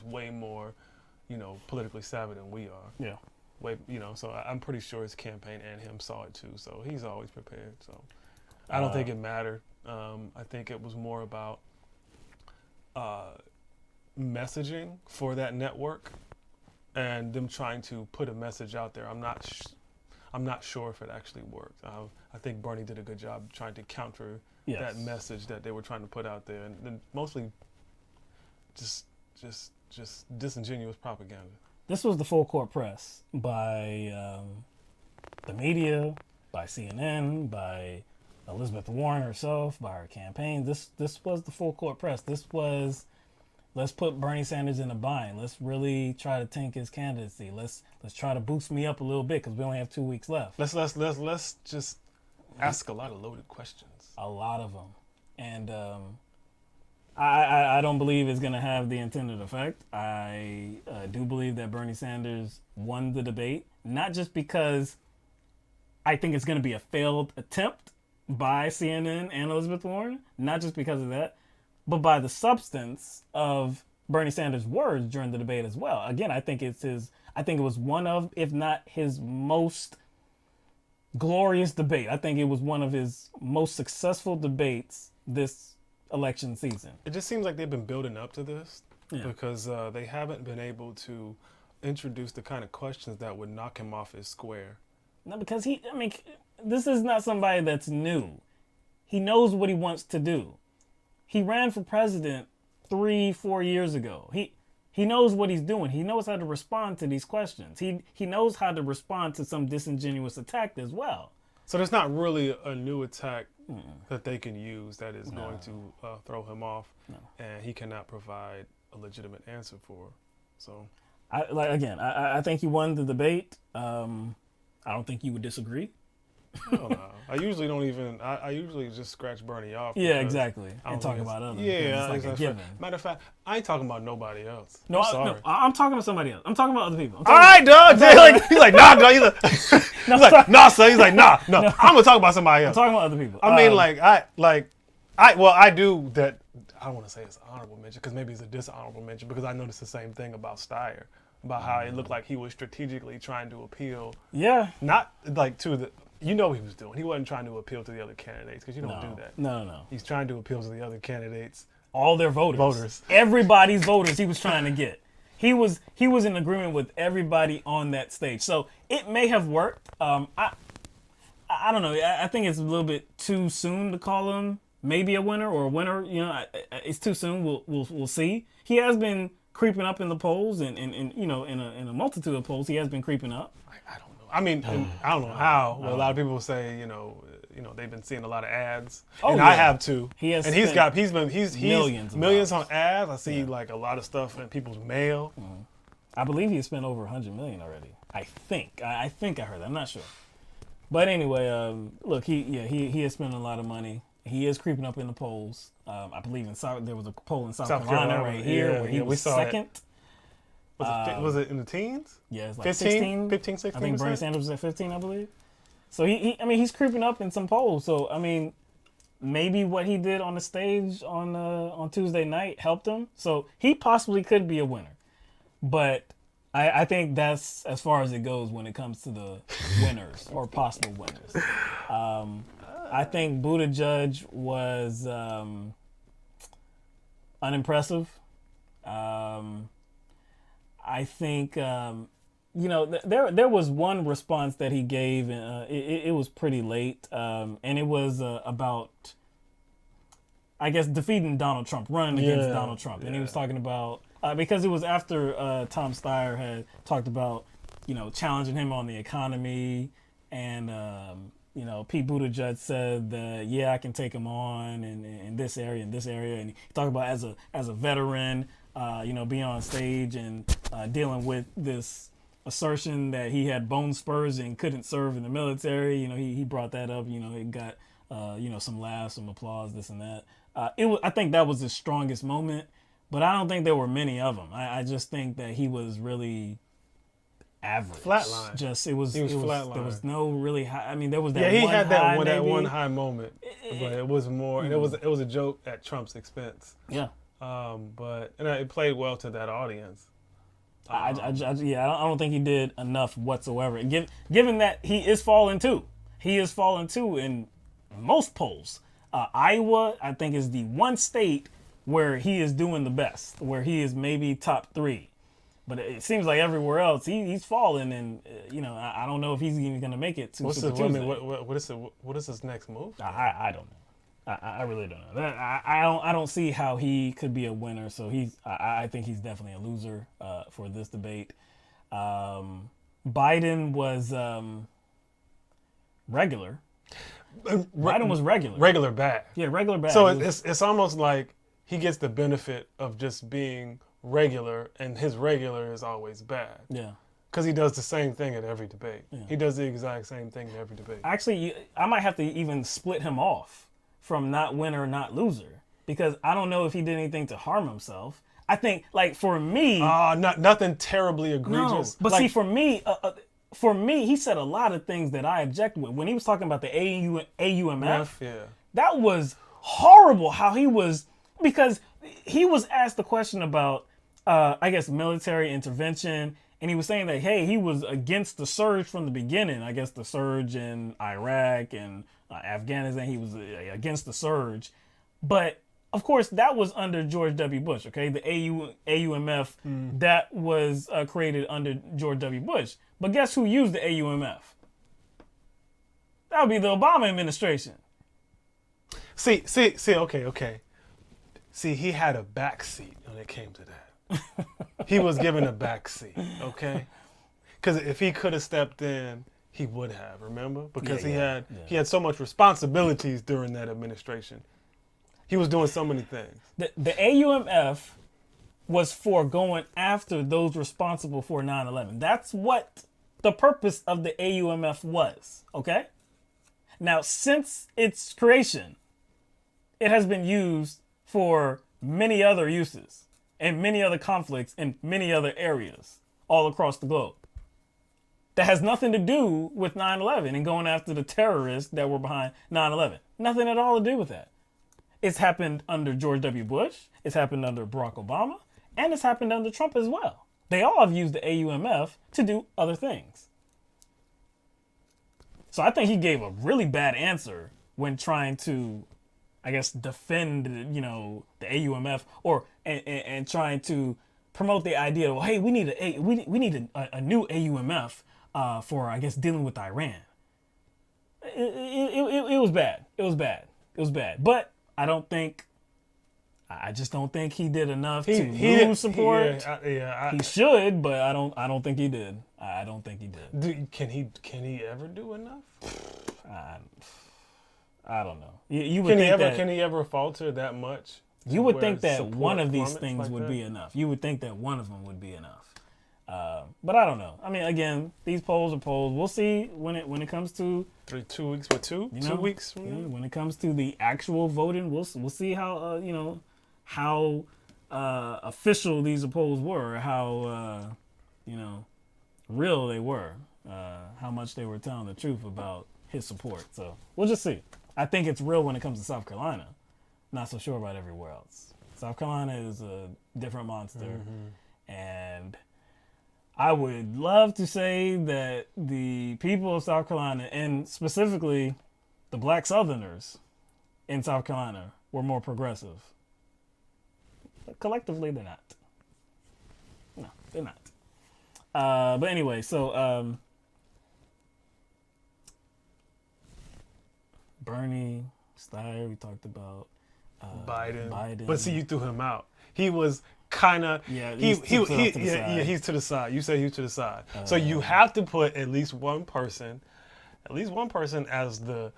way more, politically savvy than we are. Yeah. So I'm pretty sure his campaign and him saw it too. So he's always prepared. So I don't think it mattered. I think it was more about messaging for that network and them trying to put a message out there. I'm not sure if it actually worked. I think Bernie did a good job trying to counter that message that they were trying to put out there, and then mostly just disingenuous propaganda. This was the full court press by the media, by CNN, by Elizabeth Warren herself, by her campaign. This was the full court press. This was, let's put Bernie Sanders in a bind. Let's really try to tank his candidacy. Let's try to boost me up a little bit because we only have 2 weeks left. Let's just ask a lot of loaded questions. A lot of them, and I don't believe it's going to have the intended effect. I do believe that Bernie Sanders won the debate, not just because I think it's going to be a failed attempt by CNN and Elizabeth Warren, not just because of that, but by the substance of Bernie Sanders' words during the debate as well. Again, I think it was one of, if not his most glorious debate. I think it was one of his most successful debates this election season. It just seems like they've been building up to this because they haven't been able to introduce the kind of questions that would knock him off his square. No, because this is not somebody that's new. He knows what he wants to do. He ran for president 3-4 years ago. He knows what he's doing. He knows how to respond to these questions. He knows how to respond to some disingenuous attack as well. So there's not really a new attack that they can use that is going to throw him off, and he cannot provide a legitimate answer for. So, I think he won the debate. I don't think you would disagree. I don't know. I usually don't even. I usually just scratch Bernie off. Yeah, exactly. And talk about others. Yeah, it's like a given. Matter of fact, I ain't talking about nobody else. No, I'm talking about somebody else. I'm talking about other people. All right, Doug. He's like, nah, Doug. He's like, nah, son. He's like, nah. I'm gonna talk about somebody else. I'm talking about other people. I mean, I do that. I don't want to say it's an honorable mention because maybe it's a dishonorable mention because I noticed the same thing about Steyer, about how it looked like he was strategically trying to appeal. Yeah. Not like to the. You know what he was doing. He wasn't trying to appeal to the other candidates because you don't do that. No. He's trying to appeal to the other candidates. All their voters. Everybody's voters he was trying to get. He was in agreement with everybody on that stage. So it may have worked. I don't know. I think it's a little bit too soon to call him maybe a winner or a winner. It's too soon. We'll see. He has been creeping up in the polls and in a multitude of polls he has been creeping up. I don't know. I mean, I don't know how. But a lot of people say, they've been seeing a lot of ads, I have too. He's millions on ads. I see like a lot of stuff in people's mail. I believe he has spent over $100 million already. I think I heard that. I'm not sure, but anyway, look, he has spent a lot of money. He is creeping up in the polls. I believe there was a poll in South Carolina right here where he was second. Was it in the teens? Yeah, it's like 15, 16. I think Bernie Sanders was at 15, I believe. So he's creeping up in some polls. So maybe what he did on the stage on Tuesday night helped him. So he possibly could be a winner. But I think that's as far as it goes when it comes to the winners or possible winners. I think Buttigieg was unimpressive. I think there was one response that he gave, and it was pretty late, and it was about, I guess, defeating Donald Trump, running against Donald Trump, and he was talking about because it was after Tom Steyer had talked about challenging him on the economy, and Pete Buttigieg said that I can take him on in this area and he talked about as a veteran, being on stage and dealing with this assertion that he had bone spurs and couldn't serve in the military. He brought that up. It got some laughs, some applause, this and that. I think that was his strongest moment, but I don't think there were many of them. I just think that he was really average. Flatline. It was flatline. There was no really high. I mean, there was that. Yeah, he one had high, that maybe. one high moment, but it was more. It was a joke at Trump's expense. Yeah. But it played well to that audience. I don't think he did enough whatsoever. Given that he is falling too. He is falling too in most polls. Iowa, I think, is the one state where he is doing the best, where he is maybe top 3. But it seems like everywhere else he's falling, and I don't know if he's even going to make it to Super Tuesday. What is his next move? I don't know. I really don't know. I don't see how he could be a winner. So I think he's definitely a loser for this debate. Biden was regular. Biden was regular. Regular bad. Yeah, regular bad. So it's almost like he gets the benefit of just being regular, and his regular is always bad. Yeah. Because he does the same thing at every debate. Yeah. He does the exact same thing in every debate. Actually, I might have to even split him off from not winner, not loser, because I don't know if he did anything to harm himself. I think, like, for me... nothing terribly egregious. No, but see, for me, he said a lot of things that I object with. When he was talking about the AUMF, that was horrible how he was... Because he was asked the question about, I guess, military intervention, and he was saying that, hey, he was against the surge from the beginning. I guess the surge in Iraq and Afghanistan, he was against the surge. But, of course, that was under George W. Bush, okay? The AUMF, that was created under George W. Bush. But guess who used the AUMF? That would be the Obama administration. See, okay. See, he had a backseat when it came to that. He was given a backseat, okay? Because if he could have stepped in, he would have, remember? Because he had so much responsibilities during that administration. He was doing so many things. The AUMF was for going after those responsible for 9/11. That's what the purpose of the AUMF was, okay? Now, since its creation, it has been used for many other uses and many other conflicts in many other areas all across the globe. That has nothing to do with 9/11 and going after the terrorists that were behind 9/11. Nothing at all to do with that. It's happened under George W. Bush, it's happened under Barack Obama, and it's happened under Trump as well. They all have used the AUMF to do other things. So I think he gave a really bad answer when trying to, I guess, defend, the AUMF and trying to promote the idea of, hey, we need a new AUMF for, I guess, dealing with Iran. It was bad. It was bad. But I just don't think he did enough to lose support. He should, but I don't think he did. I don't think he did. Can he ever do enough? I don't know. You would can he ever falter that much? You would think that one of these things would be enough. You would think that one of them would be enough. But I don't know. I mean, again, these polls are polls. We'll see when it comes to 2 weeks with 2 weeks from now. When it comes to the actual voting, we'll see how how official these polls were, how real they were, how much they were telling the truth about his support. So we'll just see. I think it's real when it comes to South Carolina. Not so sure about everywhere else. South Carolina is a different monster, and I would love to say that the people of South Carolina, and specifically the Black Southerners in South Carolina, were more progressive. But collectively, they're not. No, they're not. But anyway, so Bernie, Steyer, we talked about Biden. But see, you threw him out. He was kind of he's to the side. You said he was to the side. So you have to put at least one person as the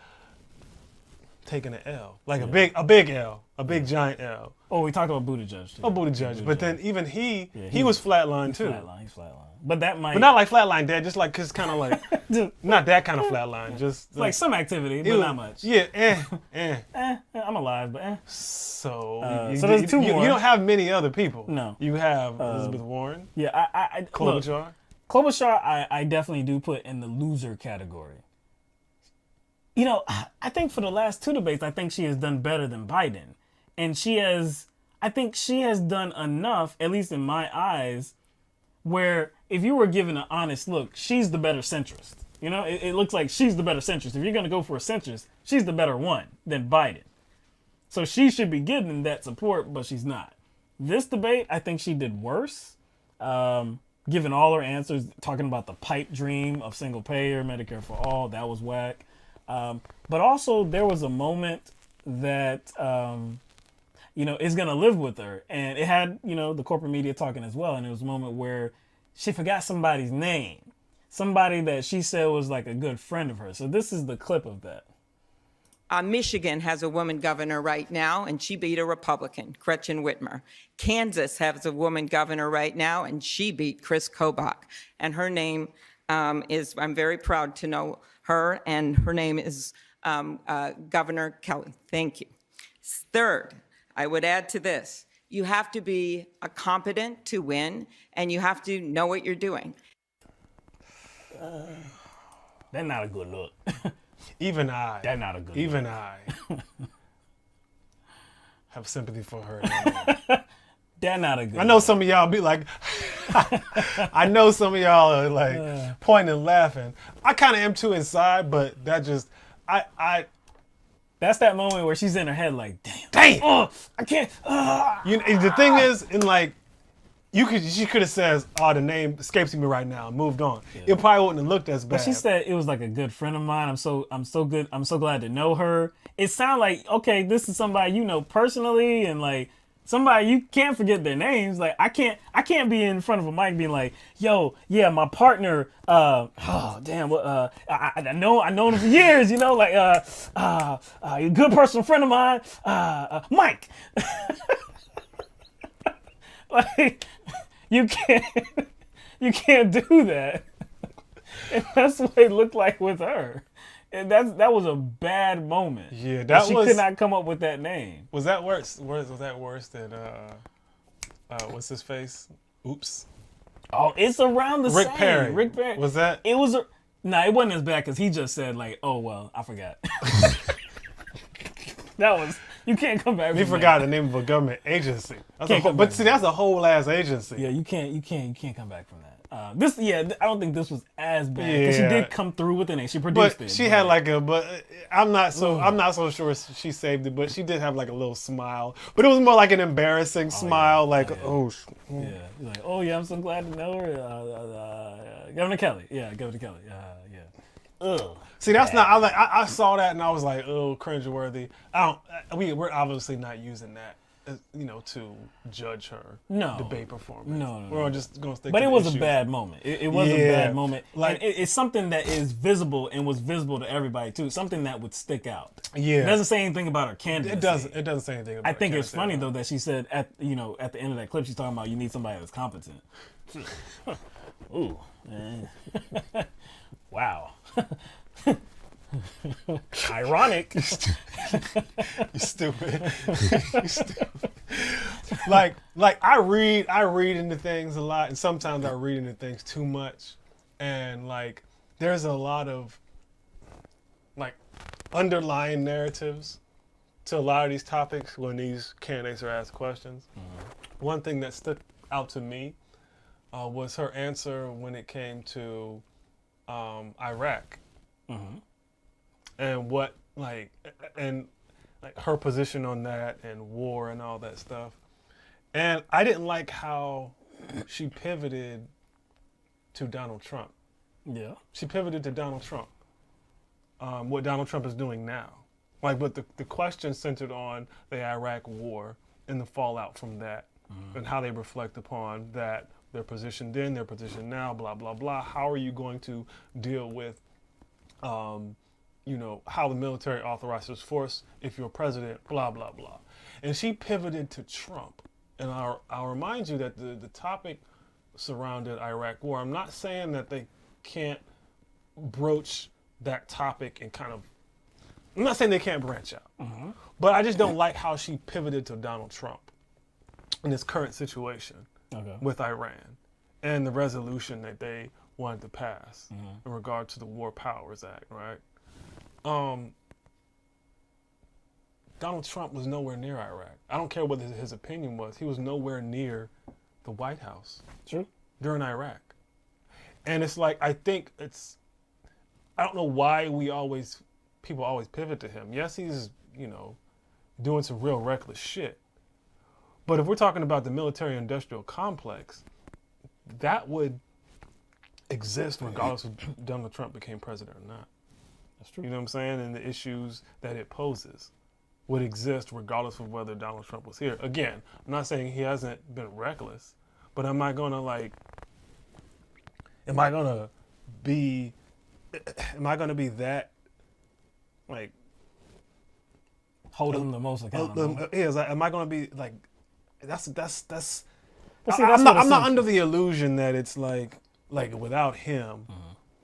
taking an L, like a big L, a big giant L. Oh, we talked about Buttigieg too. Oh, Buttigieg. But then even he was flatlined too. He's flatlined. But that might. But not like flatline, Dad. Just like, cause kind of like, not that kind of flatline. Just like some activity, but not much. Yeah, I'm alive, but So, so there's two more. You don't have many other people. No. You have Elizabeth Warren. Yeah, I Klobuchar. Klobuchar, I definitely do put in the loser category. You know, I think for the last 2 debates, I think she has done better than Biden. And I think she has done enough, at least in my eyes, where if you were given an honest look, she's the better centrist. You know, it looks like she's the better centrist. If you're going to go for a centrist, she's the better one than Biden. So she should be getting that support, but she's not. This debate, I think she did worse. Given all her answers, talking about the pipe dream of single payer, Medicare for all, that was whack. But also there was a moment that, is going to live with her. And it had, the corporate media talking as well. And it was a moment where she forgot somebody's name. Somebody that she said was like a good friend of hers. So this is the clip of that. Michigan has a woman governor right now, and she beat a Republican, Gretchen Whitmer. Kansas has a woman governor right now, and she beat Chris Kobach. And her name is, I'm very proud to know her, and her name is Governor Kelly. Thank you. Third, I would add to this, you have to be competent to win, and you have to know what you're doing. That's not a good look. Even I. That's not a good Even look. I have sympathy for her. That's not a good I know some of y'all be like, I know some of y'all are like pointing and laughing. I kind of am too inside, but that just, That's that moment where she's in her head like, damn. Oh, I can't. The thing is, she could have said, the name escapes me right now and moved on. Yeah. It probably wouldn't have looked as bad. But she said it was like a good friend of mine. I'm so glad to know her. It sounded like, okay, this is somebody you know personally, and like somebody you can't forget their names. Like I can't be in front of a mic being like, yo, yeah, my partner, I know him for years, like a good personal friend of mine, Mike. Like you can't do that. And that's what it looked like with her. And that was a bad moment. Yeah, she could not come up with that name. Was that worse? Was that worse than what's his face? Oops. Oh, it's around the Rick same. Perry. Rick Perry. Was that? It was it wasn't as bad because he just said like, oh well, I forgot. That was. You can't come back. He forgot the name of a government agency. But see, that's a whole ass agency. Yeah, you can't come back from that. I don't think this was as bad because she did come through with it. She produced it. She had like I'm not so sure she saved it, but she did have like a little smile. But it was more like an embarrassing smile, like yeah, like I'm so glad to know her, Governor Kelly. Yeah, Governor Kelly. Yeah. Ugh. See, that's not. I saw that and I was like, oh, cringeworthy. We're obviously not using that, to judge her debate performance. No. We're all just gonna stick. But to it was issues. a bad moment. It was a bad moment. Like it's something that is visible and was visible to everybody too. Something that would stick out. Yeah. It doesn't say anything about her candidacy. It doesn't say anything. About I think it's funny though that she said at the end of that clip she's talking about you need somebody that's competent. Ooh. Wow. Ironic. You stupid. You stupid. Like I read into things a lot, and sometimes I read into things too much, and like there's a lot of like underlying narratives to a lot of these topics when these candidates are asked questions. Mm-hmm. One thing that stuck out to me was her answer when it came to Iraq. Mm-hmm. And what her position on that and war and all that stuff. And I didn't like how she pivoted to Donald Trump. Yeah. She pivoted to Donald Trump. What Donald Trump is doing now. Like, but the question centered on the Iraq war and the fallout from that, and how they reflect upon that, their position then, their position now, blah, blah, blah. How are you going to deal with, you know, how the military authorizes force if you're president, blah, blah, blah. And she pivoted to Trump. And I'll remind you that the topic surrounded Iraq war. I'm not saying that they can't broach that topic and kind of, I'm not saying they can't branch out, but I just don't like how she pivoted to Donald Trump in this current situation with Iran and the resolution that they wanted to pass in regard to the War Powers Act, right? Donald Trump was nowhere near Iraq. I don't care what his opinion was. He was nowhere near the White House during Iraq. And it's like, I think it's, I don't know why people always pivot to him. Yes, he's, you know, doing some real reckless shit. But if we're talking about the military-industrial complex, that would exist regardless if Donald Trump became president or not. That's true. You know what I'm saying? And the issues that it poses would exist regardless of whether Donald Trump was here. Again, I'm not saying he hasn't been reckless, but am I going to be that, like, hold him the most accountable? Am I going to be like, that's But see, I'm not under the illusion that it's like without him,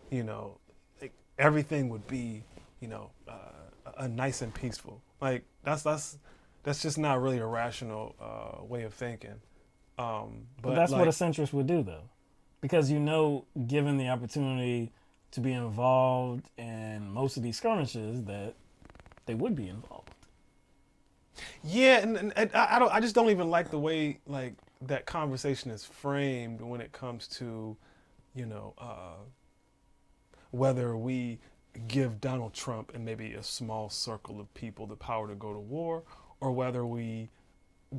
you know, like everything would be, you know, nice and peaceful. Like that's just not really a rational way of thinking. But that's like, what a centrist would do, though, because, you know, given the opportunity to be involved in most of these skirmishes, that they would be involved. Yeah, and I just don't even like the way like that conversation is framed when it comes to, you know, whether we give Donald Trump and maybe a small circle of people the power to go to war, or whether we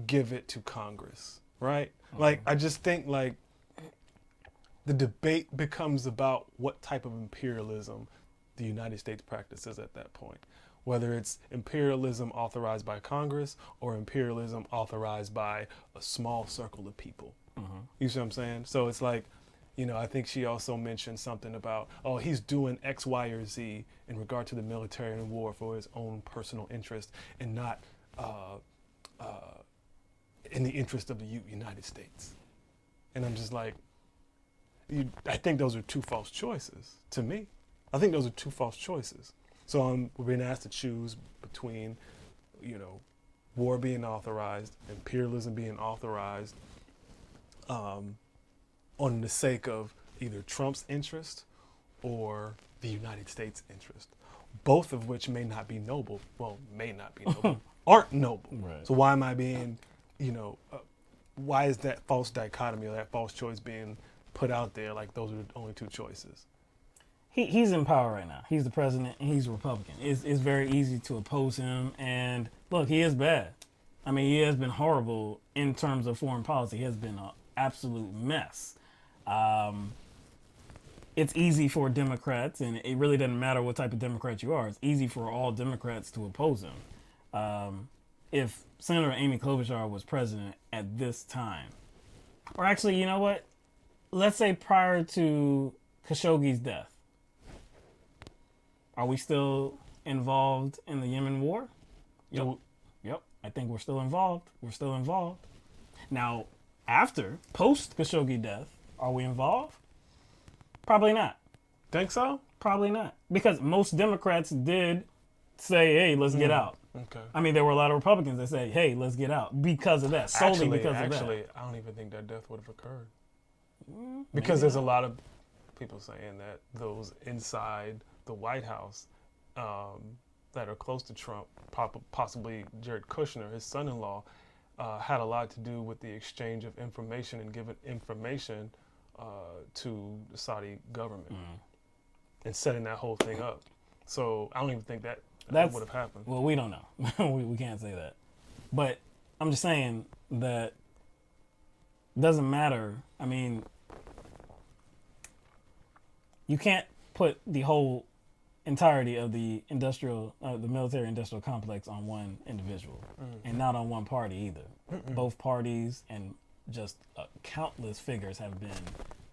give it to Congress, right? Like, I just think like the debate becomes about what type of imperialism the United States practices at that point. Whether it's imperialism authorized by Congress or imperialism authorized by a small circle of people. You see what I'm saying? So it's like, you know, I think she also mentioned something about, oh, he's doing X, Y, or Z in regard to the military and war for his own personal interest and not in the interest of the United States. And I'm just like, I think those are two false choices to me. I think those are two false choices. So we're being asked to choose between, you know, war being authorized, imperialism being authorized, on the sake of either Trump's interest or the United States' interest, both of which may not be noble. Well, may not be noble, aren't noble. Right. So why am I being, you know, why is that false dichotomy or that false choice being put out there like those are the only two choices? He's in power right now. He's the president, and he's a Republican. It's very easy to oppose him. And look, he is bad. I mean, he has been horrible in terms of foreign policy. He has been an absolute mess. It's easy for Democrats, and it really doesn't matter what type of Democrat you are. It's easy for all Democrats to oppose him. If Senator Amy Klobuchar was president at this time, or actually, you know what? Let's say prior to Khashoggi's death, are we still involved in the Yemen war? Yep. I think we're still involved. Now, post Khashoggi death, are we involved? Probably not. Think so? Probably not. Because most Democrats did say, hey, let's get out. Okay. I mean, there were a lot of Republicans that say, hey, let's get out because of that. Solely because of that. Actually, I don't even think that death would have occurred. Because there's a lot of people saying that those inside the White House that are close to Trump, possibly Jared Kushner, his son-in-law, had a lot to do with the exchange of information and giving information to the Saudi government and setting that whole thing up. So I don't even think that would have happened. Well, we don't know. we can't say that. But I'm just saying that it doesn't matter. I mean, you can't put the whole entirety of the military industrial complex on one individual and not on one party either. Both parties and just countless figures have been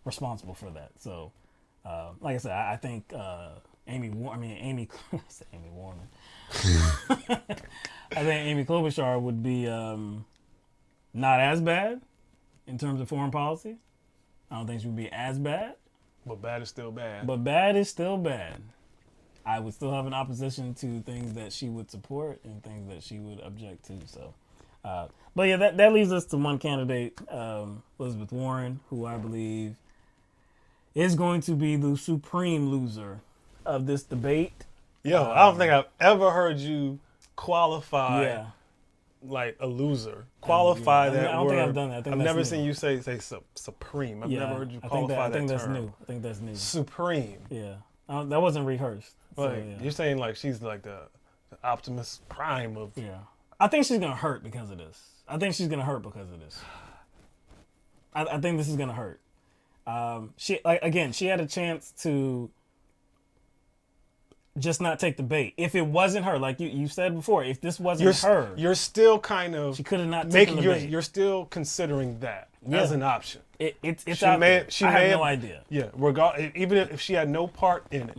responsible for that. So, like I said, I think Amy Warman. I think Amy Klobuchar would be not as bad in terms of foreign policy. I don't think she would be as bad. But bad is still bad. But bad is still bad. I would still have an opposition to things that she would support and things that she would object to. So, but yeah, that leaves us to one candidate, Elizabeth Warren, who I believe is going to be the supreme loser of this debate. Yo, I don't think I've ever heard you qualify like a loser. Qualify that word. I don't think I've done that. I've never seen you say supreme. I've never heard you qualify that term. I think that's new. I think that's new. Supreme. Yeah. That wasn't rehearsed. Like, So, yeah. You're saying like she's like the Optimus Prime of. Yeah. I think she's gonna hurt because of this. I think she's gonna hurt because of this. I think this is gonna hurt. She had a chance to just not take the bait. If it wasn't her, like you said before, if this wasn't her, you're still kind of she could have not taken the bait. You're still considering that as an option. It's out there. I have no idea. Yeah, even if she had no part in it,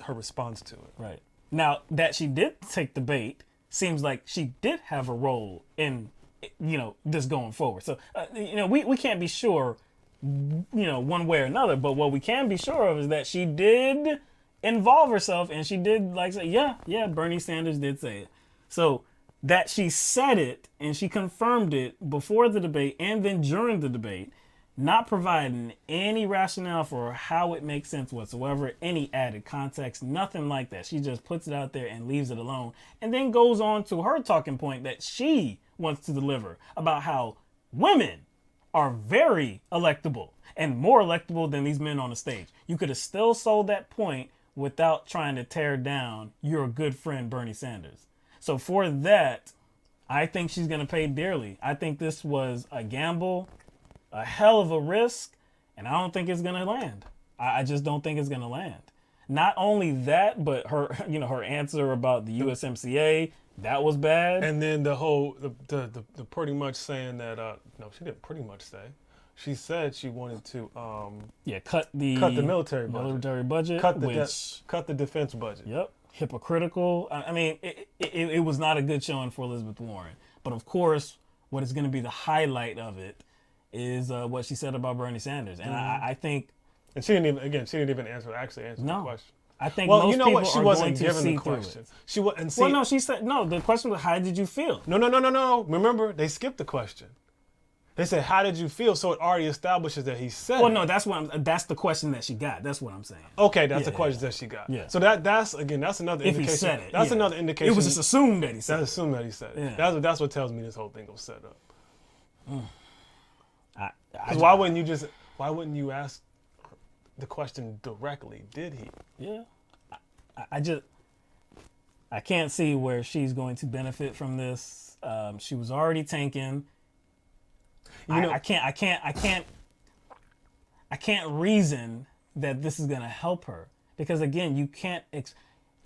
her response to it. Right. Now that she did take the bait, seems like she did have a role in, this going forward. So, we can't be sure, one way or another, but what we can be sure of is that she did involve herself and she did say, yeah, Bernie Sanders did say it. So that she said it and she confirmed it before the debate and then during the debate, not providing any rationale for how it makes sense whatsoever, any added context, nothing like that. She just puts it out there and leaves it alone and then goes on to her talking point that she wants to deliver about how women are very electable and more electable than these men on the stage. You could have still sold that point without trying to tear down your good friend Bernie Sanders. So for that, I think she's going to pay dearly. I think this was a gamble, a hell of a risk, and I don't think it's going to land. I just don't think it's going to land. Not only that, but her answer about the USMCA, that was bad. And then the whole, the pretty much saying that, no, she didn't pretty much say. She said she wanted to, cut the military budget. Cut the defense budget. Yep. Hypocritical. I mean, it was not a good showing for Elizabeth Warren. But of course, what is going to be the highlight of it is what she said about Bernie Sanders. And I think... And she didn't even answer the question. I think well, most you know people what? She are wasn't going to given see the through question. It. She said, no, the question was, how did you feel? No. Remember, they skipped the question. They said, how did you feel? So it already establishes that he said Well, no, that's the question that she got. That's what I'm saying. Okay, that's the question that she got. Yeah. So that's another if indication. He said it, that's another indication. It was just assumed that he said it. That's assumed that he said it. Yeah. That's what tells me this whole thing was set up. Mm. Why wouldn't you ask the question directly? Did he? Yeah. I can't see where she's going to benefit from this. She was already tanking. I can't reason that this is going to help her because again, you can't.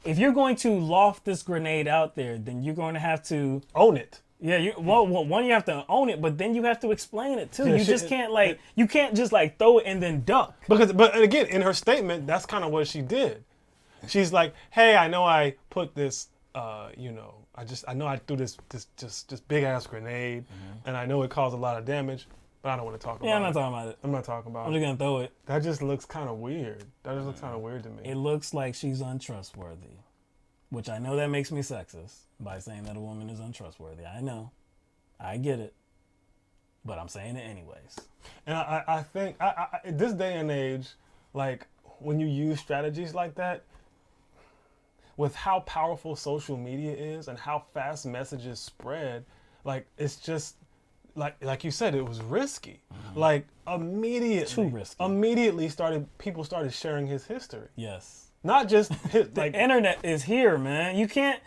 If you're going to loft this grenade out there, then you're going to have to own it. Yeah, one, you have to own it, but then you have to explain it too. Yeah, you just can't you can't just throw it and then duck. But again, in her statement, that's kind of what she did. She's like, "Hey, I know I put this, I know I threw this big ass grenade, and I know it caused a lot of damage, but I don't want to talk about it." Yeah, I'm not talking about it. I'm not talking about it. I'm just gonna throw it. That just looks kind of weird. That just looks kind of weird to me. It looks like she's untrustworthy, which I know that makes me sexist by saying that a woman is untrustworthy. I know, I get it, but I'm saying it anyways. And I think in this day and age, like when you use strategies like that, with how powerful social media is and how fast messages spread, like it's just like you said, it was risky. Like immediately, too risky. Immediately people started sharing his history. Yes. Not just the internet is here, man. You can't.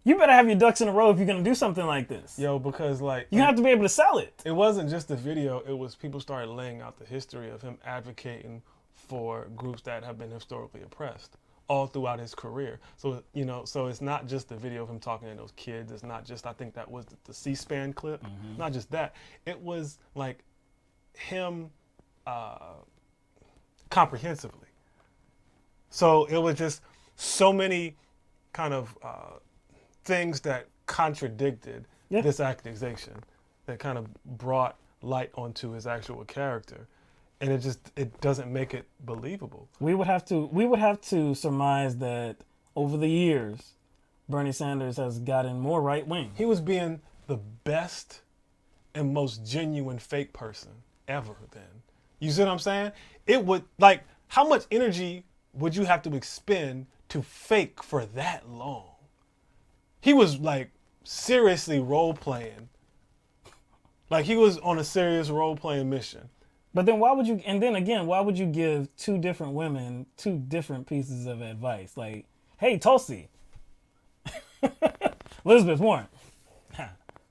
You better have your ducks in a row if you're gonna do something like this. Yo, because like you have to be able to sell it. It wasn't just the video. It was people started laying out the history of him advocating for groups that have been historically oppressed all throughout his career. So, you know, so it's not just the video of him talking to those kids. It's not just, I think that was the C-SPAN clip. Not just that. It was like him comprehensively. So it was just so many kind of things that contradicted this accusation that kind of brought light onto his actual character. And it doesn't make it believable. We would have to surmise that over the years, Bernie Sanders has gotten more right wing. He was being the best and most genuine fake person ever then. You see what I'm saying? It would, like, how much energy would you have to expend to fake for that long? He was like seriously role playing. Like he was on a serious role playing mission. But then why would you give two different women two different pieces of advice? Like, hey, Tulsi, Elizabeth Warren,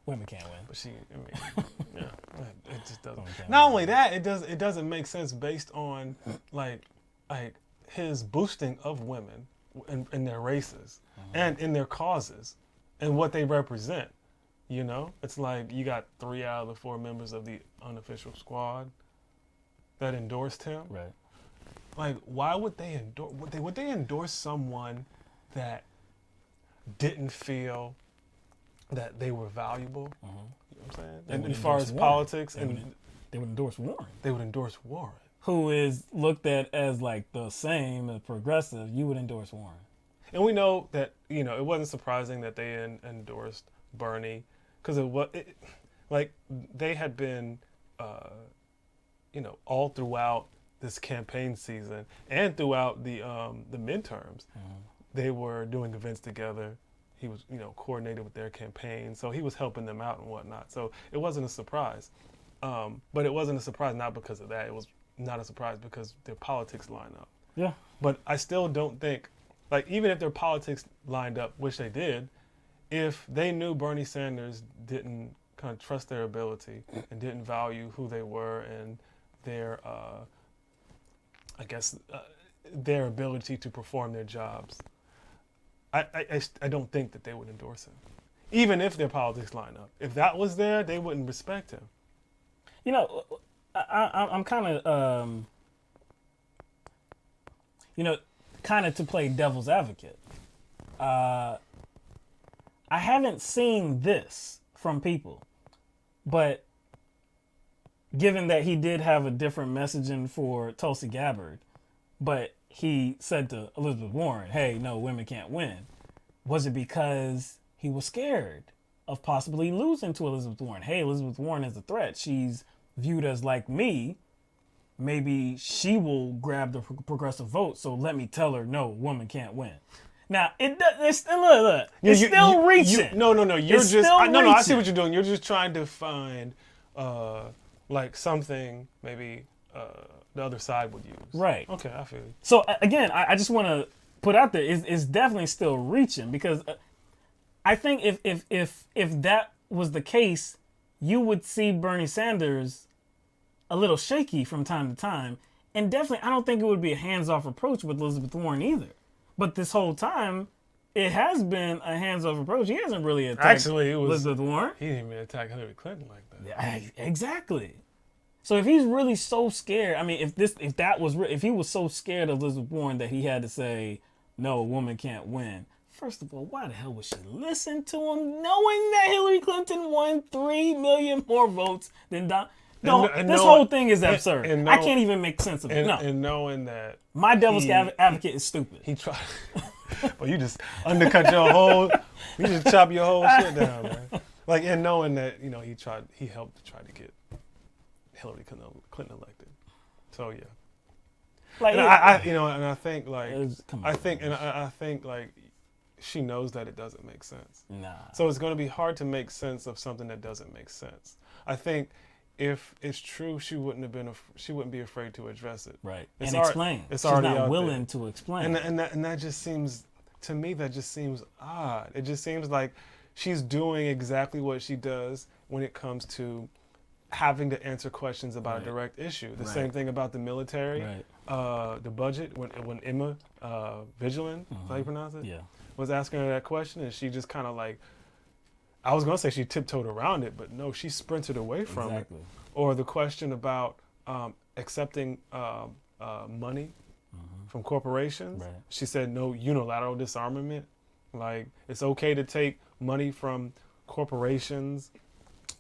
women can't win. But yeah, it just doesn't. Not only that, it doesn't make sense based on like his boosting of women in their races and in their causes and what they represent. You know, it's like you got 3 out of the 4 members of the unofficial squad that endorsed him. Right. Like, why would they endorse? Would they endorse someone that didn't feel that they were valuable? You know what I'm saying? And as far as politics, they would endorse Warren. They would endorse Warren, who is looked at as like the same as progressive. You would endorse Warren. And we know that, you know, it wasn't surprising that they endorsed Bernie because like they had been, you know, all throughout this campaign season and throughout the midterms, they were doing events together. He was, you know, coordinated with their campaign, so he was helping them out and whatnot. So it wasn't a surprise, but it wasn't a surprise not because of that. It was not a surprise because their politics line up. Yeah. But I still don't think, like, even if their politics lined up, which they did, if they knew Bernie Sanders didn't kind of trust their ability and didn't value who they were and their, I guess, their ability to perform their jobs, I don't think that they would endorse him, even if their politics line up. If that was there, they wouldn't respect him. You know, I'm kind of, you know, kind of to play devil's advocate. I haven't seen this from people, but given that he did have a different messaging for Tulsi Gabbard, but he said to Elizabeth Warren, hey, no, women can't win. Was it because he was scared of possibly losing to Elizabeth Warren? Hey, Elizabeth Warren is a threat. She's viewed as like me. Maybe she will grab the progressive vote, so let me tell her, no, woman can't win. Now, it's still reaching. No, you're it's just, I see what you're doing. You're just trying to find, like something maybe the other side would use. Right. Okay, I feel you. So again, I just want to put out there, it's definitely still reaching because I think if that was the case, you would see Bernie Sanders a little shaky from time to time, and definitely I don't think it would be a hands-off approach with Elizabeth Warren either. But this whole time, it has been a hands-off approach. He hasn't really attacked Elizabeth Warren. He didn't even attack Hillary Clinton like that. Yeah, exactly. So if he's really so scared, I mean, if he was so scared of Elizabeth Warren that he had to say, no, a woman can't win. First of all, why the hell would she listen to him, knowing that Hillary Clinton won 3 million more votes than Don? No, this whole thing is absurd. I can't even make sense of it. No. And knowing that my devil's advocate is stupid. He tried. Well, you just undercut your whole. You just chop your whole shit down, man. Like, and knowing that, you know, he helped to try to get Hillary Clinton elected. So yeah. Like, and I think like I think like she knows that it doesn't make sense. Nah. So it's going to be hard to make sense of something that doesn't make sense. I think if it's true, she wouldn't be afraid to address it. Right. And explain. It's She's already not out willing there. to explain. And that just seems to me, that just seems odd. It just seems like she's doing exactly what she does when it comes to having to answer questions about a direct issue. The same thing about the military, the budget. When Emma Vigilant, is how you pronounce it? Yeah. Was asking her that question, and she just kind of like, I was gonna say she tiptoed around it, but no, she sprinted away from it. Or the question about accepting money from corporations. She said no unilateral disarmament. Like, it's okay to take money from corporations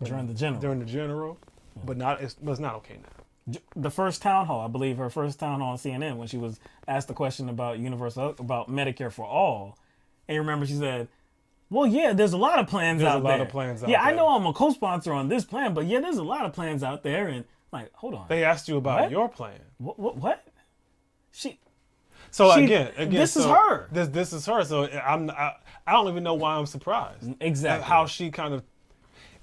during the general, but it's not okay now. The first town hall, I believe her first town hall on CNN, when she was asked the question about about Medicare for all, and you remember she said, well, yeah, there's a lot of plans out there. There's a lot of plans out there. there. I know I'm a co-sponsor on this plan, but yeah, there's a lot of plans out there. And like, hold on. They asked you about your plan. What? Again, this is her. This is her. So I don't even know why I'm surprised. Exactly. At how she kind of,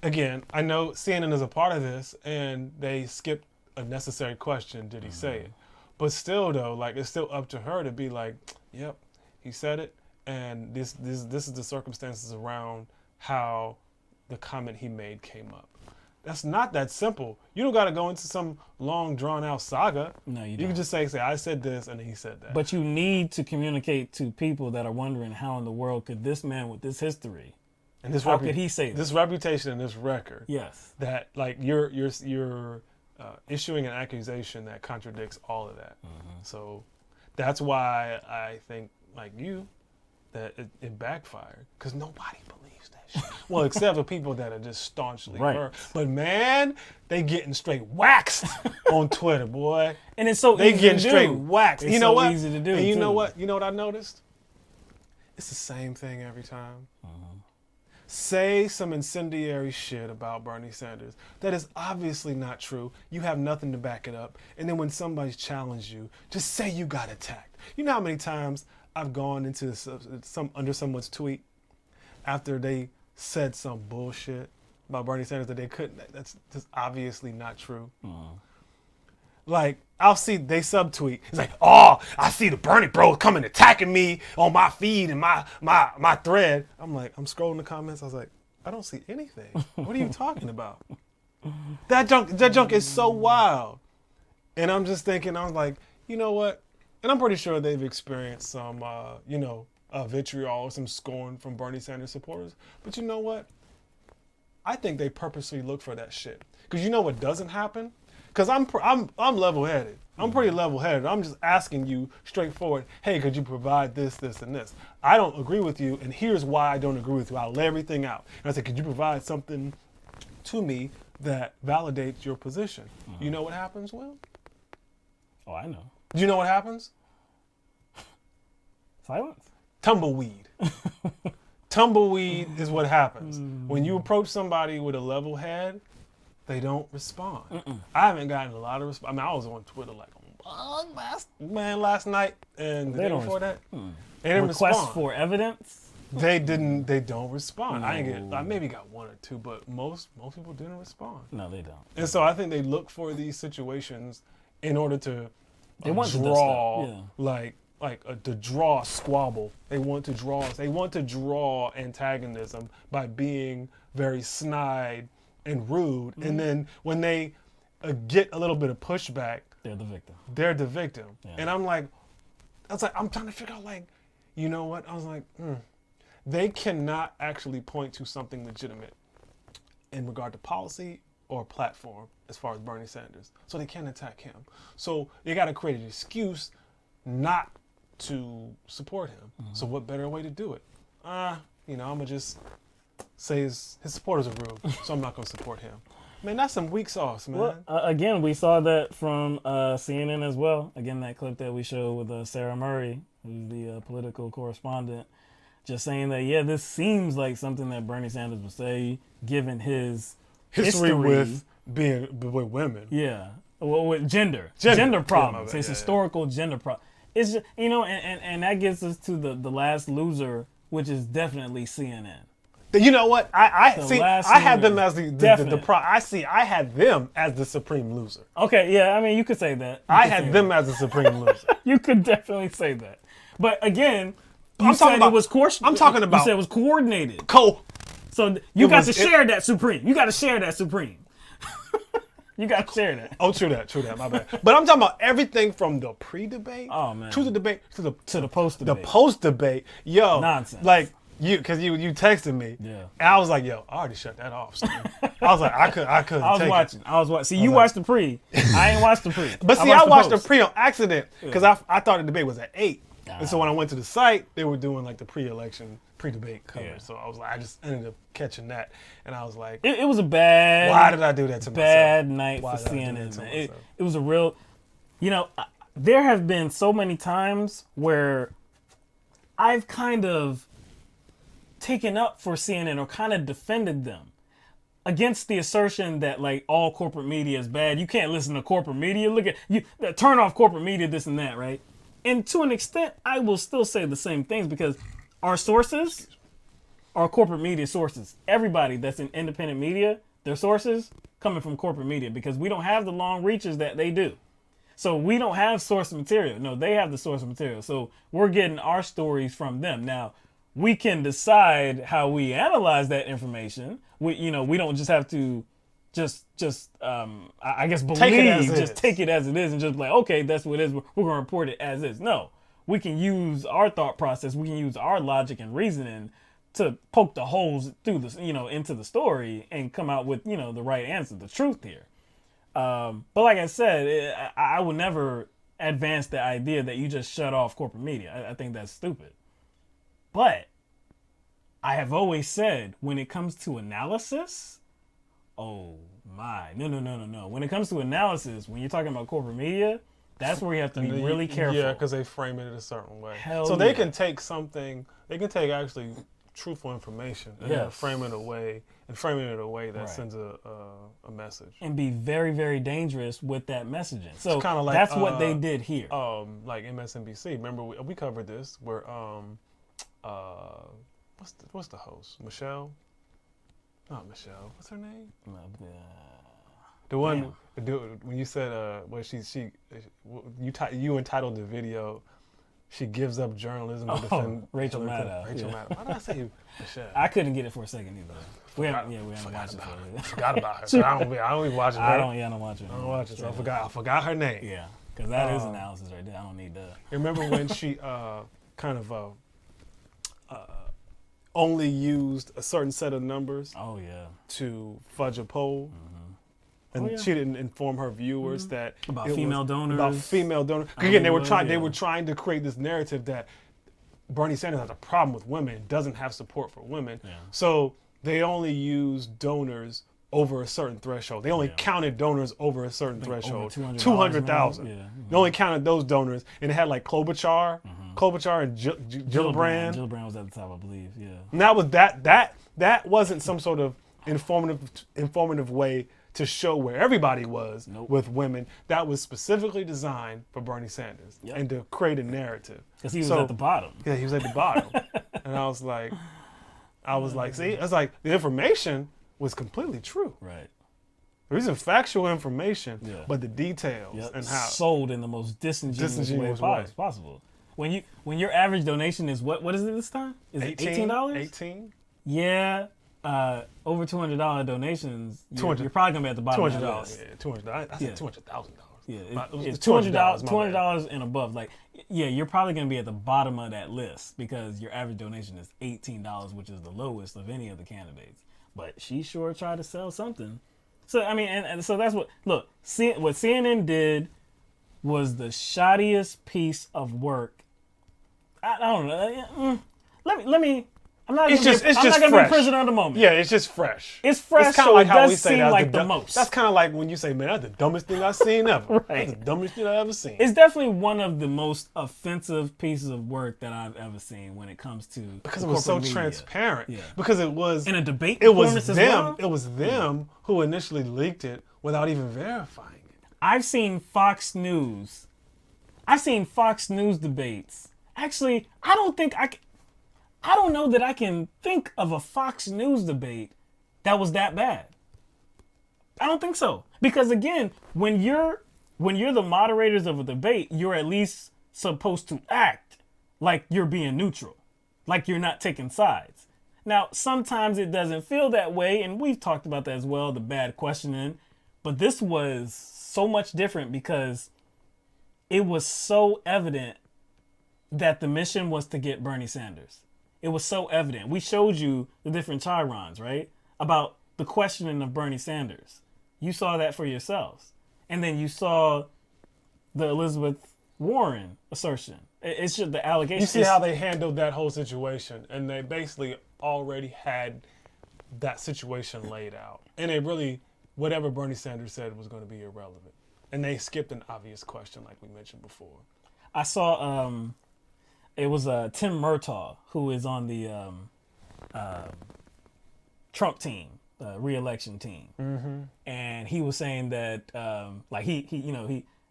again, I know CNN is a part of this, and they skipped a necessary question. Did he say it? But still, though, like, it's still up to her to be like, yep, he said it, and this is the circumstances around how the comment he made came up. That's not that simple. You don't got to go into some long, drawn-out saga. No, you don't. You can just say, I said this, and he said that. But you need to communicate to people that are wondering how in the world could this man with this history, and this how could he say this reputation and this record? Yes. That, like, you're issuing an accusation that contradicts all of that. So that's why I think, like you, that it backfired, because nobody believes that shit. Well, except for people that are just staunchly hurt. But man, they getting straight waxed on Twitter, boy. And it's so they easy getting to straight do. waxed. It's you know so what? easy to do, And you know too. what? You know what I noticed? It's the same thing every time. Say some incendiary shit about Bernie Sanders that is obviously not true. You have nothing to back it up. And then when somebody's challenged you, just say you got attacked. You know how many times I've gone into under someone's tweet after they said some bullshit about Bernie Sanders that they couldn't. That's just obviously not true. Like, I'll see they subtweet. It's like, oh, I see the Bernie bros coming attacking me on my feed and my thread. I'm like, I'm scrolling the comments. I was like, I don't see anything. What are you talking about? That junk is so wild. And I'm just thinking, I was like, you know what? And I'm pretty sure they've experienced some, vitriol or some scorn from Bernie Sanders supporters. But you know what? I think they purposely look for that shit. Because you know what doesn't happen? Because I'm level-headed. I'm pretty level-headed. I'm just asking you straightforward, hey, could you provide this, this, and this? I don't agree with you, and here's why I don't agree with you. I'll lay everything out. And I said, could you provide something to me that validates your position? You know what happens, Will? Oh, I know. Do you know what happens? Silence. Tumbleweed. Tumbleweed is what happens. When you approach somebody with a level head, they don't respond. I haven't gotten a lot of response. I mean, I was on Twitter like last night and the day before that. They didn't Request respond. for evidence? They don't respond. I maybe got one or two, but most people didn't respond. No, they don't. And so I think they look for these situations in order to They want to draw dust up, to draw a squabble. They want to draw antagonism by being very snide and rude. And then when they get a little bit of pushback, they're the victim. Yeah. And I'm trying to figure out, like, you know what? I was like, they cannot actually point to something legitimate in regard to policy or platform as far as Bernie Sanders. So they can't attack him. So they got to create an excuse not to support him. So what better way to do it? I'm going to just say his supporters are rude, so I'm not going to support him. Man, that's some weak sauce, man. Well, again, we saw that from CNN as well. Again, that clip that we showed with Sarah Murray, who's the political correspondent, just saying that, yeah, this seems like something that Bernie Sanders would say, given his history with women. Yeah. Well, with gender problems, his historical gender problem. It's just, and that gets us to the last loser, which is definitely CNN. You know what? I had them as I had them as the supreme loser. Okay, yeah, I mean, you could say that. I had them as the supreme loser. You could definitely say that. But again, You said it was coordinated. I'm talking about. You said it was coordinated. So you got to share that, Supreme. You got to share that, Supreme. You got to share that. Oh, true that. My bad. But I'm talking about everything from the pre-debate to the debate to the post-debate. The post-debate, yo, nonsense. Like because you texted me, yeah. And I was like, yo, I already shut that off. I was like, I couldn't. I was watching. See, you watched the pre. I ain't watched the pre. But see, I watched the pre on accident because I thought the debate was at 8, and so when I went to the site, they were doing like the pre-debate coverage. Yeah. So I was like, I just ended up catching that, and I was like, it was a bad. Why did I do that to myself? Bad night Why for did I do CNN. that to Man. myself? It was a real. There have been so many times where I've kind of taken up for CNN or kind of defended them against the assertion that like all corporate media is bad. You can't listen to corporate media. Look at you, turn off corporate media, this and that, right? And to an extent, I will still say the same things because our sources are corporate media sources. Everybody that's in independent media, their sources coming from corporate media because we don't have the long reaches that they do. So we don't have source material. No, they have the source material. So we're getting our stories from them. Now, we can decide how we analyze that information. We don't just have to I guess believe, take it as it is and just be like, okay, that's what it is. We're going to report it as is. No, we can use our thought process. We can use our logic and reasoning to poke the holes through this, into the story and come out with, the right answer, the truth here. But like I said, I would never advance the idea that you just shut off corporate media. I think that's stupid. But I have always said when it comes to analysis, oh my, no. When it comes to analysis, when you're talking about corporate media, that's where you have to be really careful. Yeah, because they frame it a certain way. So they can take actually truthful information and Yes. frame it in a way that Right. sends a message. And be very, very dangerous with that messaging. So It's kind of like that's what they did here. Like MSNBC. Remember we covered this where what's the host? Michelle? Not Michelle. What's her name? The one when you said you entitled the video. She gives up journalism to defend Rachel Maddow. Rachel Maddow. Why did I say Michelle? I couldn't get it for a second either. We haven't watched it. Forgot about her. So I don't even watch it. I don't watch it. I don't watch it. So I forgot her name. Yeah, because that is analysis right there. I don't need that. Remember when she kind of only used a certain set of numbers? Oh yeah. To fudge a poll. Mm-hmm. And she didn't inform her viewers that about female donors. About female donors. Again, they were trying to create this narrative that Bernie Sanders has a problem with women, doesn't have support for women. Yeah. So they only used donors over a certain threshold. They only counted donors over a certain threshold. 200,000. Yeah. They only counted those donors, and it had like Klobuchar and Gillibrand. Gillibrand was at the top, I believe. Yeah. And that was that wasn't some sort of informative way to show where everybody was with women. That was specifically designed for Bernie Sanders and to create a narrative. Because he was at the bottom. Yeah, he was at the bottom. And I was like, see, it's like the information was completely true. Right. There isn't factual information, but the details and how sold in the most disingenuous way possible. When your average donation is what is it this time? Is it $18? 18. Yeah. Over $200 donations, you're probably gonna be at the bottom of that list. Yeah, $200. I said $200,000. Yeah, it's $200 and above. Like, yeah, you're probably gonna be at the bottom of that list because your average donation is $18, which is the lowest of any of the candidates. But she sure tried to sell something. So I mean, and so that's what what CNN did was the shoddiest piece of work. I don't know. Let me. I'm not going to be prisoner of the moment. Yeah, it's just fresh. It's fresh, it's kind so of like it how we does say seem that's like the most. That's kind of like when you say, man, that's the dumbest thing I've seen ever. Right. That's the dumbest thing I've ever seen. It's definitely one of the most offensive pieces of work that I've ever seen when it comes to because it was so transparent. Yeah. Because it was in a debate. It was them. As well? It was them who initially leaked it without even verifying it. I've seen Fox News debates. Actually, I don't know that I can think of a Fox News debate that was that bad. I don't think so. Because again, when you're the moderators of a debate, you're at least supposed to act like you're being neutral. like you're not taking sides. Now, sometimes it doesn't feel that way, and we've talked about that as well, the bad questioning. But this was so much different because it was so evident that the mission was to get Bernie Sanders. It was so evident. We showed you the different chyrons, right? About the questioning of Bernie Sanders. You saw that for yourselves. And then you saw the Elizabeth Warren assertion. It's just the allegation. You see how they handled that whole situation, and they basically already had that situation laid out. And they really, whatever Bernie Sanders said was going to be irrelevant. And they skipped an obvious question like we mentioned before. I saw, it was Tim Murtaugh, who is on the Trump team, re-election team. Mm-hmm. And he was saying that, like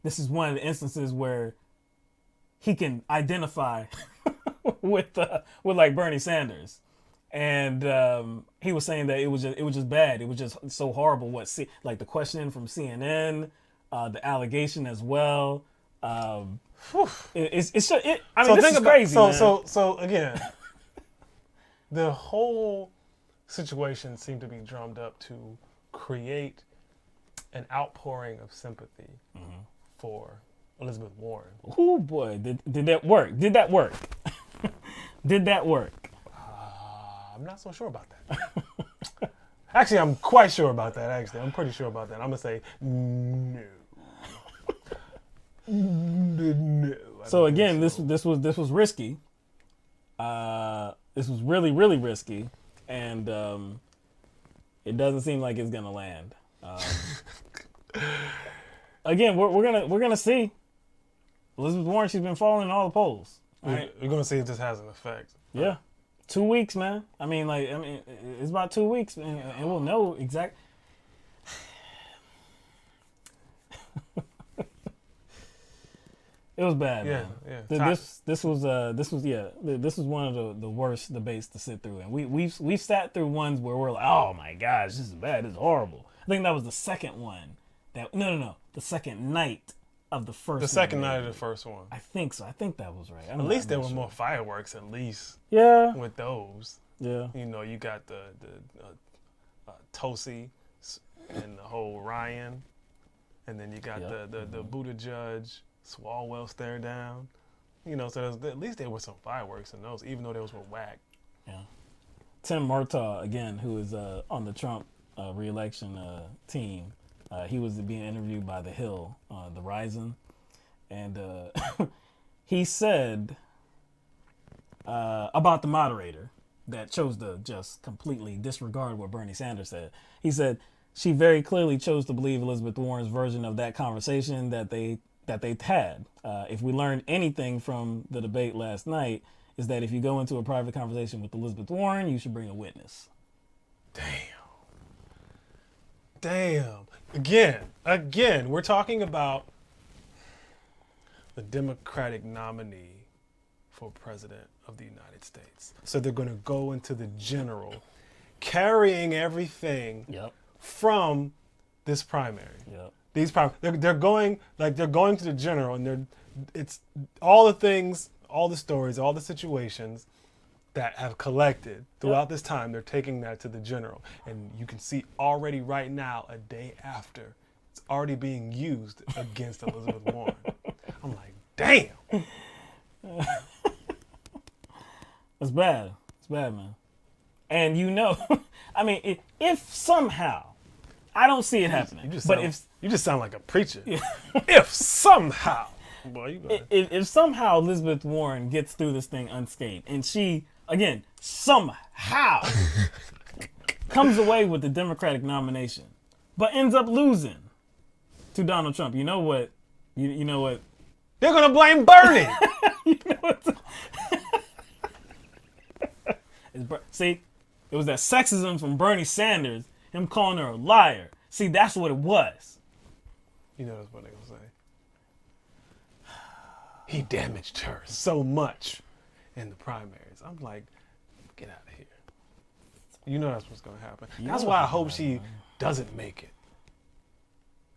this is one of the instances where he can identify with like Bernie Sanders. And he was saying that it was just bad. It was just so horrible. Like the questioning from CNN, the allegation as well. This is crazy. So again, the whole situation seemed to be drummed up to create an outpouring of sympathy for Elizabeth Warren. Oh boy, did that work? Did that work? Did that work? I'm not so sure about that. Actually, I'm quite sure about that. Actually, I'm pretty sure about that. I'm gonna say no. No. So again, this was risky. This was really, really risky, and it doesn't seem like it's gonna land. Again, we're gonna see. Elizabeth Warren, she's been falling in all the polls. Right? We're gonna see if this has an effect. Yeah, 2 weeks, man. I mean, it's about 2 weeks, and we'll know exact. It was bad, man. Yeah. This was one of the worst debates to sit through, and we've sat through ones where we're like, oh my gosh, this is bad, this is horrible. I think that was the second one. The second night of the first. The second night of the first one. I think so. I think that was right. At least there were more fireworks. At least. Yeah. With those. Yeah. You know, you got the Tosi and the whole Ryan, and then you got the Buddha judge. Swalwell stare down, you know. So at least there were some fireworks in those, even though those were whack. Yeah. Tim Murtaugh again, who is on the Trump re-election team. He was being interviewed by The Hill, The Rising, and he said about the moderator that chose to just completely disregard what Bernie Sanders said. He said she very clearly chose to believe Elizabeth Warren's version of that conversation that they had. If we learned anything from the debate last night, is that if you go into a private conversation with Elizabeth Warren, you should bring a witness. Damn. Again, we're talking about the Democratic nominee for president of the United States. So they're going to go into the general carrying everything from this primary. Yep. These they're going to the general, and it's all the things, all the stories, all the situations that have collected throughout this time. They're taking that to the general, and you can see already right now, a day after, it's already being used against Elizabeth Warren. I'm like, damn. It's bad. It's bad, man. And I mean, if somehow, I don't see it happening. You just sound like a preacher. If somehow, boy, if somehow Elizabeth Warren gets through this thing unscathed, and she again somehow comes away with the Democratic nomination, but ends up losing to Donald Trump, you know what? You know what? They're gonna blame Bernie. See, it was that sexism from Bernie Sanders, him calling her a liar. See, that's what it was. You know that's what they're gonna say. He damaged her so much in the primaries. I'm like, get out of here. You know that's what's gonna happen. That's why I hope she doesn't make it.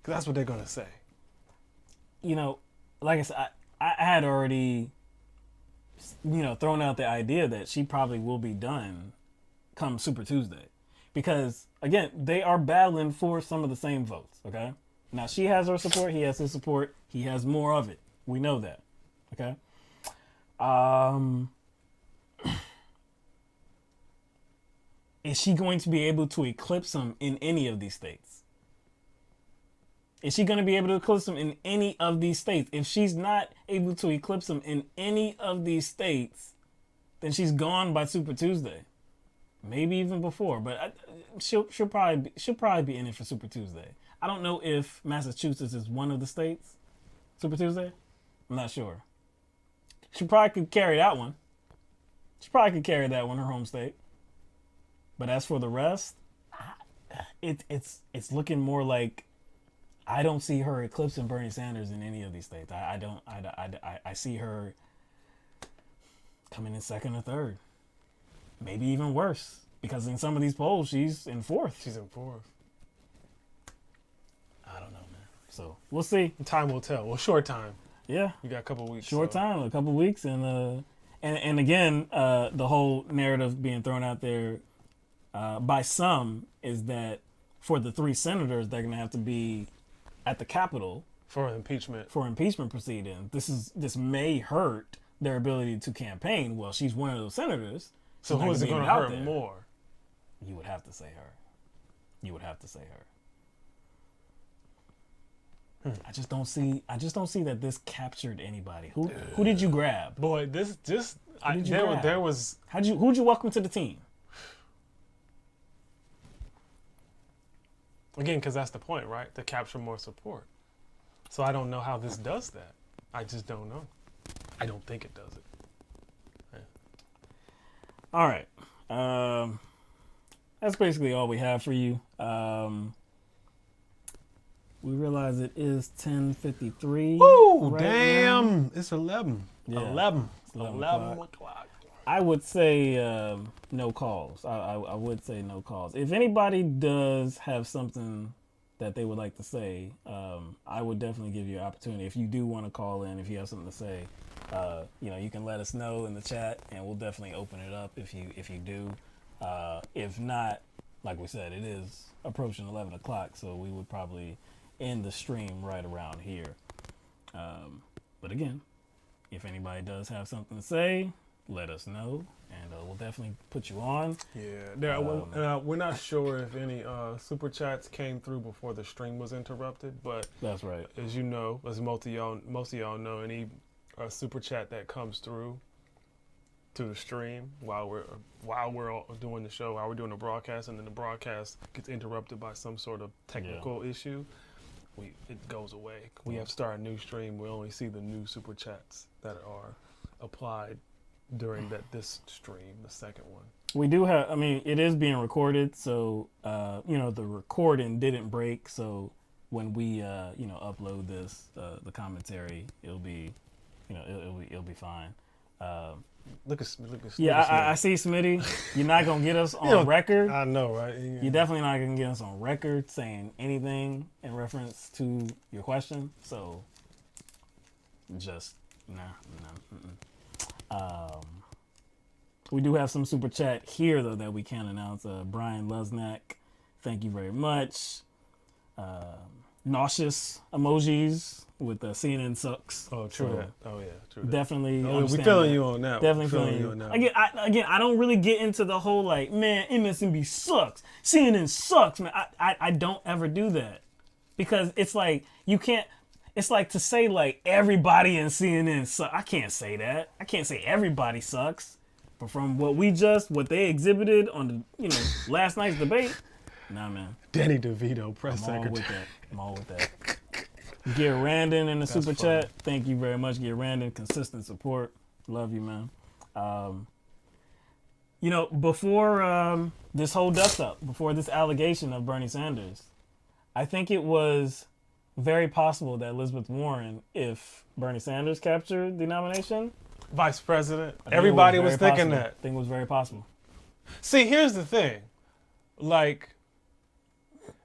Because that's what they're gonna say. You know, like I said, I had already thrown out the idea that she probably will be done come Super Tuesday. Because, again, they are battling for some of the same votes, okay? Now, she has her support. He has his support. He has more of it. We know that, okay? Is she going to be able to eclipse him in any of these states? Is she going to be able to eclipse him in any of these states? If she's not able to eclipse him in any of these states, then she's gone by Super Tuesday. Maybe even before, but she'll probably be in it for Super Tuesday. I don't know if Massachusetts is one of the states. Super Tuesday? I'm not sure. She probably could carry that one. She probably could carry that one, her home state. But as for the rest, it's looking more like I don't see her eclipsing Bernie Sanders in any of these states. I see her coming in second or third. Maybe even worse, because in some of these polls, she's in fourth. She's in fourth. I don't know, man. So we'll see. Time will tell. Well, short time. Yeah, you got a couple weeks. Short time, a couple weeks, and again, the whole narrative being thrown out there by some is that for the 3 senators, they're going to have to be at the Capitol for impeachment proceedings. This may hurt their ability to campaign. Well, she's one of those senators. So who is it going to hurt more? You would have to say her. You would have to say her. I just don't see that this captured anybody. Who did you grab? Boy, there was. Who'd you welcome to the team? Again, because that's the point, right? To capture more support. So I don't know how this does that. I just don't know. I don't think it does it. All right. That's basically all we have for you. We realize it is 10:53. Woo! Right Damn! now. It's 11. Yeah, 11. it's 11 o'clock. I would say no calls. I would say no calls. If anybody does have something that they would like to say, I would definitely give you an opportunity. If you do want to call in, if you have something to say, you can let us know in the chat, and we'll definitely open it up if you do. If not, like we said, it is approaching 11 o'clock, so we would probably end the stream right around here. But again, if anybody does have something to say, let us know, and we'll definitely put you on. Yeah, we're not sure if any super chats came through before the stream was interrupted, but that's right. As you know, as most of y'all know, any super chat that comes through to the stream while we're doing the show, while we're doing the broadcast, and then the broadcast gets interrupted by some sort of technical issue, it goes away. We have to start a new stream. We only see the new super chats that are applied during this stream, the second one. We do have, it is being recorded, so the recording didn't break, so when we upload this, the commentary, it'll be fine. Look at Smitty. Yeah, I see Smitty. You're not gonna get us on record. I know, right? You're definitely not gonna get us on record saying anything in reference to your question. So, just nah. We do have some super chat here though that we can announce. Brian Lesnack, thank you very much. Nauseous emojis with CNN sucks. Oh, true So that. Oh yeah, true. Definitely. We feeling you on that. Definitely feeling you. Again, I don't really get into the whole man, MSNBC sucks, CNN sucks, man. I don't ever do that because it's like you can't. It's like to say everybody in CNN sucks. I can't say that. I can't say everybody sucks. But from what they exhibited on the last night's debate, nah, man. Danny DeVito, press secretary. I'm all with that. Gear Randon in the super chat. Thank you very much, Gear Randon. Consistent support. Love you, man. Before this whole dust up, before this allegation of Bernie Sanders, I think it was very possible that Elizabeth Warren, if Bernie Sanders captured the nomination, vice president, everybody was thinking that. I think it was very possible. See, here's the thing.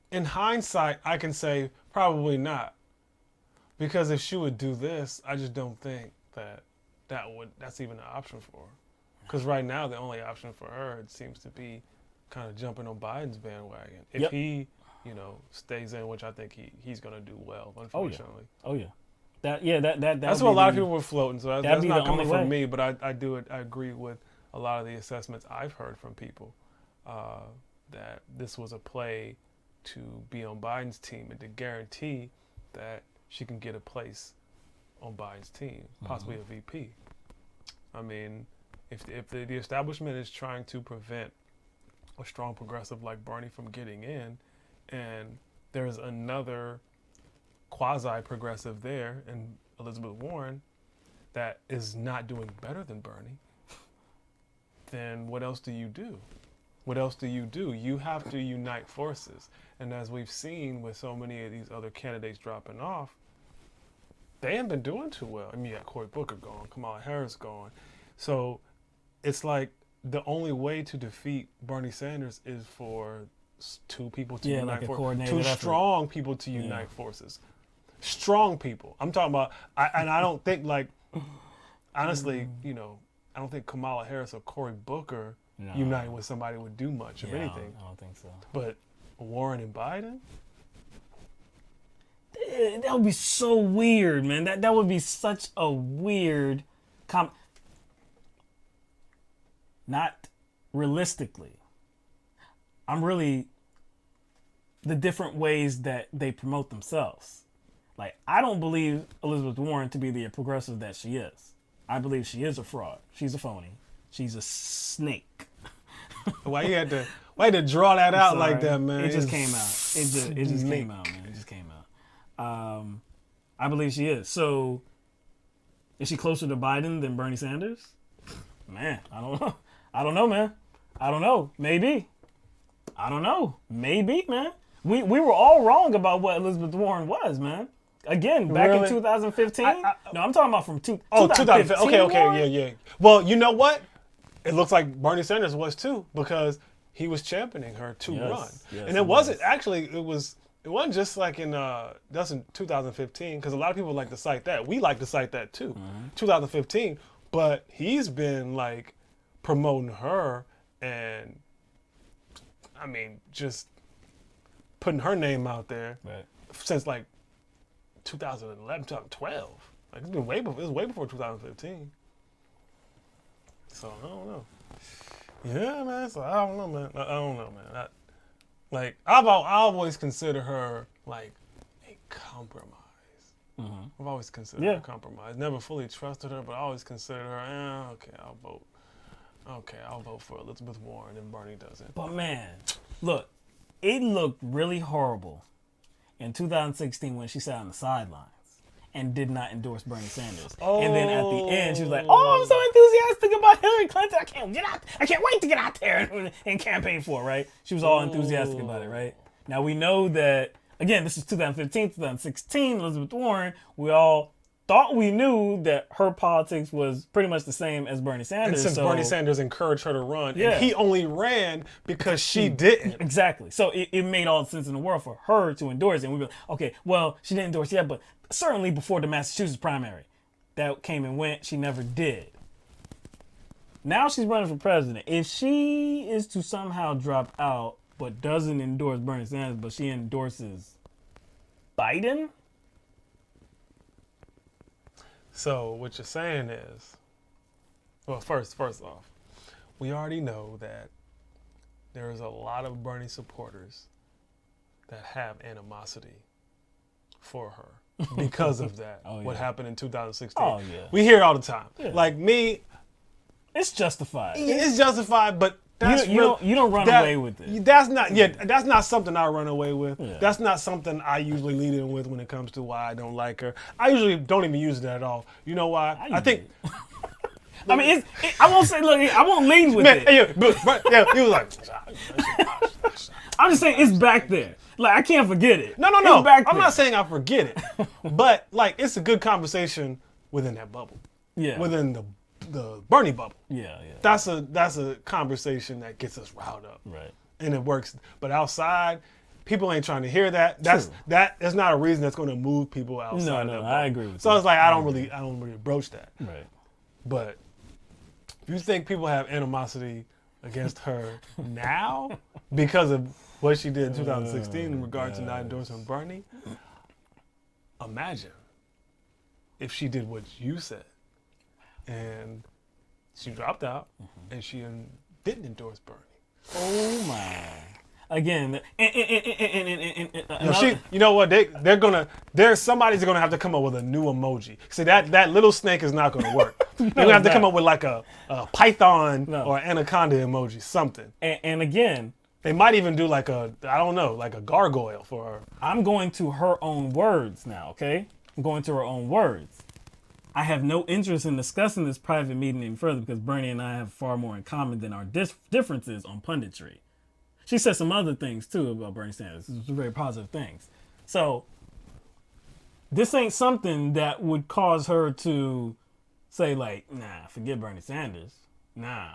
In hindsight, I can say probably not. Because if she would do this, I just don't think that that's even an option for her. Because right now, the only option for her, it seems to be kind of jumping on Biden's bandwagon. If he, stays in, which I think he's going to do well, unfortunately. Oh yeah. That's what a lot of people were floating. So that's not coming from way. me, but I agree with a lot of the assessments I've heard from people that this was a play to be on Biden's team and to guarantee that she can get a place on Biden's team, possibly a VP. I mean, if the establishment is trying to prevent a strong progressive like Bernie from getting in, and there's another quasi-progressive there in Elizabeth Warren that is not doing better than Bernie, then what else do you do? What else do? You have to unite forces. And as we've seen with so many of these other candidates dropping off, they haven't been doing too well. I mean, you got Cory Booker gone, Kamala Harris gone. So it's like the only way to defeat Bernie Sanders is for two people to unite forces. Two strong people to unite forces. Strong people. I'm talking about, and I don't think honestly, I don't think Kamala Harris or Cory Booker uniting with somebody would do much of anything. I don't think so. But Warren and Biden? That would be so weird, man. That would be such a weird not realistically. I'm really the different ways that they promote themselves. Like, I don't believe Elizabeth Warren to be the progressive that she is. I believe she is a fraud. She's a phony. She's a snake. Why you had to draw that out like that, man? It just came out. It just came out, man. It just came out. I believe she is. So, is she closer to Biden than Bernie Sanders? Man, I don't know. I don't know, man. I don't know. Maybe. I don't know. Maybe, man. We were all wrong about what Elizabeth Warren was, man. Again, back in 2015. No, I'm talking about from 2015. Okay, yeah. Well, you know what? It looks like Bernie Sanders was too, because he was championing her to run. Yes, and it wasn't it wasn't just like that's in 2015, because a lot of people like to cite that. We like to cite that too. 2015, but he's been like promoting her and I mean just putting her name out there since like 2011, 2012. Like it's been way before 2015. So I don't know. Yeah, man. So I don't know, man. I've always considered her like a compromise. I've always considered her a compromise. Never fully trusted her, but I always considered her. Okay, I'll vote. Okay, I'll vote for Elizabeth Warren and Bernie doesn't. But man, look, it looked really horrible in 2016 when she sat on the sidelines and did not endorse Bernie Sanders. And then at the end, she was like, "Oh, I'm so enthusiastic about Hillary Clinton. I can't wait to get out there and campaign for her," right? She was all enthusiastic about it, right? Now we know that, again, this is 2015, 2016, Elizabeth Warren. We all thought we knew that her politics was pretty much the same as Bernie Sanders. And since Bernie Sanders encouraged her to run, and he only ran because she didn't. Exactly. So it made all the sense in the world for her to endorse it. And we'd be like, okay, well, she didn't endorse yet, but certainly before the Massachusetts primary. That came and went. She never did. Now she's running for president. If she is to somehow drop out but doesn't endorse Bernie Sanders, but she endorses Biden? So what you're saying is, well, first off, we already know that there's a lot of Bernie supporters that have animosity for her because of that. What happened in 2016. Oh, yeah. We hear it all the time. Yeah. Like me. It's justified. It's justified, but that's you don't run away with it. That's not something I run away with. Yeah. That's not something I usually lead in with when it comes to why I don't like her. I usually don't even use that at all. You know why? I think. I mean, I won't say. Look, I won't lean with it. He was like. I'm just saying it's back there. Like I can't forget it. No. I'm not saying I forget it, but like it's a good conversation within that bubble. Yeah. Within the Bernie bubble. Yeah. That's a conversation that gets us riled up. Right. And it works. But outside, people ain't trying to hear that. That's not a reason that's going to move people outside. No, I agree with so you. it's like I don't really broach that. Right. But if you think people have animosity against her now because of what she did in 2016 in regard to not endorsing Bernie, imagine if she did what you said and she dropped out and she didn't endorse Bernie. Oh my! Again, You know what? Somebody's gonna have to come up with a new emoji. See that little snake is not gonna work. They're gonna have to come up with like a python or anaconda emoji, something. And again, they might even do like a gargoyle for her. I'm going to her own words now. Okay, I'm going to her own words. I have no interest in discussing this private meeting any further because Bernie and I have far more in common than our differences on punditry. She said some other things too about Bernie Sanders. This was very positive things. So this ain't something that would cause her to say like, nah, forget Bernie Sanders. Nah.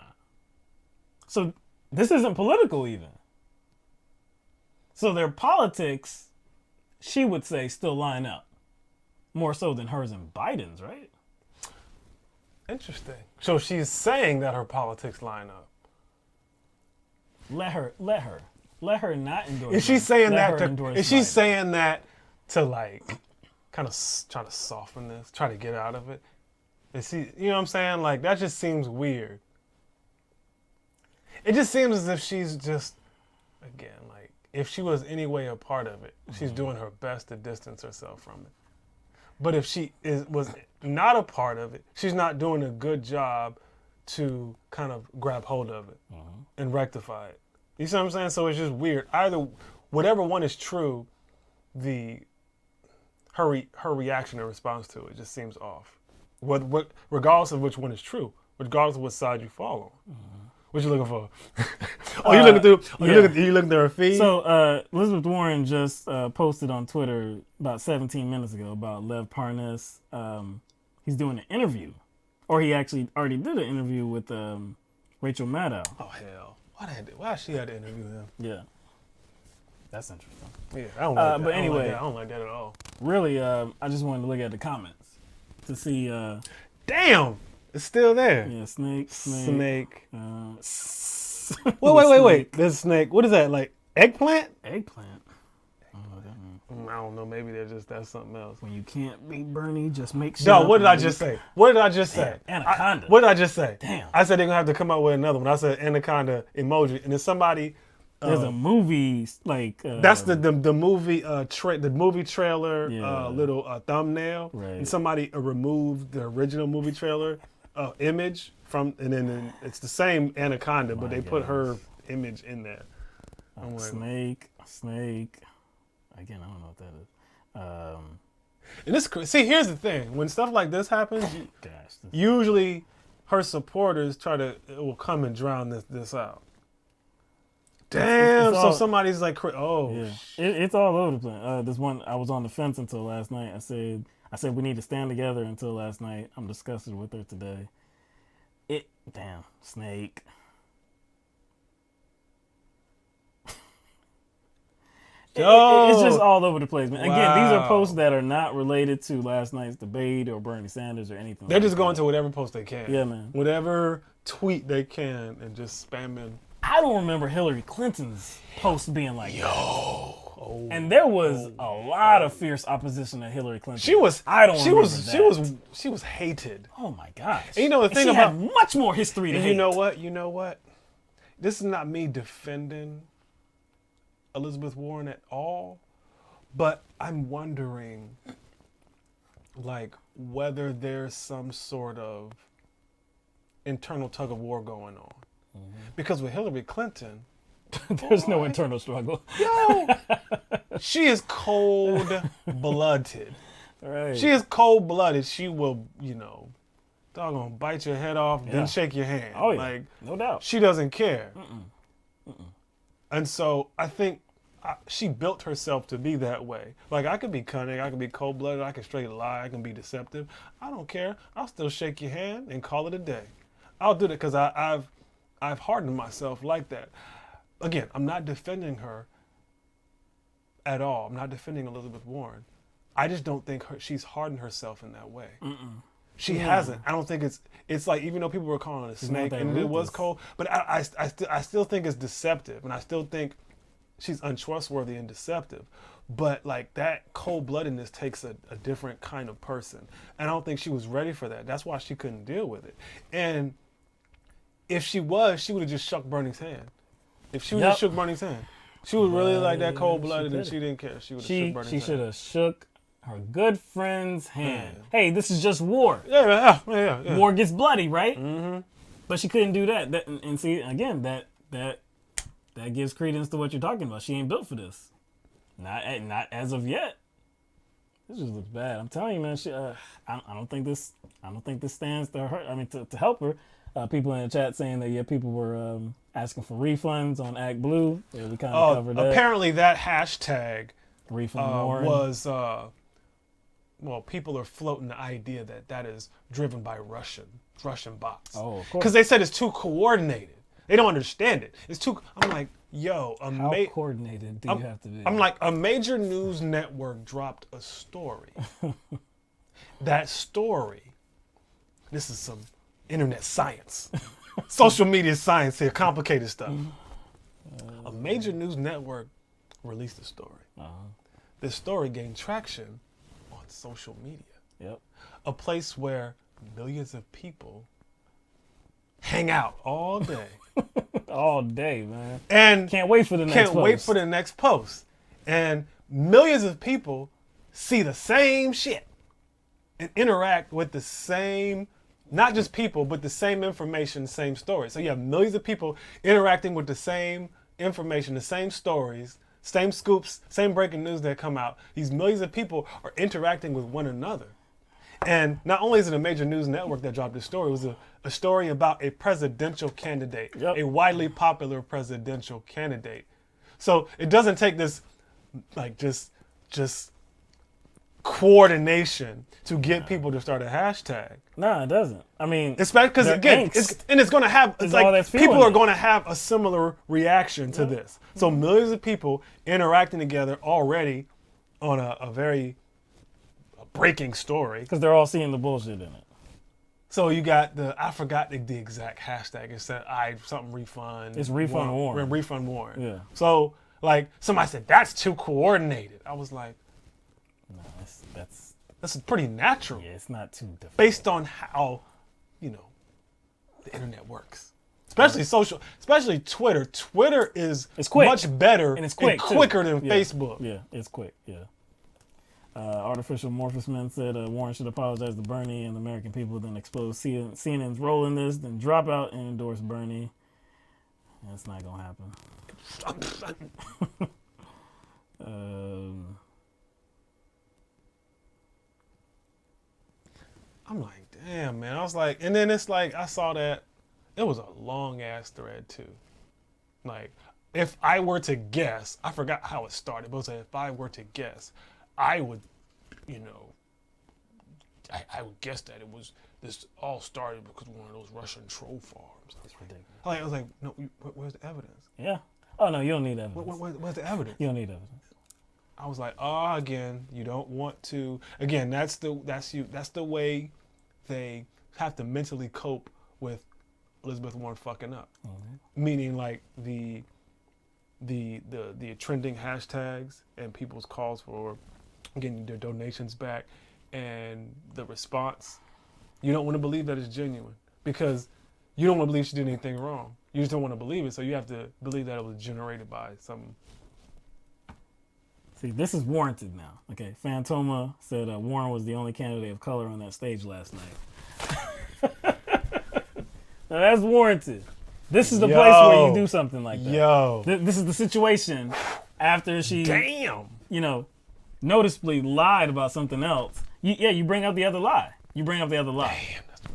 So this isn't political even. So their politics, she would say, still line up. More so than hers and Biden's, right? Interesting. So she's saying that her politics line up. Let her not endorse. Is she saying that? Is she Biden. saying that to like kind of try to soften this, try to get out of it? Is she? You know what I'm saying? Like that just seems weird. It just seems as if she's just, again, like if she was any way a part of it, she's doing her best to distance herself from it. But if she was not a part of it, she's not doing a good job to kind of grab hold of it and rectify it. You see what I'm saying? So it's just weird. Either whatever one is true, her reaction and response to it just seems off. What regardless of which one is true, regardless of what side you fall on. What you looking for? You looking through? You looking through her feed? So Elizabeth Warren just posted on Twitter about 17 minutes ago about Lev Parnas. He's doing an interview, or he actually already did an interview with Rachel Maddow. Oh hell! Why she had to interview him? Yeah, that's interesting. Yeah, I don't like that. But anyway, I don't like that at all. Really, I just wanted to look at the comments to see. Damn, it's still there. Yeah, snake. Wait. There's a snake. What is that? Like eggplant? Eggplant. I don't know what that means. I don't know. Maybe that's something else. When you can't beat Bernie, just make sure. No, what did I just say? Anaconda. What did I just say? Damn. I said they're gonna have to come up with another one. I said anaconda emoji, and then somebody. There's a movie like. That's the movie the movie trailer little thumbnail, right. And somebody removed the original movie trailer image from, and then it's the same anaconda, but they put her image in there. Snake. Again, I don't know what that is. And this, see, here's the thing: when stuff like this happens, usually her supporters will come and drown this out. Damn! So somebody's like, yeah. It's all over the place. This one, I was on the fence until last night. I said we need to stand together until last night. I'm disgusted with her today. Damn, snake. It's just all over the place, man. Again, these are posts that are not related to last night's debate or Bernie Sanders or anything. They're just going to whatever post they can. Yeah, man. Whatever tweet they can and just spamming. I don't remember Hillary Clinton's post being like, and there was a lot of fierce opposition to Hillary Clinton. She was hated. Oh my gosh. And you know the thing she about had much more history to hate. You know what? This is not me defending Elizabeth Warren at all, but I'm wondering, like, whether there's some sort of internal tug of war going on. Because with Hillary Clinton, there's no internal struggle. Yo, she is cold-blooded. Right. She is cold-blooded. She will, doggone bite your head off, then shake your hand. Oh yeah, like, no doubt. She doesn't care. And so I think she built herself to be that way. Like, I could be cunning, I could be cold-blooded, I could straight lie, I can be deceptive. I don't care. I'll still shake your hand and call it a day. I'll do that because I've hardened myself like that. Again, I'm not defending her at all. I'm not defending Elizabeth Warren. I just don't think she's hardened herself in that way. She hasn't. I don't think it's like, even though people were calling it a snake and it was cold, but I still think it's deceptive, and I still think she's untrustworthy and deceptive. But like that cold-bloodedness takes a different kind of person, and I don't think she was ready for that. That's why she couldn't deal with it. And if she was, she would have just shook Bernie's hand. If she would have shook Bernie's hand, she was really like that cold-blooded, and she didn't care. She would have shook Bernie's hand. She should have shook her good friend's hand. Hey, this is just war. Yeah. War gets bloody, right? Mm-hmm. But she couldn't do that. And see, again, that gives credence to what you're talking about. She ain't built for this. Not as of yet. This just looks bad. I'm telling you, man. I don't think this stands to her. I mean, to help her. People in the chat saying that people were asking for refunds on Act Blue. Yeah, we kind of covered that. Apparently, that hashtag refund was people are floating the idea that is driven by Russian bots. Oh, of course. Because they said it's too coordinated. They don't understand it. It's too. I'm like, yo, how coordinated do you have to be? I'm like, a major news network dropped a story. That story. This is some internet science, social media science here, complicated stuff. A major news network released a story. This story gained traction on social media. Yep. A place where millions of people hang out all day. All day, man. And can't wait for the next post. Can't wait for the next post. And millions of people see the same shit and interact with the same, not just people, but the same information, same stories. So you have millions of people interacting with the same information, the same stories, same scoops, same breaking news that come out. These millions of people are interacting with one another. And not only is it a major news network that dropped this story, it was a story about a presidential candidate, a widely popular presidential candidate. So it doesn't take this like just coordination to get people to start a hashtag. No, it doesn't. I mean, especially because again, it's going to have, it's like people are going to have a similar reaction to this. So millions of people interacting together already on a very breaking story. Because they're all seeing the bullshit in it. So you got I forgot the exact hashtag. It said something refund. It's refund Warren. Refund Warren. Yeah. So like somebody said that's too coordinated. I was like, no, that's pretty natural. Yeah, it's not too difficult. Based on how, the internet works. Especially Twitter. Twitter is much better and it's quicker than Facebook. Yeah, it's quick. Yeah. Artificial Morphosman said Warren should apologize to Bernie and the American people, then expose CNN's role in this, then drop out and endorse Bernie. That's not gonna happen. I'm like, damn, man. I was like, and then it's like, I saw that it was a long ass thread too. Like, if I were to guess, I forgot how it started, but it was like, if I were to guess, I would, I would guess that this all started because of one of those Russian troll farms. That's ridiculous. I was like, no, where's the evidence? Yeah. Oh no, you don't need evidence. Where's the evidence? You don't need evidence. I was like, again, you don't want to. Again, that's the way they have to mentally cope with Elizabeth Warren fucking up. Mm-hmm. Meaning like the trending hashtags and people's calls for getting their donations back and the response. You don't want to believe that it's genuine because you don't want to believe she did anything wrong. You just don't want to believe it, so you have to believe that it was generated by some. See, this is warranted now. Okay, Fantoma said Warren was the only candidate of color on that stage last night. Now that's warranted. This is the place where you do something like that. This is the situation after she, noticeably lied about something else. You bring up the other lie. Damn, that's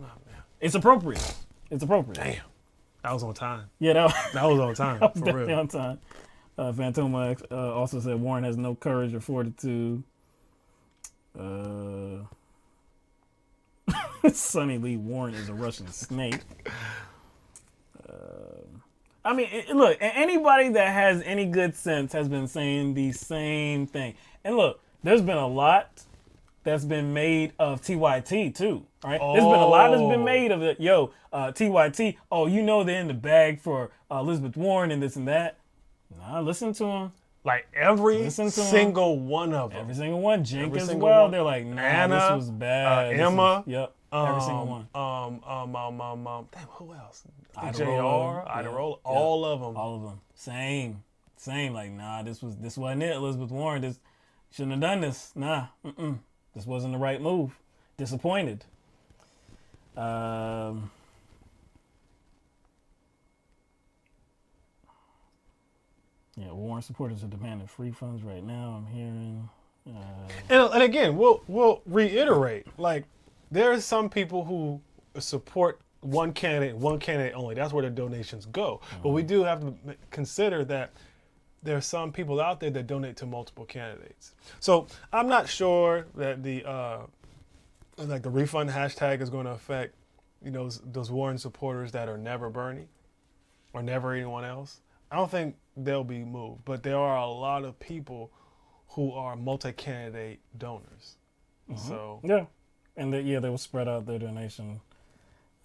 not, man. It's appropriate. Damn. That was on time. Yeah, that was on time. That was for definitely real. on time. Fantoma also said Warren has no courage or fortitude. Sonny Lee Warren is a Russian snake. I mean, look, anybody that has any good sense has been saying the same thing. And look, there's been a lot that's been made of TYT too. All right, there's been a lot that's been made of it. Yo, TYT. Oh, you know they're in the bag for Elizabeth Warren and this and that. Nah, listen to them. Like every single one of them. Every single one. Jink Every as single well. one. They're like, nah, Anna, this was bad. Emma. Yep. Every single one. Damn, who else? Ida JR, Roller, Ida yeah, Roller, yeah. all of them. All of them. Same. Like, nah, this wasn't it. Elizabeth Warren, this shouldn't have done this. Nah, this wasn't the right move. Disappointed. Yeah, Warren supporters are demanding free funds right now. I'm hearing. And again, we'll reiterate. Like, there are some people who support one candidate only. That's where the donations go. But we do have to consider that there are some people out there that donate to multiple candidates. So I'm not sure that the refund hashtag is going to affect, those Warren supporters that are never Bernie or never anyone else. I don't think they'll be moved, but there are a lot of people who are multi-candidate donors. So yeah, and they will spread out their donation.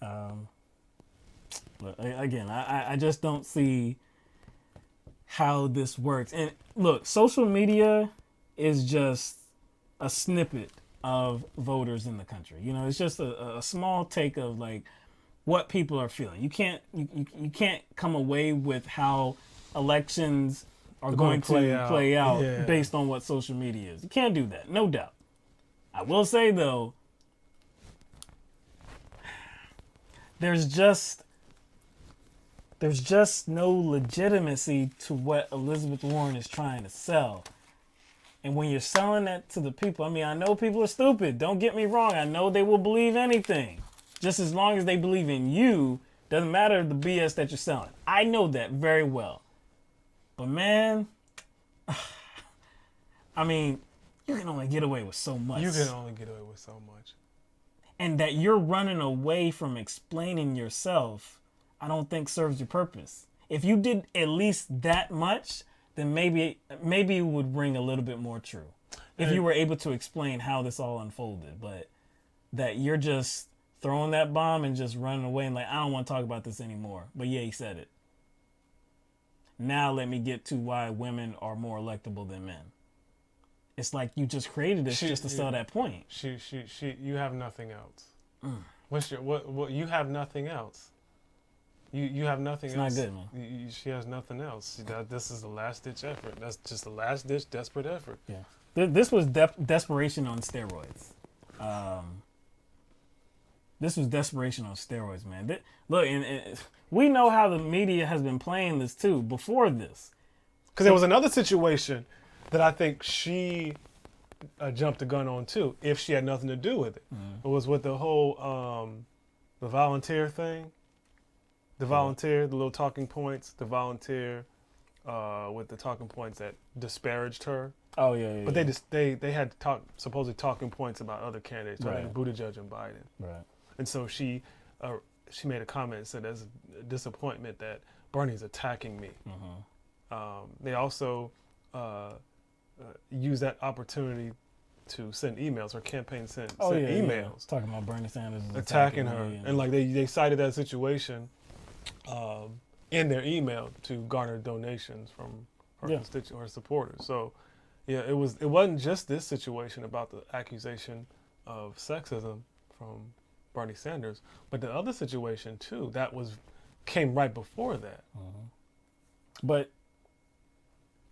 But again, I just don't see how this works. And look, social media is just a snippet of voters in the country. It's just a small take of like what people are feeling. You can't come away with how elections are going to play out based on what social media is. You can't do that, no doubt. I will say though, there's just no legitimacy to what Elizabeth Warren is trying to sell. And when you're selling that to the people, I know people are stupid. Don't get me wrong. I know they will believe anything. Just as long as they believe in you, doesn't matter the BS that you're selling. I know that very well. But man, you can only get away with so much. And that you're running away from explaining yourself, I don't think serves your purpose. If you did at least that much, then maybe it would ring a little bit more true. If you were able to explain how this all unfolded, but that you're just throwing that bomb and just running away and like, I don't want to talk about this anymore. But yeah, he said it. Now let me get to why women are more electable than men. It's like you just created this just to sell that point. You have nothing else. What you have nothing else. You have nothing else. It's not good, man. She has nothing else. This is the last ditch effort. That's just the last ditch desperate effort. Yeah. This was desperation on steroids. This was desperation on steroids, man. Look, and we know how the media has been playing this too before this. Because there was another situation that I think she jumped the gun on too, if she had nothing to do with it. It was with the whole the volunteer thing. The volunteer, the little talking points, the volunteer with the talking points that disparaged her. Oh yeah. But they had supposedly talking points about other candidates, right? Buttigieg and Biden. Right. And so she made a comment and said, "There's a disappointment that Bernie's attacking me." They also used that opportunity to send emails. Her campaign sent emails. Yeah. Talking about Bernie Sanders attacking her. And like they cited that situation in their email to garner donations from her her supporters. So yeah, it wasn't just this situation about the accusation of sexism from Bernie Sanders, but the other situation too that came right before that. But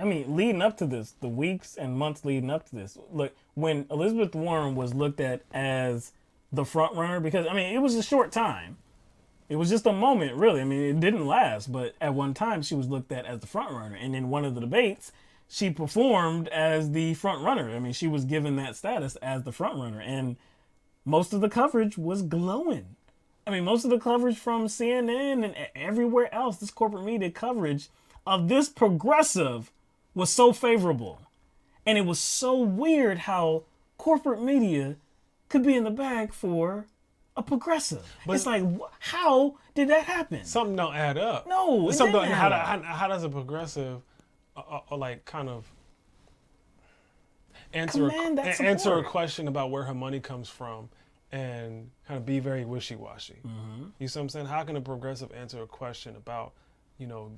leading up to this, the weeks and months leading up to this, look, when Elizabeth Warren was looked at as the front runner, because it was a short time. It was just a moment, really. It didn't last, but at one time she was looked at as the front runner. And in one of the debates, she performed as the front runner. She was given that status as the front runner. And most of the coverage was glowing. Most of the coverage from CNN and everywhere else, this corporate media coverage of this progressive was so favorable. And it was so weird how corporate media could be in the bag for a progressive. But it's like, how did that happen? Something don't add up. No, it didn't add up. How does a progressive kind of answer a question about where her money comes from and kind of be very wishy-washy. You see what I'm saying? How can a progressive answer a question about, you know,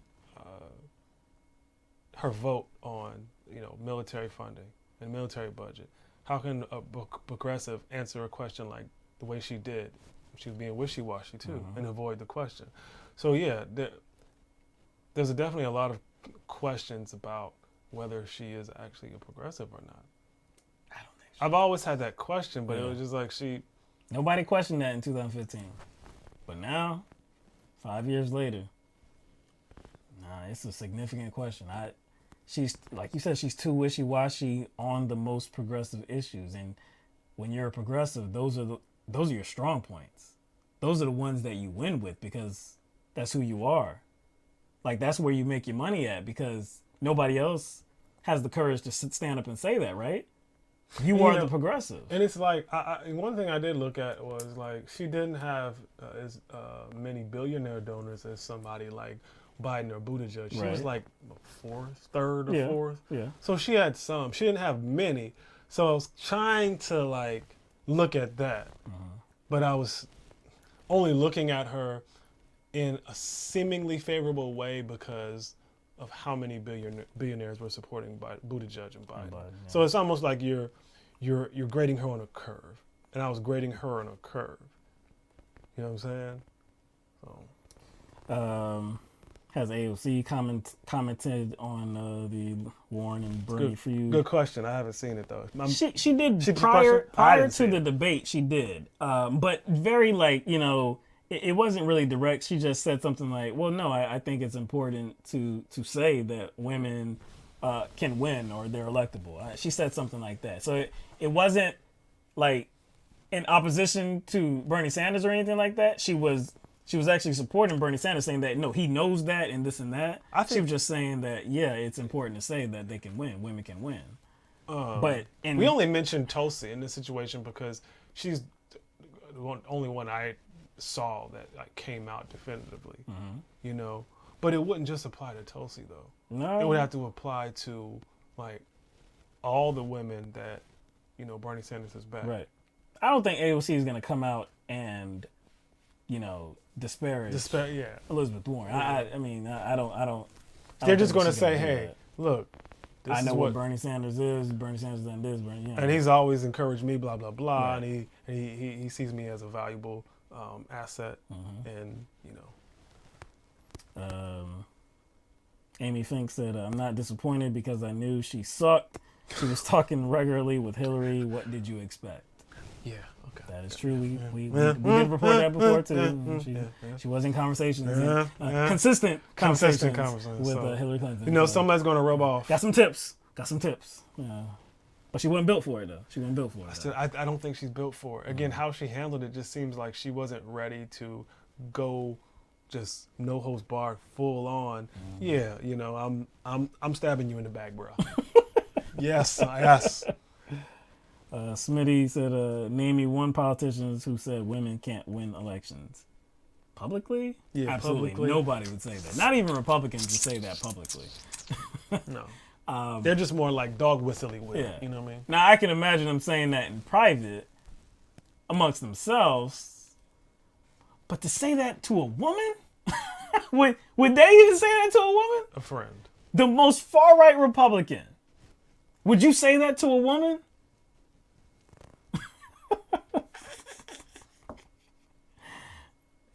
her vote on, you know, military funding and military budget? How can a progressive answer a question like the way she did? She was being wishy-washy too, and avoid the question. So yeah, there's definitely a lot of questions about whether she is actually a progressive or not. I don't think so. I've always had that question, but it was just like Nobody questioned that in 2015. But now, 5 years later, it's a significant question. She's, like you said, she's too wishy-washy on the most progressive issues. And when you're a progressive, those are your strong points. Those are the ones that you win with because that's who you are. Like, that's where you make your money at because nobody else has the courage to stand up and say that, right? You are the progressive. And it's like, one thing I did look at was like, she didn't have as many billionaire donors as somebody like Biden or Buttigieg. She was like third or fourth. Yeah. So she had some. She didn't have many. So I was trying to like look at that. But I was only looking at her in a seemingly favorable way because of how many billionaires were supporting Buttigieg and Biden. So it's almost like you're grading her on a curve, and I was grading her on a curve. You know what I'm saying? So. Has AOC commented on the Warren and Bernie feud? Good question. I haven't seen it though. She did prior to the debate. She did, but very it wasn't really direct. She just said something like, "Well, no, I think it's important to say that women can win or they're electable." She said something like that. So it wasn't like in opposition to Bernie Sanders or anything like that. She was actually supporting Bernie Sanders, saying that, no, he knows that and this and that. She was just saying that, yeah, it's important to say that they can win. Women can win. We only mentioned Tulsi in this situation because she's the only one I saw that like came out definitively, you know. But it wouldn't just apply to Tulsi, though. No. It would have to apply to, like, all the women that, you know, Bernie Sanders has backed. Right. I don't think AOC is going to come out and, you know, disparage Elizabeth Warren. Yeah. I mean, I don't. They're just going to say, hey, look, I know what Bernie Sanders is. Bernie Sanders done this. And he's always encouraged me, blah, blah, blah. Right. And he sees me as a valuable asset. And, you know. Amy Fink said, I'm not disappointed because I knew she sucked. She was talking regularly with Hillary. What did you expect? Yeah, okay. That is true. We did report that before, too. She was in conversations, consistent conversations with Hillary Clinton. You know, somebody's going to rub off. Got some tips. Yeah. But she wasn't built for it, though. I don't think she's built for it. Again, how she handled it just seems like she wasn't ready to go just no holds barred, full on. Yeah, you know, I'm stabbing you in the back, bro. Yes. Smitty said, name me one politician who said women can't win elections. Publicly? Yeah, absolutely. publicly. Nobody would say that. Not even Republicans would say that publicly. No. They're just more like dog whistling with it. You know what I mean? Now, I can imagine them saying that in private amongst themselves. But to say that to a woman? would they even say that to a woman? A friend. The most far-right Republican. Would you say that to a woman?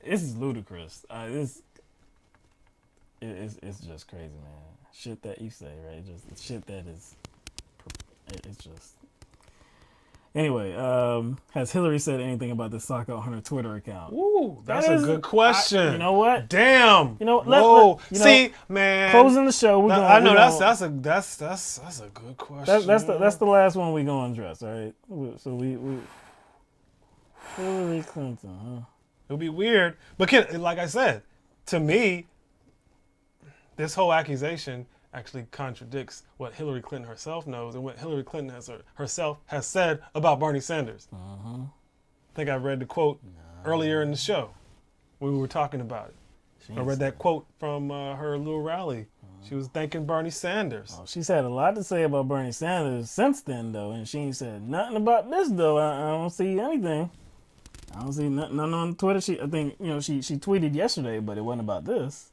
This is ludicrous. It's just crazy, man. Shit that you say, right? Just shit that is. It's just. Anyway, has Hillary said anything about the sock out on her Twitter account? Ooh, that's a good question. You know what? Damn. You know, see, man. Closing the show. I know that's a good question. That's the last one we gonna address. All right. So we Hillary Clinton. Huh? It'll be weird, but like I said, to me, this whole accusation actually contradicts what Hillary Clinton herself knows and what Hillary Clinton herself has said about Bernie Sanders. I think I read the quote earlier in the show when we were talking about it. I read that quote from her little rally. She was thanking Bernie Sanders. Oh, she's had a lot to say about Bernie Sanders since then, though, and she ain't said nothing about this, though. I don't see anything. I don't see none on Twitter. I think she tweeted yesterday, but it wasn't about this.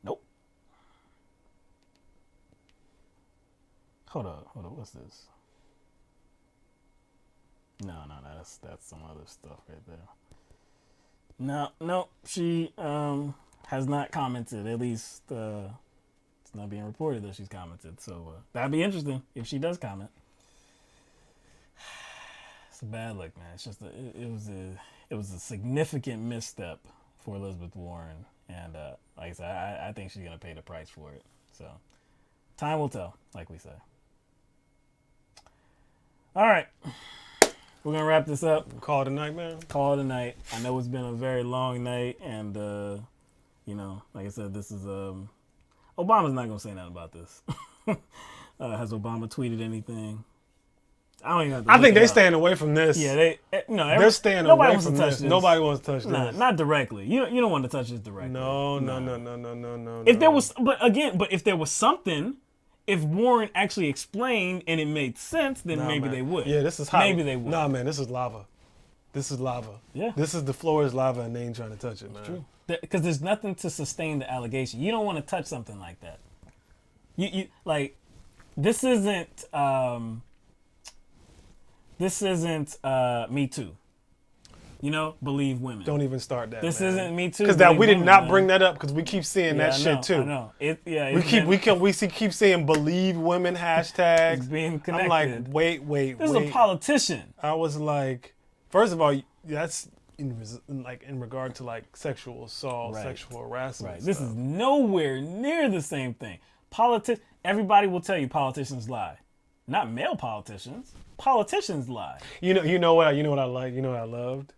Nope. Hold up. What's this? No, that's some other stuff right there. No, she has not commented. At least it's not being reported that she's commented. So that'd be interesting if she does comment. It's a bad look, man. It's just it was a significant misstep for Elizabeth Warren, and like I said, I think she's gonna pay the price for it. So time will tell, like we say. All right. We're going to wrap this up. Call it a night, man. Call it a night. I know it's been a very long night, and, like I said, this is, Obama's not going to say nothing about this. Has Obama tweeted anything? I don't even have to I think they're up. Staying away from this. Yeah, they're staying away from this. Nobody wants to touch this. Not directly. You don't want to touch this directly. No. If there was, but if there was something, if Warren actually explained and it made sense, then maybe they would. Yeah, this is hot. Maybe they would. Nah, man, this is lava. This is lava. Yeah. The floor is lava and they ain't trying to touch it, man. True. Because there's nothing to sustain the allegation. You don't want to touch something like that. You this isn't Me Too. Believe women. Don't even start that. This man. isn't Me Too. Because we did not man. Bring that up because we keep seeing that shit too. I know. We keep seeing believe women hashtags. It's being connected. I'm like, wait. This is a politician. I was like, first of all, that's in regard to like sexual assault, sexual harassment. Right. This is nowhere near the same thing. Everybody will tell you politicians lie. Not male politicians. Politicians lie. You know what I like. You know what I loved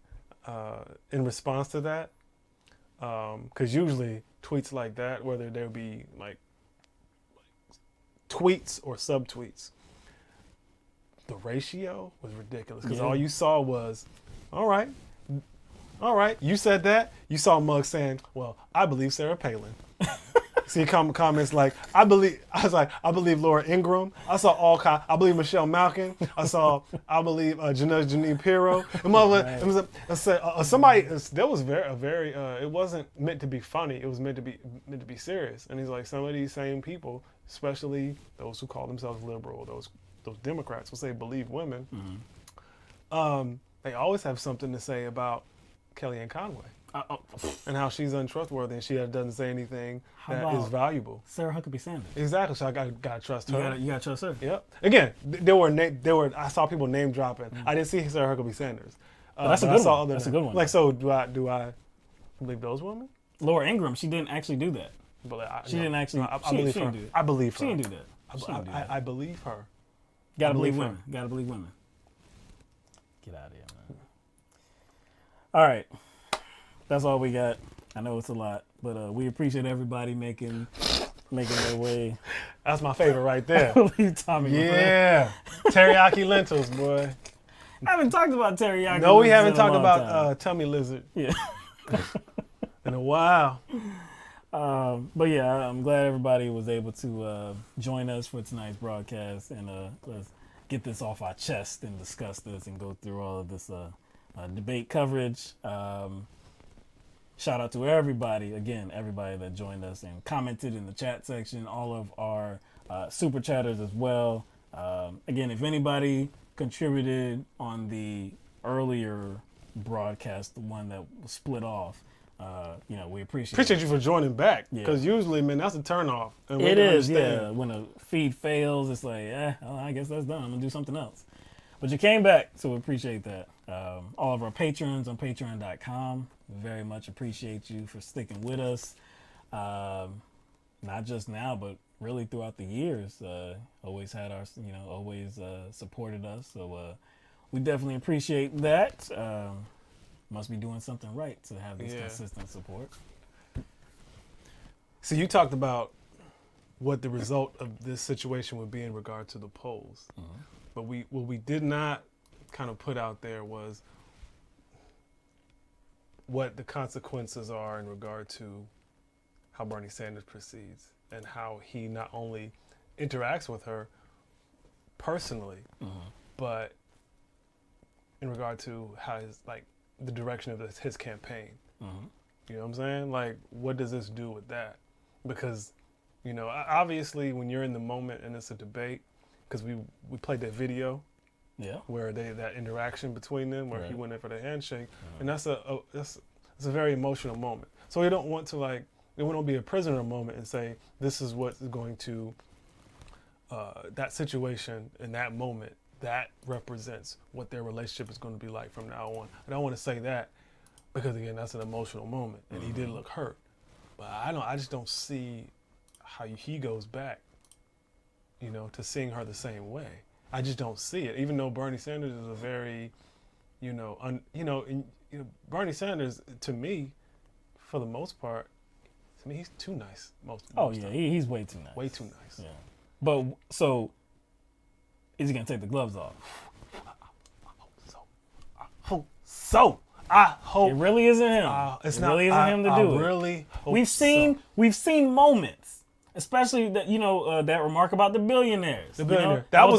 in response to that, because usually tweets like that, whether there be like tweets or subtweets, the ratio was ridiculous. Because all you saw was, all right, you said that. You saw Mugg saying, "Well, I believe Sarah Palin." See comments like, I believe Laura Ingraham. I saw I believe Michelle Malkin. I believe Janine Pirro. Somebody that was very it wasn't meant to be funny. It was meant to be serious. And he's like, some of these same people, especially those who call themselves liberal, those Democrats will say believe women. Mm-hmm. They always have something to say about Kellyanne Conway. And how she's untrustworthy and she doesn't say anything that is valuable. Sarah Huckabee Sanders. Exactly. So I gotta trust her. You gotta trust her. Yep. Again, there were. I saw people name dropping. Mm-hmm. I didn't see Sarah Huckabee Sanders. That's a good one. That's a good one. Like, so do I believe those women? Laura Ingraham, she didn't actually do that. But she didn't actually. I believe her. I believe her. She didn't do that. I believe her. Gotta believe women. Gotta believe women. Get out of here, man. All right. That's all we got. I know it's a lot, but we appreciate everybody making their way. That's my favorite right there. Tommy. Yeah. Teriyaki lentils, boy. I haven't talked about teriyaki. No, we haven't talked about tummy lizard. Yeah. In a while. But yeah, I'm glad everybody was able to join us for tonight's broadcast, and let's get this off our chest and discuss this and go through all of this debate coverage. Shout out to everybody that joined us and commented in the chat section, all of our super chatters as well. Again, if anybody contributed on the earlier broadcast, the one that was split off, we appreciate you for joining back, because usually, man, that's a turnoff. It is, yeah. When a feed fails, it's like, I guess that's done. I'm gonna do something else. But you came back, so we appreciate that. All of our patrons on patreon.com, very much appreciate you for sticking with us. Not just now, but really throughout the years. Always had always supported us. So we definitely appreciate that. Must be doing something right to have this consistent support. So you talked about what the result of this situation would be in regard to the polls. Mm-hmm. But what we did not kind of put out there was what the consequences are in regard to how Bernie Sanders proceeds and how he not only interacts with her personally, but in regard to how the direction of the campaign. You know what I'm saying? Like, what does this do with that? Because, obviously when you're in the moment and it's a debate, because we played that video, where that interaction between them, where he went in for the handshake, and that's a very emotional moment. So we don't want to we want to be a prisoner moment and say this is what's going to that situation in that moment that represents what their relationship is going to be like from now on. I don't want to say that because again that's an emotional moment and he did look hurt, but I just don't see how he goes back, to seeing her the same way. I just don't see it. Even though Bernie Sanders is a very, Bernie Sanders to me, for the most part, he's too nice. Most he's way too nice. Way too nice. Yeah. But so, is he gonna take the gloves off? I hope it really isn't him. It really isn't him to do it. Really hope we've seen moments, especially that that remark about the billionaires. The billionaire. That was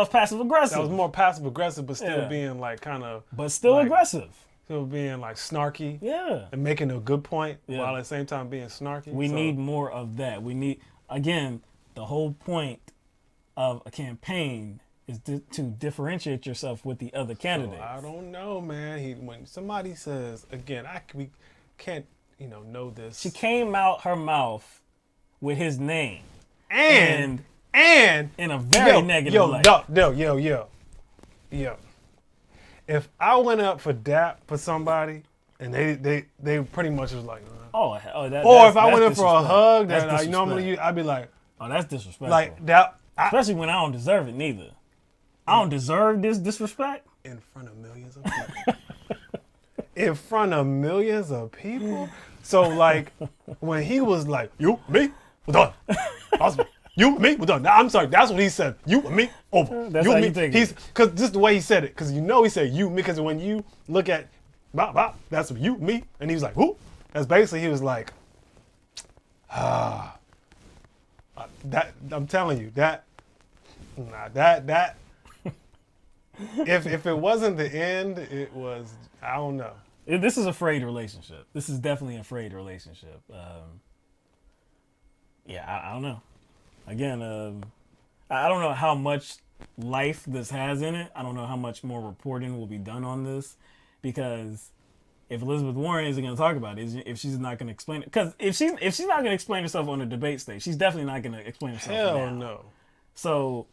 passive aggressive. That was more passive aggressive, but still being kind of. But still aggressive. Still being snarky. Yeah. And making a good point while at the same time being snarky. We need more of that. We need, again, the whole point of a campaign is to differentiate yourself with the other candidates. So I don't know, man. When somebody says, again, we can't, know this. She came out her mouth with his name. And in a very negative light. Yo. If I went up for dap for somebody and they pretty much was like, or if I went up for a hug that I normally use, I'd be like, oh, that's disrespectful. Like that, especially when I don't deserve it neither. I don't deserve this disrespect in front of millions of people. In front of millions of people. So when he was like, you, me, we're done. You, me, we're done. Now, I'm sorry, that's what he said. You, me, over. That's you, how me. you take He's it. because just the way he said it. Because he said you, me. Because when you look at, bop, bop, that's you, me, and he was like, who? That's basically he was like, that I'm telling you that if it wasn't the end, it was, I don't know. This is a frayed relationship. This is definitely a frayed relationship. I don't know. Again, I don't know how much life this has in it. I don't know how much more reporting will be done on this, because if Elizabeth Warren isn't going to talk about it, if she's not going to explain it, because if she's not going to explain herself on the debate stage, she's definitely not going to explain herself Hell now. no. So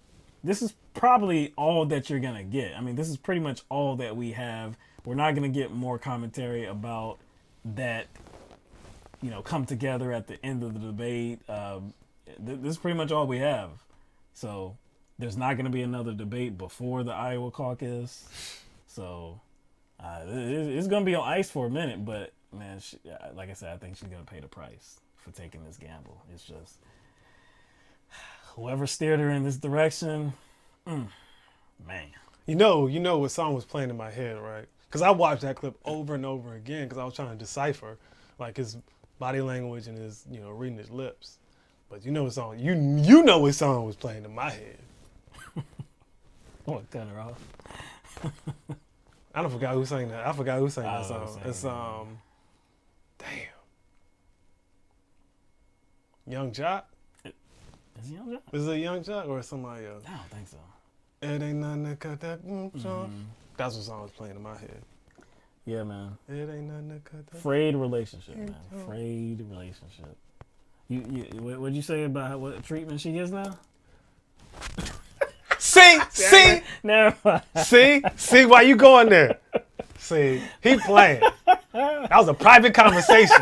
this is probably all that you're going to get. I mean, this is pretty much all that we have. We're not going to get more commentary about that, come together at the end of the debate. This is pretty much all we have. So there's not going to be another debate before the Iowa caucus. So it's going to be on ice for a minute. But, man, like I said, I think she's going to pay the price for taking this gamble. It's just whoever steered her in this direction, man. You know what song was playing in my head, right? Because I watched that clip over and over again because I was trying to decipher his body language and his, reading his lips. But you know what song? You know what song was playing in my head. What, cut her off? I forgot who sang that. I forgot who sang that song. It's damn. Young Jock? Is it Young Jock? Is it Young Jock or somebody else? I don't think so. It ain't nothing to cut that song. That's what song was playing in my head. Yeah, man. It ain't nothing to cut that. Frayed relationship, man. Frayed relationship. What'd you say about what treatment she gets now? See? Never mind. See why you going there? See, he playing. That was a private conversation.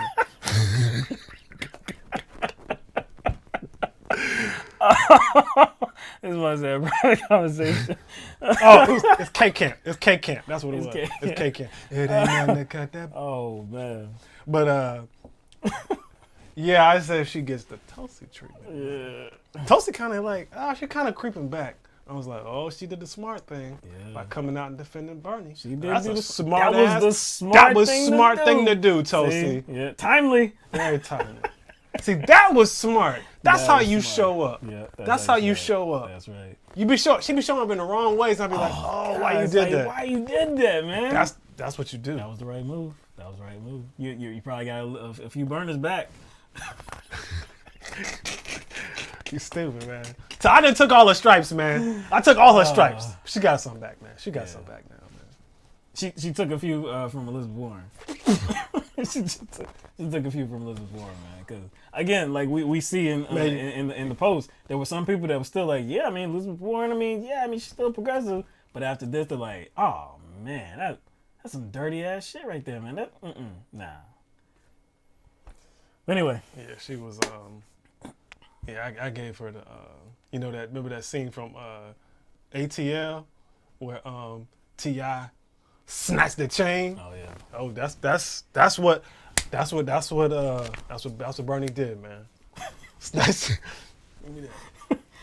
This was a private conversation. It's K Camp. It's K Camp. That's what it was. It's K Camp. It ain't nothing to cut that. Oh man. But yeah, I say if she gets the Tulsi treatment. Yeah. Tulsi kind of she kind of creeping back. I was like, oh, she did the smart thing by coming out and defending Bernie. She did. That's do a the smart That ass. was the smart. That was thing smart to thing do. to do, Tulsi. See? Yeah, timely. Very timely. See, that was smart. That's That how was you smart. show up. Yeah, that's how you show up. That's right. She be showing up in the wrong ways. I'll be like, oh, why you did that? Why you did that, man? That's what you do. That was the right move. That was the right move. You probably got a few burners back. You stupid, man. So I done took all her stripes, man. I took all her stripes. She got some back, man. She got some back now, man. She took a few from Elizabeth Warren. she took a few from Elizabeth Warren, man. Because again, like we see in the post, there were some people that were still like, yeah, I mean Elizabeth Warren. I mean, she's still progressive. But after this, they're like, oh man, that's some dirty ass shit right there, man. Nah. But anyway, yeah, she was. Yeah, I gave her the. Remember that scene from ATL where T.I. snatched the chain. Oh yeah. Oh, that's what Bernie did, man. Snatch.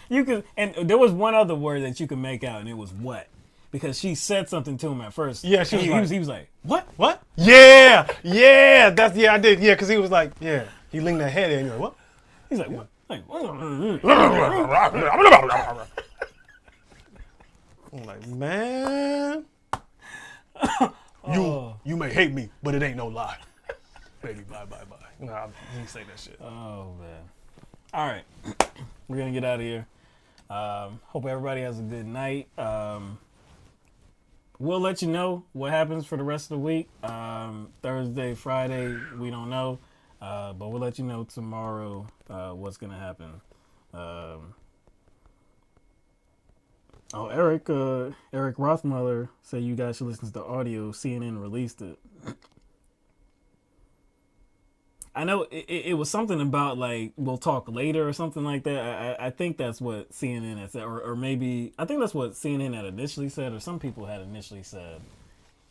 You could, and there was one other word that you could make out, and it was what, because she said something to him at first. Yeah, he was like, what? Yeah, I did. Yeah, because he was like, yeah, he leaned that head in. You're like, what? He's like, what? Like, I'm like, man, you may hate me, but it ain't no lie. Baby, bye. Nah, you didn't say that shit. Oh man. All right, we're gonna get out of here. Hope everybody has a good night. We'll let you know what happens for the rest of the week. Thursday, Friday, we don't know. But we'll let you know tomorrow what's going to happen. Eric Rothmuller said you guys should listen to the audio. CNN released it. I know it was something about like we'll talk later or something like that. I think that's what CNN had said, or maybe I think that's what CNN had initially said, or some people had initially said.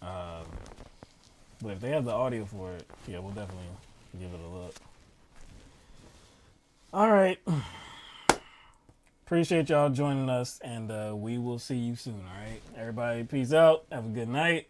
But if they have the audio for it, yeah, we'll definitely give it a look. All right. Appreciate y'all joining us, and we will see you soon, all right? Everybody, peace out. Have a good night.